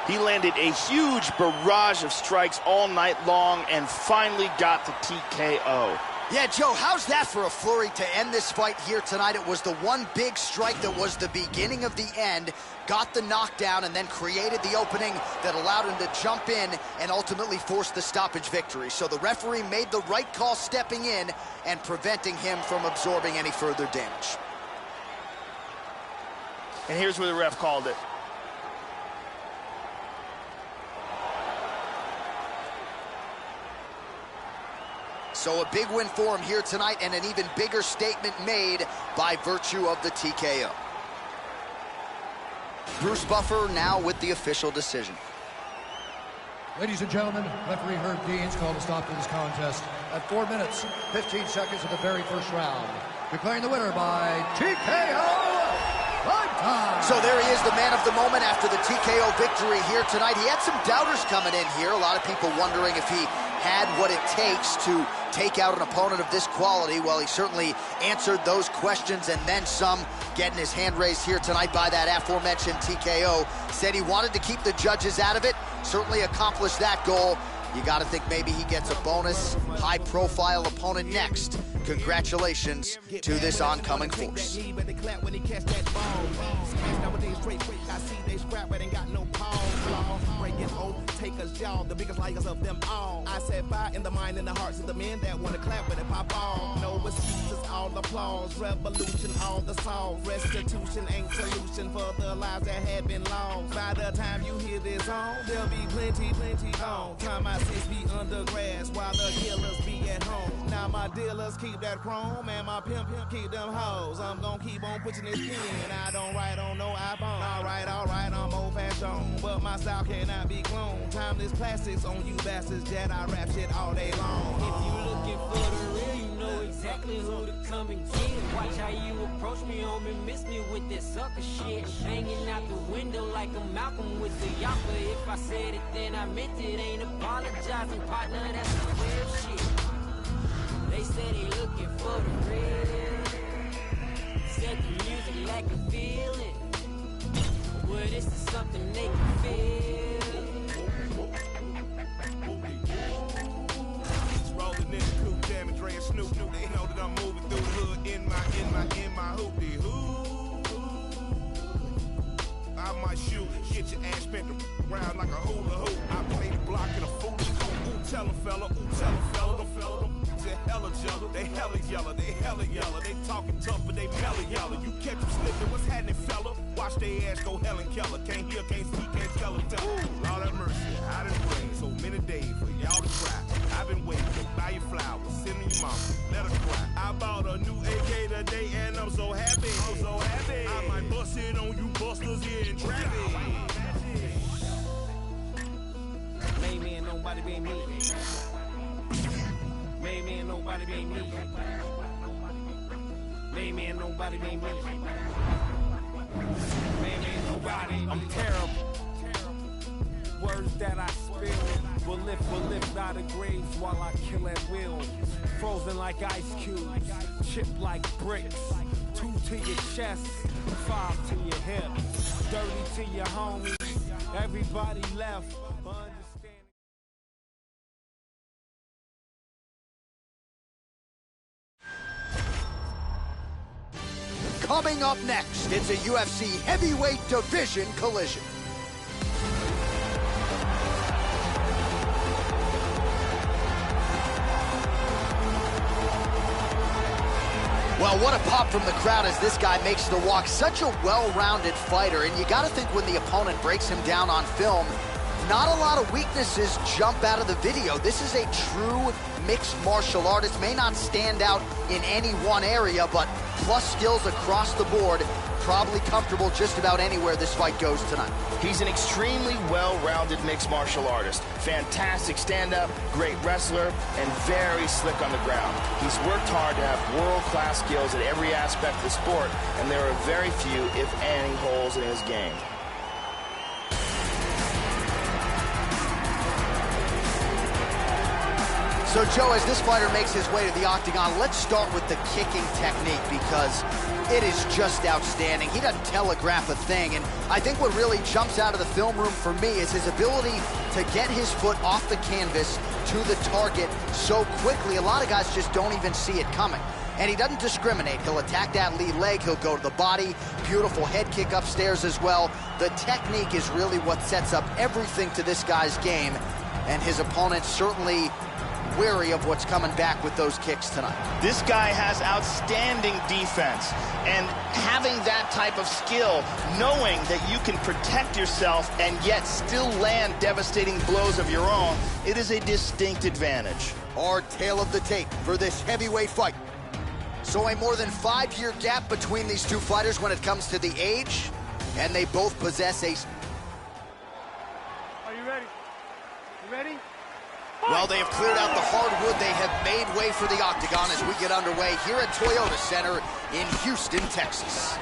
Speaker 11: He landed a huge barrage of strikes all night long and finally got the TKO.
Speaker 9: Yeah, Joe, how's that for a flurry to end this fight here tonight? It was the one big strike that was the beginning of the end, got the knockdown, and then created the opening that allowed him to jump in and ultimately force the stoppage victory. So the referee made the right call stepping in and preventing him from absorbing any further damage.
Speaker 11: And here's where the ref called it.
Speaker 9: So a big win for him here tonight and an even bigger statement made by virtue of the TKO. Bruce Buffer now with the official decision.
Speaker 17: Ladies and gentlemen, referee Herb Dean's called a stop to this contest at 4 minutes, 15 seconds of the very first round. Declaring the winner by TKO.
Speaker 9: So there he is, the man of the moment after the TKO victory here tonight. He had some doubters coming in here. A lot of people wondering if he had what it takes to take out an opponent of this quality. Well, he certainly answered those questions and then some, getting his hand raised here tonight by that aforementioned TKO. Said he wanted to keep the judges out of it. Certainly accomplished that goal. You got to think maybe he gets a bonus, high-profile opponent next. Congratulations to this oncoming force.
Speaker 10: Takers, y'all, the biggest liars of them all. I set fire in the mind and the hearts of the men that want to clap when it pop off. No excuses, all applause. Revolution, all the songs. Restitution ain't solution for the lives that had been lost. By the time you hear this song, there'll be plenty on. Time my sis be under grass while the killers be at home. Now my dealers keep that chrome and my pimp keep them hoes. I'm gonna keep on pushing this pen. I don't write on no iPhone. Alright, I'm old fashioned, but my style cannot be cloned. Timeless classics on you bastards, Jet, I rap shit all day long.
Speaker 3: If you looking for the real, you know exactly who to come and get. Watch how you approach me home and miss me with that sucker shit. Hanging out the window like a Malcolm with the Yopper. If I said it, then I meant it. Ain't apologizing, partner, that's the real shit. They say they looking for the real. Said the music lack a feeling. Well, this is something they can feel.
Speaker 10: Rolling in the coupe, Jam and Dre and Snoop. They know that I'm moving through the hood in my hoopty hoo. I might shoot, get your ass spent around like a hula hoop. I play the block in a fool. Ooh, tell 'em fella, them hella jello, they hella yellow, they talking tough but they mellow yellow. You catch them slipping, what's happening, fella? Watch they ass go Helen Keller. Can't hear, can't see, can't tell them. Lord have mercy, I done waited so many days for y'all to cry. I've been waiting to buy your flowers, send your mama, let her cry. I bought a new AK today and I'm so happy. I might bust it on you busters here in traffic.
Speaker 3: Main man, nobody be me. Main man, nobody be me. Main man, nobody be me. Main man, nobody. I'm terrible. Words that I spill will lift out of graves while I kill at will. Frozen like ice cubes, chipped like bricks. 2 to your chest, 5 to your hip. Dirty to your homies, everybody left.
Speaker 9: Coming up next, it's a UFC heavyweight division collision. Well, what a pop from the crowd as this guy makes the walk. Such a well-rounded fighter, and you got to think when the opponent breaks him down on film, not a lot of weaknesses jump out of the video. This is a true mixed martial artist. May not stand out in any one area, but plus skills across the board. Probably comfortable just about anywhere this fight goes tonight.
Speaker 11: He's an extremely well-rounded mixed martial artist. Fantastic stand-up, great wrestler, and very slick on the ground. He's worked hard to have world-class skills at every aspect of the sport, and there are very few, if any, holes in his game.
Speaker 9: So, Joe, as this fighter makes his way to the octagon, let's start with the kicking technique because it is just outstanding. He doesn't telegraph a thing, and I think what really jumps out of the film room for me is his ability to get his foot off the canvas to the target so quickly. A lot of guys just don't even see it coming. And he doesn't discriminate. He'll attack that lead leg, he'll go to the body, beautiful head kick upstairs as well. The technique is really what sets up everything to this guy's game, and his opponent certainly wary of what's coming back with those kicks tonight.
Speaker 11: This guy has outstanding defense, and having that type of skill, knowing that you can protect yourself and yet still land devastating blows of your own, it is a distinct advantage.
Speaker 9: Our tale of the tape for this heavyweight fight. So a more than 5-year gap between these two fighters when it comes to the age, and they both possess a...
Speaker 8: Are you ready? You ready?
Speaker 9: Well, they have cleared out the hardwood. They have made way for the octagon as we get underway here at Toyota Center in Houston, Texas.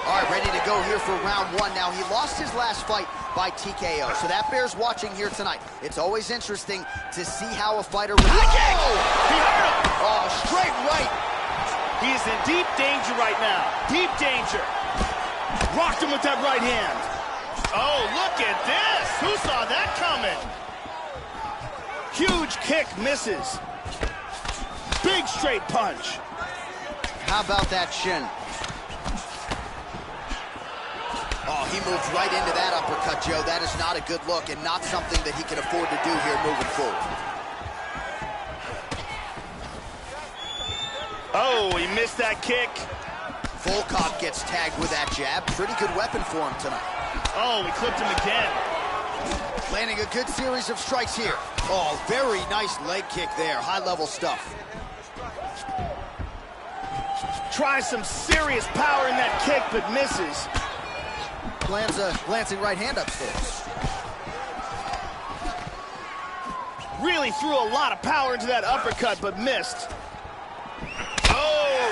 Speaker 9: All right, ready to go here for round 1. Now, he lost his last fight by TKO, so that bears watching here tonight. It's always interesting to see how a fighter...
Speaker 11: He hurt him!
Speaker 9: Oh, straight right.
Speaker 11: He is in deep danger right now. Deep danger. Rocked him with that right hand. Oh, look at this. Who saw that coming? Huge kick misses. Big straight punch.
Speaker 9: How about that shin? Oh, he moved right into that uppercut, Joe. That is not a good look and not something that he can afford to do here moving forward.
Speaker 11: Oh, he missed that kick.
Speaker 9: Volkov gets tagged with that jab. Pretty good weapon for him tonight.
Speaker 11: Oh, he clipped him again.
Speaker 9: Landing a good series of strikes here. Oh, very nice leg kick there. High-level stuff.
Speaker 11: Tries some serious power in that kick, but misses.
Speaker 9: Lands a glancing right hand upstairs.
Speaker 11: Really threw a lot of power into that uppercut, but missed. Oh!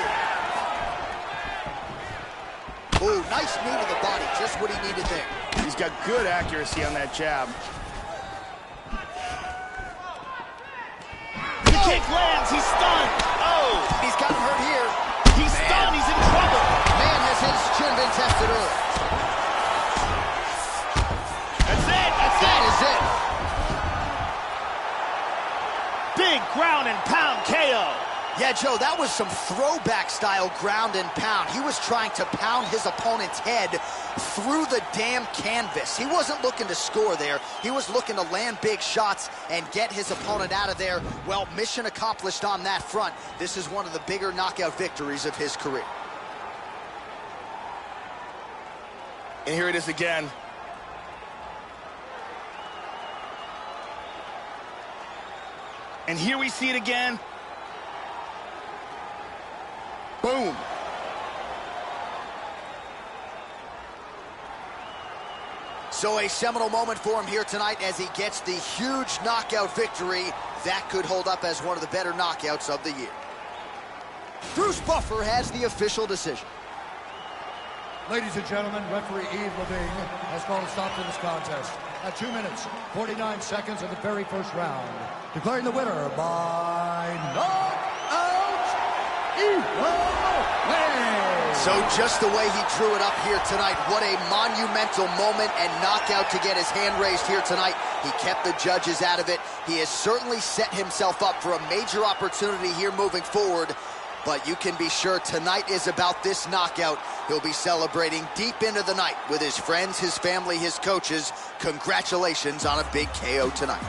Speaker 9: Ooh, nice knee to the body, just what he needed there.
Speaker 11: He's got good accuracy on that jab. The kick lands, he's stunned. Oh!
Speaker 9: He's got him hurt here.
Speaker 11: He's stunned, he's in trouble.
Speaker 9: Man, has his chin been tested early.
Speaker 11: That's it, that's
Speaker 9: That is it.
Speaker 11: Big ground and pound KO.
Speaker 9: Yeah, Joe, that was some throwback-style ground and pound. He was trying to pound his opponent's head through the damn canvas. He wasn't looking to score there. He was looking to land big shots and get his opponent out of there. Well, mission accomplished on that front. This is one of the bigger knockout victories of his career.
Speaker 11: And here it is again. And here we see it again. Boom.
Speaker 9: So a seminal moment for him here tonight as he gets the huge knockout victory. That could hold up as one of the better knockouts of the year. Bruce Buffer has the official decision.
Speaker 17: Ladies and gentlemen, referee Yves Levine has called a stop to this contest at 2 minutes, 49 seconds of the very first round, declaring the winner by knockout, Yves Levine.
Speaker 9: So just the way he drew it up here tonight, what a monumental moment and knockout to get his hand raised here tonight. He kept the judges out of it. He has certainly set himself up for a major opportunity here moving forward. But you can be sure tonight is about this knockout. He'll be celebrating deep into the night with his friends, his family, his coaches. Congratulations on a big KO tonight.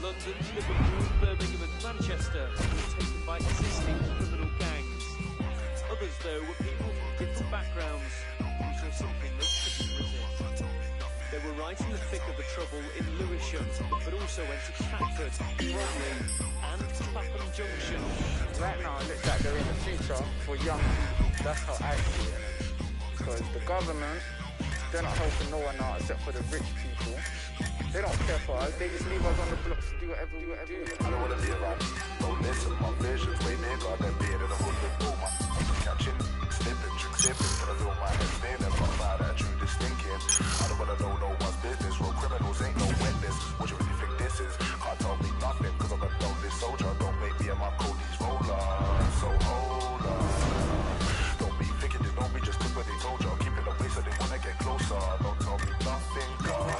Speaker 13: London, Liverpool, Birmingham and Manchester were taken by existing criminal gangs. Others, though, were people from different backgrounds who saw something they couldn't resist. They were right in the thick of the trouble in Lewisham, but also went to Stratford, Bromley and Clapham Junction.
Speaker 18: Right now it looks like they're in the future for young people. That's how I see it. Because the government, they're not helping no one out except for the rich people. They don't care for us, they just leave us on the blocks to do whatever we do.
Speaker 5: I don't wanna be around. Don't listen, my vision's way bigger than being in the hood with no man. Catching, snipping, trick sipping, but I feel my head spinning. But about that truth is thinking. I don't wanna know no one's business. Real criminals ain't no witness. What you really think this is? Can't tell me nothing, cause I'm a lonely soldier. Don't make me and my Cody's roller. So hold on. Don't be thinking they know me just cause what they told you. Keep it away so they wanna get closer. Don't tell me nothing, cause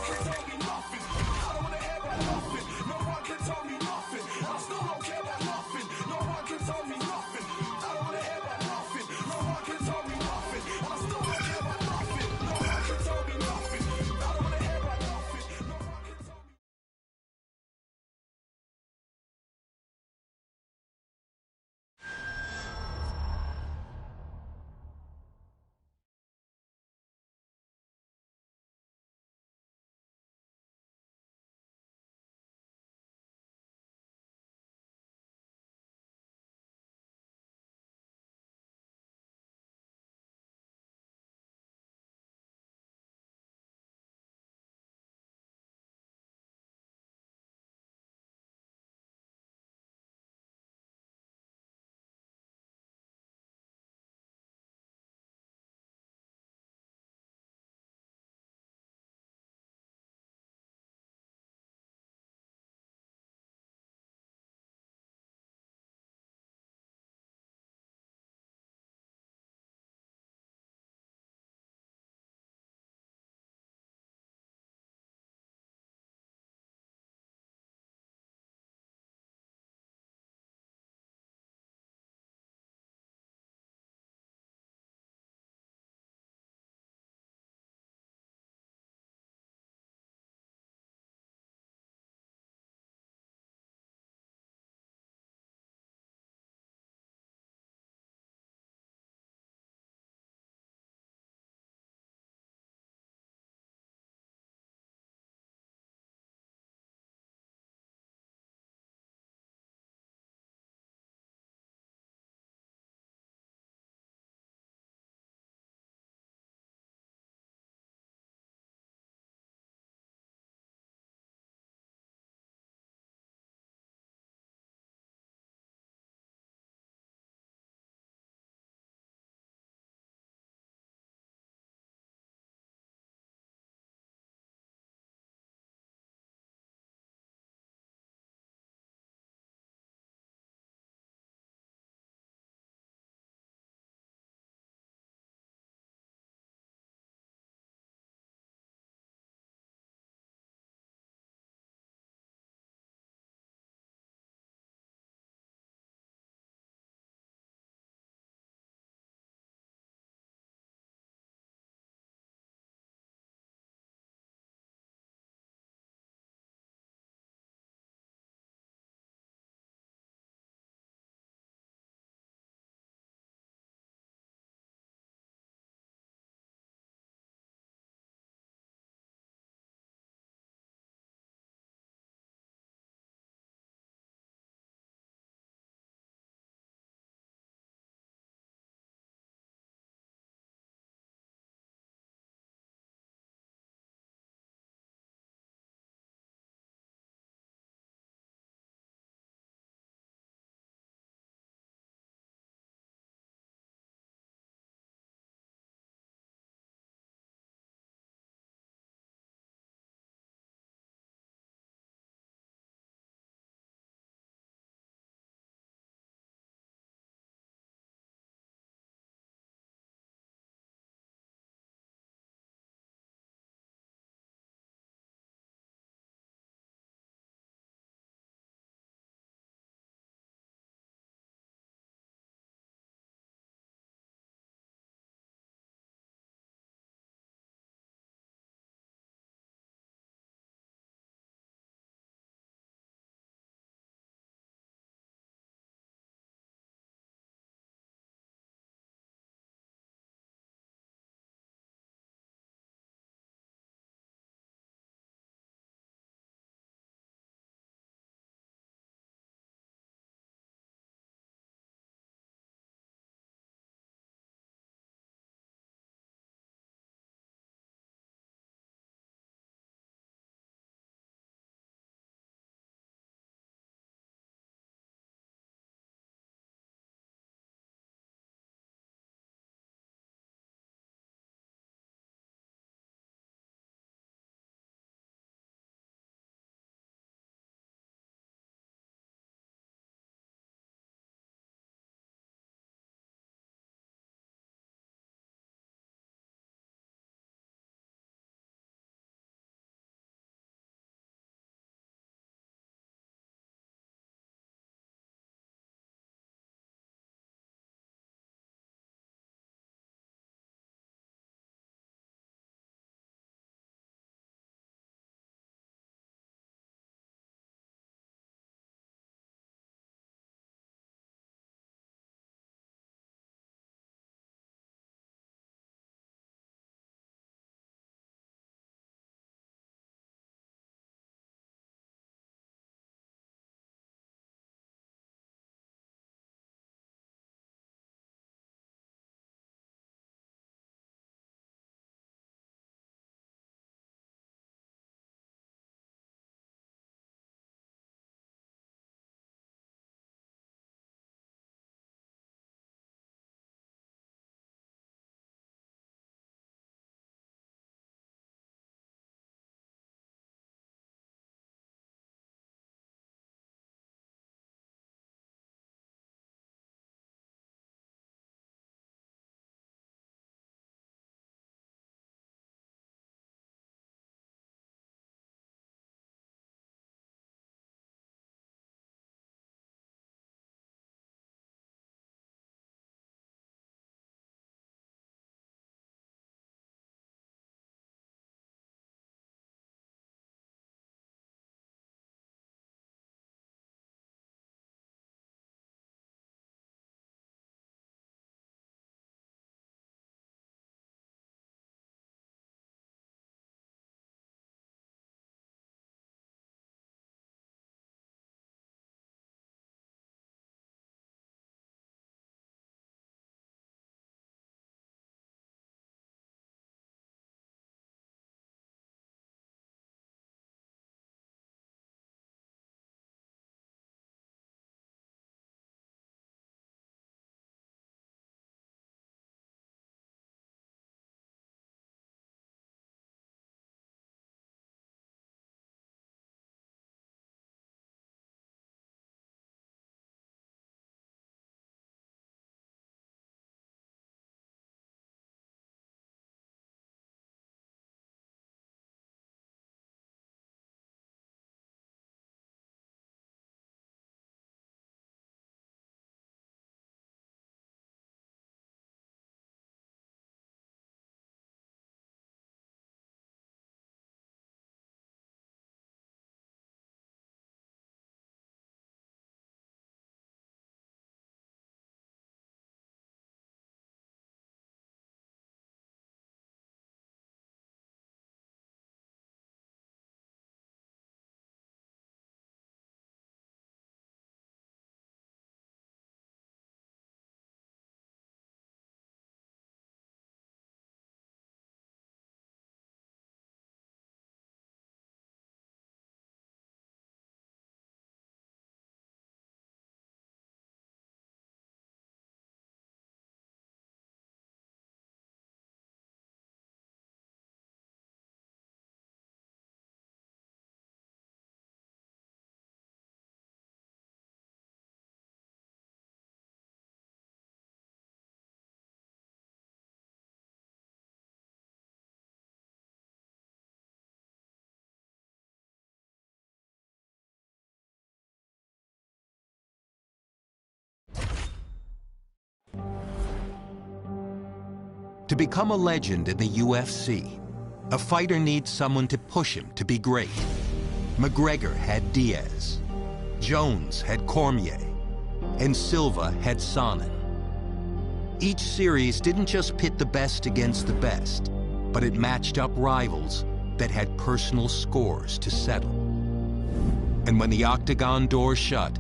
Speaker 4: To become a legend in the UFC, a fighter needs someone to push him to be great. McGregor had Diaz, Jones had Cormier, and Silva had Sonnen. Each series didn't just pit the best against the best, but it matched up rivals that had personal scores to settle. And when the octagon door shut,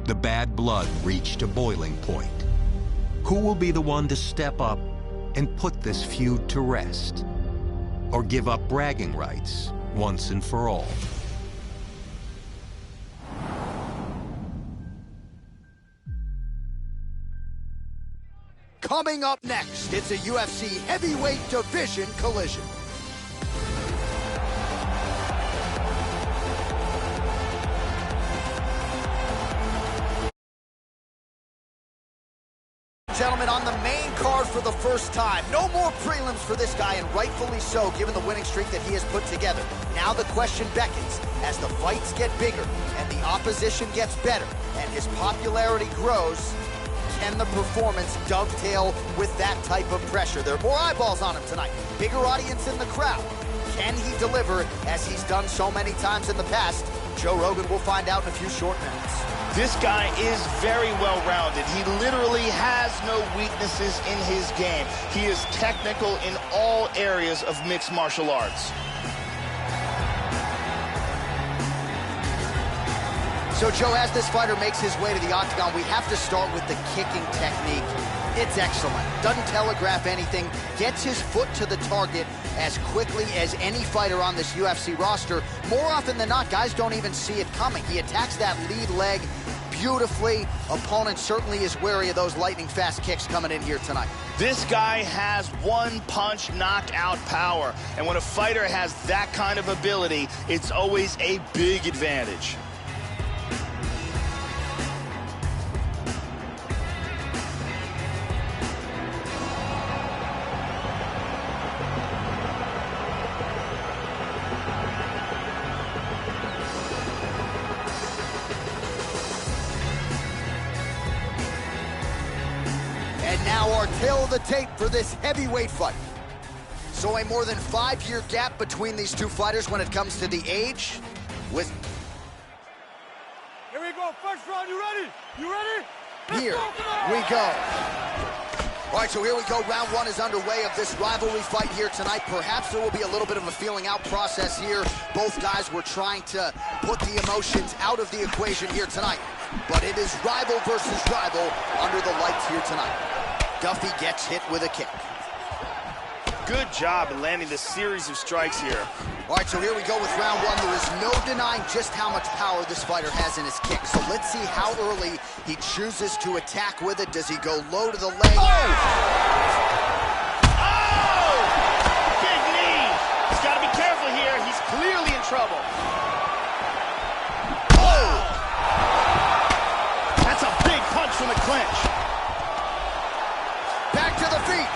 Speaker 4: the bad blood reached a boiling point. Who will be the one to step up and put this feud to rest? Or give up bragging rights once and for all?
Speaker 9: Coming up next, it's a UFC heavyweight division collision. Gentlemen, on the main card for the first time, no more prelims for this guy, and rightfully so, given the winning streak that he has put together. Now the question beckons, as the fights get bigger and the opposition gets better and his popularity grows, can the performance dovetail with that type of pressure? There are more eyeballs on him tonight, bigger audience in the crowd. Can he deliver as he's done so many times in the past? Joe Rogan will find out in a few short minutes.
Speaker 11: This guy is very well-rounded. He literally has no weaknesses in his game. He is technical in all areas of mixed martial arts.
Speaker 9: So, Joe, as this fighter makes his way to the octagon, we have to start with the kicking technique. It's excellent. Doesn't telegraph anything. Gets his foot to the target as quickly as any fighter on this UFC roster. More often than not, guys don't even see it coming. He attacks that lead leg beautifully. Opponent certainly is wary of those lightning-fast kicks coming in here tonight.
Speaker 11: This guy has one-punch knockout power. And when a fighter has that kind of ability, it's always a big advantage.
Speaker 9: Tail of the tape for this heavyweight fight. So a more than 5-year gap between these two fighters when it comes to the age. With
Speaker 8: here we go, first round, you ready? You ready?
Speaker 9: Here we go. All right, so here we go. Round one is underway of this rivalry fight here tonight. Perhaps there will be a little bit of a feeling out process here. Both guys were trying to put the emotions out of the equation here tonight. But it is rival versus rival under the lights here tonight. Duffy gets hit with a kick.
Speaker 11: Good job in landing this series of strikes here.
Speaker 9: All right, so here we go with round one. There is no denying just how much power this fighter has in his kick. So let's see how early he chooses to attack with it. Does he go low to the leg?
Speaker 11: Oh! Oh! Big knee. He's got to be careful here. He's clearly in trouble. Oh! That's a big punch from the clinch.
Speaker 9: Back to the feet.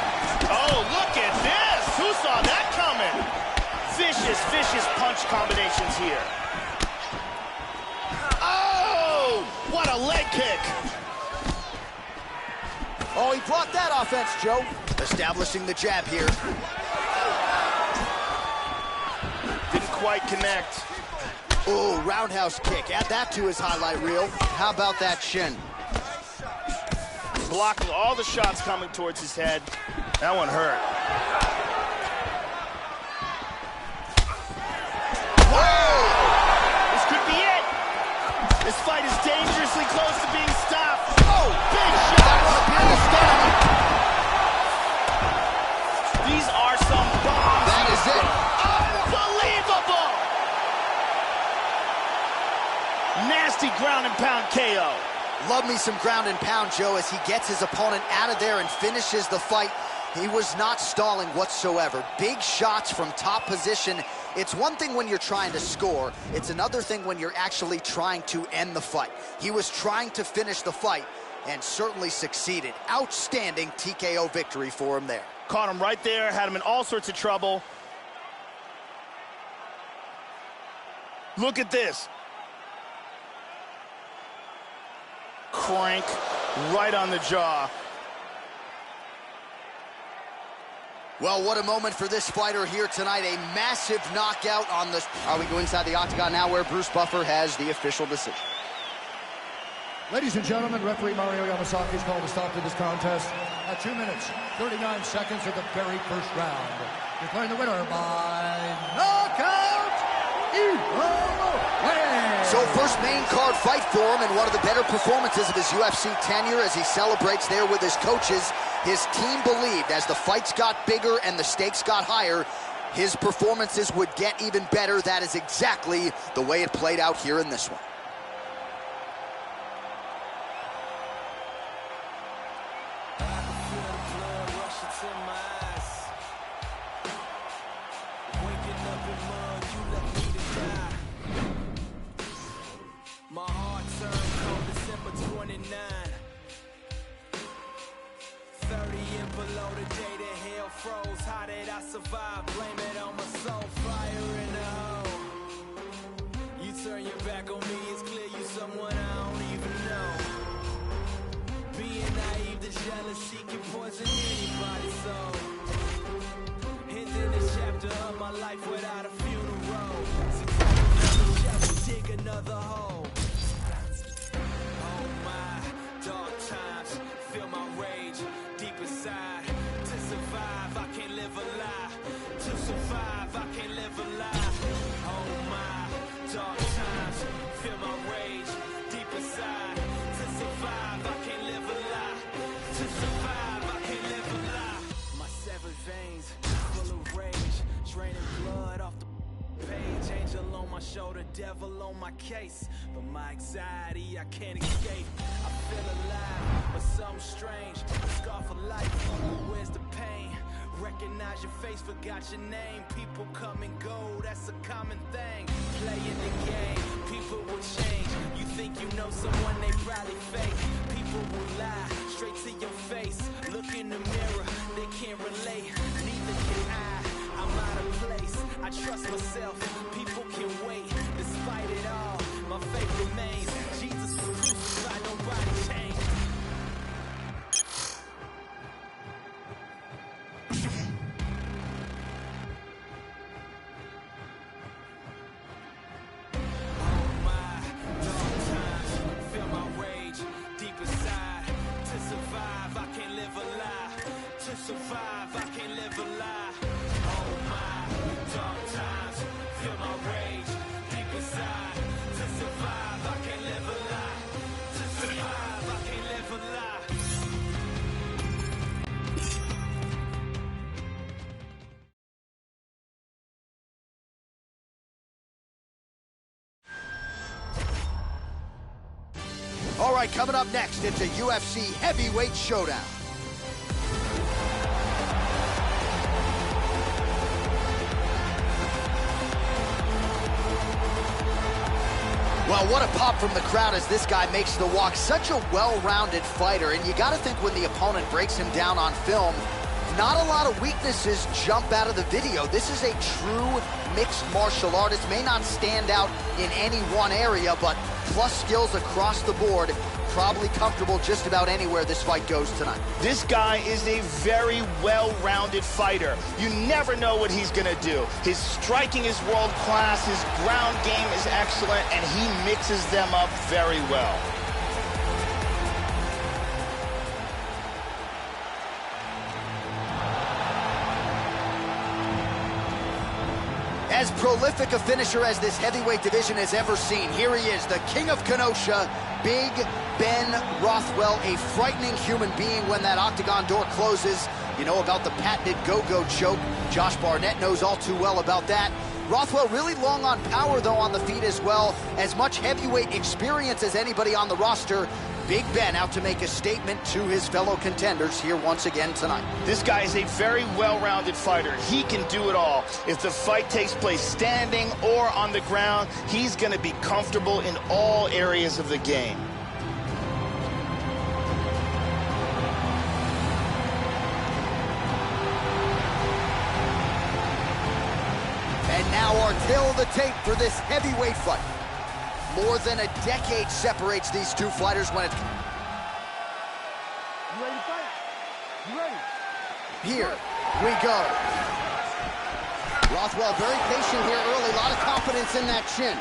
Speaker 11: Oh, look at this. Who saw that coming? Vicious punch combinations here. Oh, what a leg kick.
Speaker 9: Oh, he blocked that offense, Joe. Establishing the jab here.
Speaker 11: Didn't quite connect.
Speaker 9: Oh, roundhouse kick. Add that to his highlight reel. How about that shin?
Speaker 11: Blocking all the shots coming towards his head. That one hurt. Whoa! This could be it. This fight is dangerously close to being stopped. Oh, big shot. These are some bombs.
Speaker 9: That is it.
Speaker 11: Unbelievable. Nasty ground and pound KO.
Speaker 9: Love me some ground and pound, Joe, as he gets his opponent out of there and finishes the fight. He was not stalling whatsoever. Big shots from top position. It's one thing when you're trying to score. It's another thing when you're actually trying to end the fight. He was trying to finish the fight and certainly succeeded. Outstanding TKO victory for him there.
Speaker 11: Caught him right there, had him in all sorts of trouble. Look at this. Crank right on the jaw.
Speaker 9: Well, what a moment for this fighter here tonight. A massive knockout on the... We go inside the octagon now where Bruce Buffer has the official decision.
Speaker 17: Ladies and gentlemen, referee Mario Yamasaki has called a stop to this contest at 2 minutes, 39 seconds of the very first round. Declaring the winner by knockout,
Speaker 9: So first main card fight for him and one of the better performances of his UFC tenure as he celebrates there with his coaches. His team believed as the fights got bigger and the stakes got higher, his performances would get even better. That is exactly the way it played out here in this one.
Speaker 2: Survive, blame it on my soul, fire in the hole. You turn your back on me, it's clear you someone I don't even know. Being naive, the jealousy can poison anybody's soul. Ending the chapter of my life without a funeral. So take another shovel, dig another hole. Oh my, dark times, feel my rage deep inside. To survive, I can't live a lie. To survive, I can't live a lie. Oh my, dark times, feel my rage deep inside. To survive, I can't live a lie. To survive, I can't live a lie. My severed veins, full of rage, draining blood off the page. Angel on my shoulder, devil on my case. But my anxiety, I can't escape. I feel alive, but something strange. A scar for life, where's the pain? Recognize your face, forgot your name. People come and go, that's a common thing. Playing the game, people will change. You think you know someone, they probably fake. People will lie, straight to your face. Look in the mirror, they can't relate. Neither can I, I'm out of place. I trust myself, people can wait. Despite it all, my faith remains. Jesus was crucified, nobody changed. Survive, I can't live a lie. Oh my, dark times, feel my rage deep inside. To survive, I can't live a lie. To survive, I can't live a lie.
Speaker 9: All right, coming up next, it's a UFC heavyweight showdown. Well, what a pop from the crowd as this guy makes the walk. Such a well-rounded fighter, and you got to think when the opponent breaks him down on film, not a lot of weaknesses jump out of the video. This is a true mixed martial artist. May not stand out in any one area, but plus skills across the board. Probably comfortable just about anywhere this fight goes tonight.
Speaker 11: This guy is a very well-rounded fighter. You never know what he's going to do. His striking is world-class, his ground game is excellent, and he mixes them up very well.
Speaker 9: As prolific a finisher as this heavyweight division has ever seen, here he is, the King of Kenosha, Big Ben Rothwell, a frightening human being when that octagon door closes. You know about the patented go-go choke. Josh Barnett knows all too well about that. Rothwell really long on power, though, on the feet as well. As much heavyweight experience as anybody on the roster. Big Ben out to make a statement to his fellow contenders here once again tonight.
Speaker 11: This guy is a very well-rounded fighter. He can do it all. If the fight takes place standing or on the ground, he's going to be comfortable in all areas of the game.
Speaker 9: And now our tale of the tape for this heavyweight fight. More than a decade separates these two fighters when it...
Speaker 8: You ready to fight? You ready?
Speaker 9: Here we go. Rothwell very patient here early. A lot of confidence in that chin.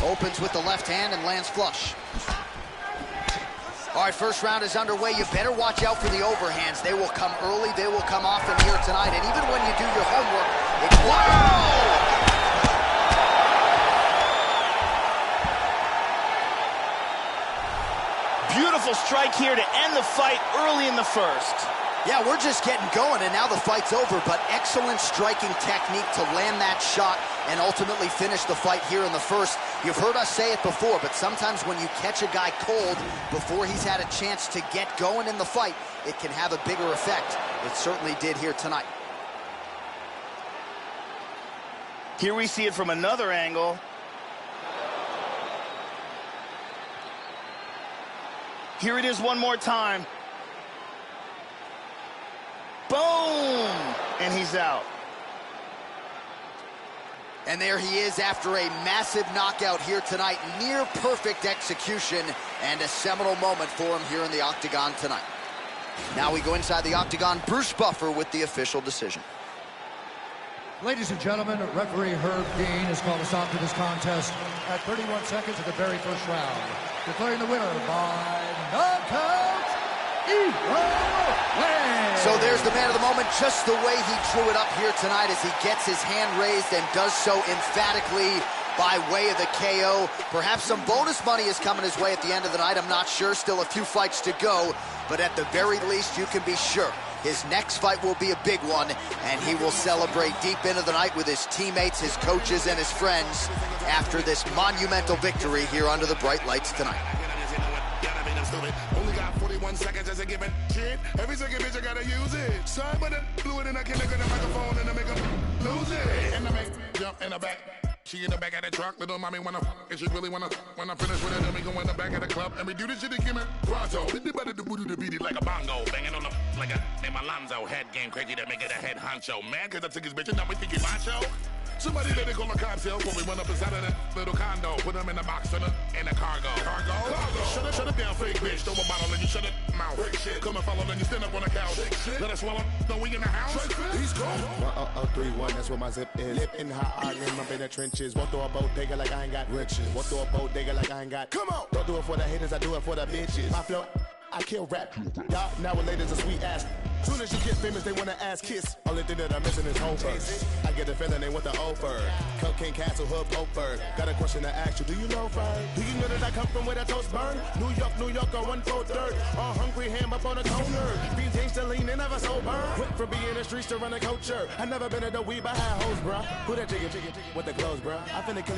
Speaker 9: Opens with the left hand and lands flush. All right, first round is underway. You better watch out for the overhands. They will come early. They will come often here tonight. And even when you do your homework, it's... Wow!
Speaker 11: Beautiful strike here to end the fight early in the first.
Speaker 9: Yeah, we're just getting going, and now the fight's over, but excellent striking technique to land that shot and ultimately finish the fight here in the first. You've heard us say it before, but sometimes when you catch a guy cold before he's had a chance to get going in the fight, it can have a bigger effect. It certainly did here tonight.
Speaker 11: Here we see it from another angle. Here it is one more time. Boom! And he's out.
Speaker 9: And there he is after a massive knockout here tonight. Near perfect execution and a seminal moment for him here in the octagon tonight. Now we go inside the octagon. Bruce Buffer with the official decision.
Speaker 17: Ladies and gentlemen, referee Herb Dean has called a stop to this contest at 31 seconds of the very first round, declaring the winner by knockout,
Speaker 9: So there's the man of the moment, just the way he drew it up here tonight as he gets his hand raised and does so emphatically by way of the KO. Perhaps some bonus money is coming his way at the end of the night. I'm not sure. Still a few fights to go. But at the very least, you can be sure his next fight will be a big one, and he will celebrate deep into the night with his teammates, his coaches, and his friends after this monumental victory here under the bright lights tonight.
Speaker 5: Only got 41 seconds as a given shit. Every second bitch I gotta use it. Sorry, but I blew it and I can't look at the microphone and I make them lose it. And I make jump in the back. She in the back of the truck, little mommy wanna and she really wanna. When I finish with it, then we go in the back of the club and we do this shit again, man. Pronto, the better the booty to beat it like a bongo, banging on the like a name Alonzo. Head game crazy that make it a head honcho. Man, cause I took his bitch and now we thinking macho. Somebody let it call a cops here before we run up inside of that little condo. Put them in the box in the cargo. Cargo. Shut it down, fake bitch. Throw a bottle and you shut it mouth. Come and follow, then you stand up on the couch. Let us swallow. No, we in the house. He's cool.
Speaker 21: 1031, that's where my zip is. Lip in hot iron, up in the trenches. Walk through a bodega like I ain't got riches. Walk through a bodega like I ain't got. Come on. Don't do it for the haters, I do it for the bitches. My flow, I kill rap. Y'all nowadays a sweet ass. Soon as you get famous, they wanna ass kiss. Only thing that I'm missing is home first. I get the feeling they want the offer. Cocaine Castle, Hood, Oakford. Got a question to ask you, do you know Fern? Do you know that I come from where the toast burn? New York on 1/4. All hungry, ham up on a toner. Beans ain't still lean, they never sober. Quick for being in the streets to run a culture. I never been at the weed, but I had hoes, bruh. Who that jiggy with the clothes, bruh? I finna kill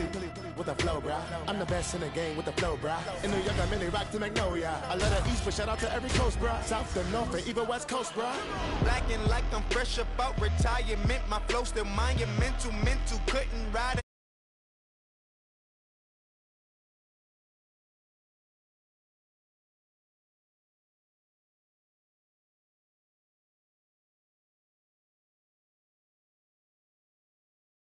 Speaker 21: with the flow, bruh. I'm the best in the game with the flow, bruh. In New York, I mainly rock to Magnolia. I let her east, but shout out to every coast, bruh. South to north and even west coast, bruh.
Speaker 15: Blacking like I'm fresh about retirement. My flow still monumental, couldn't ride it.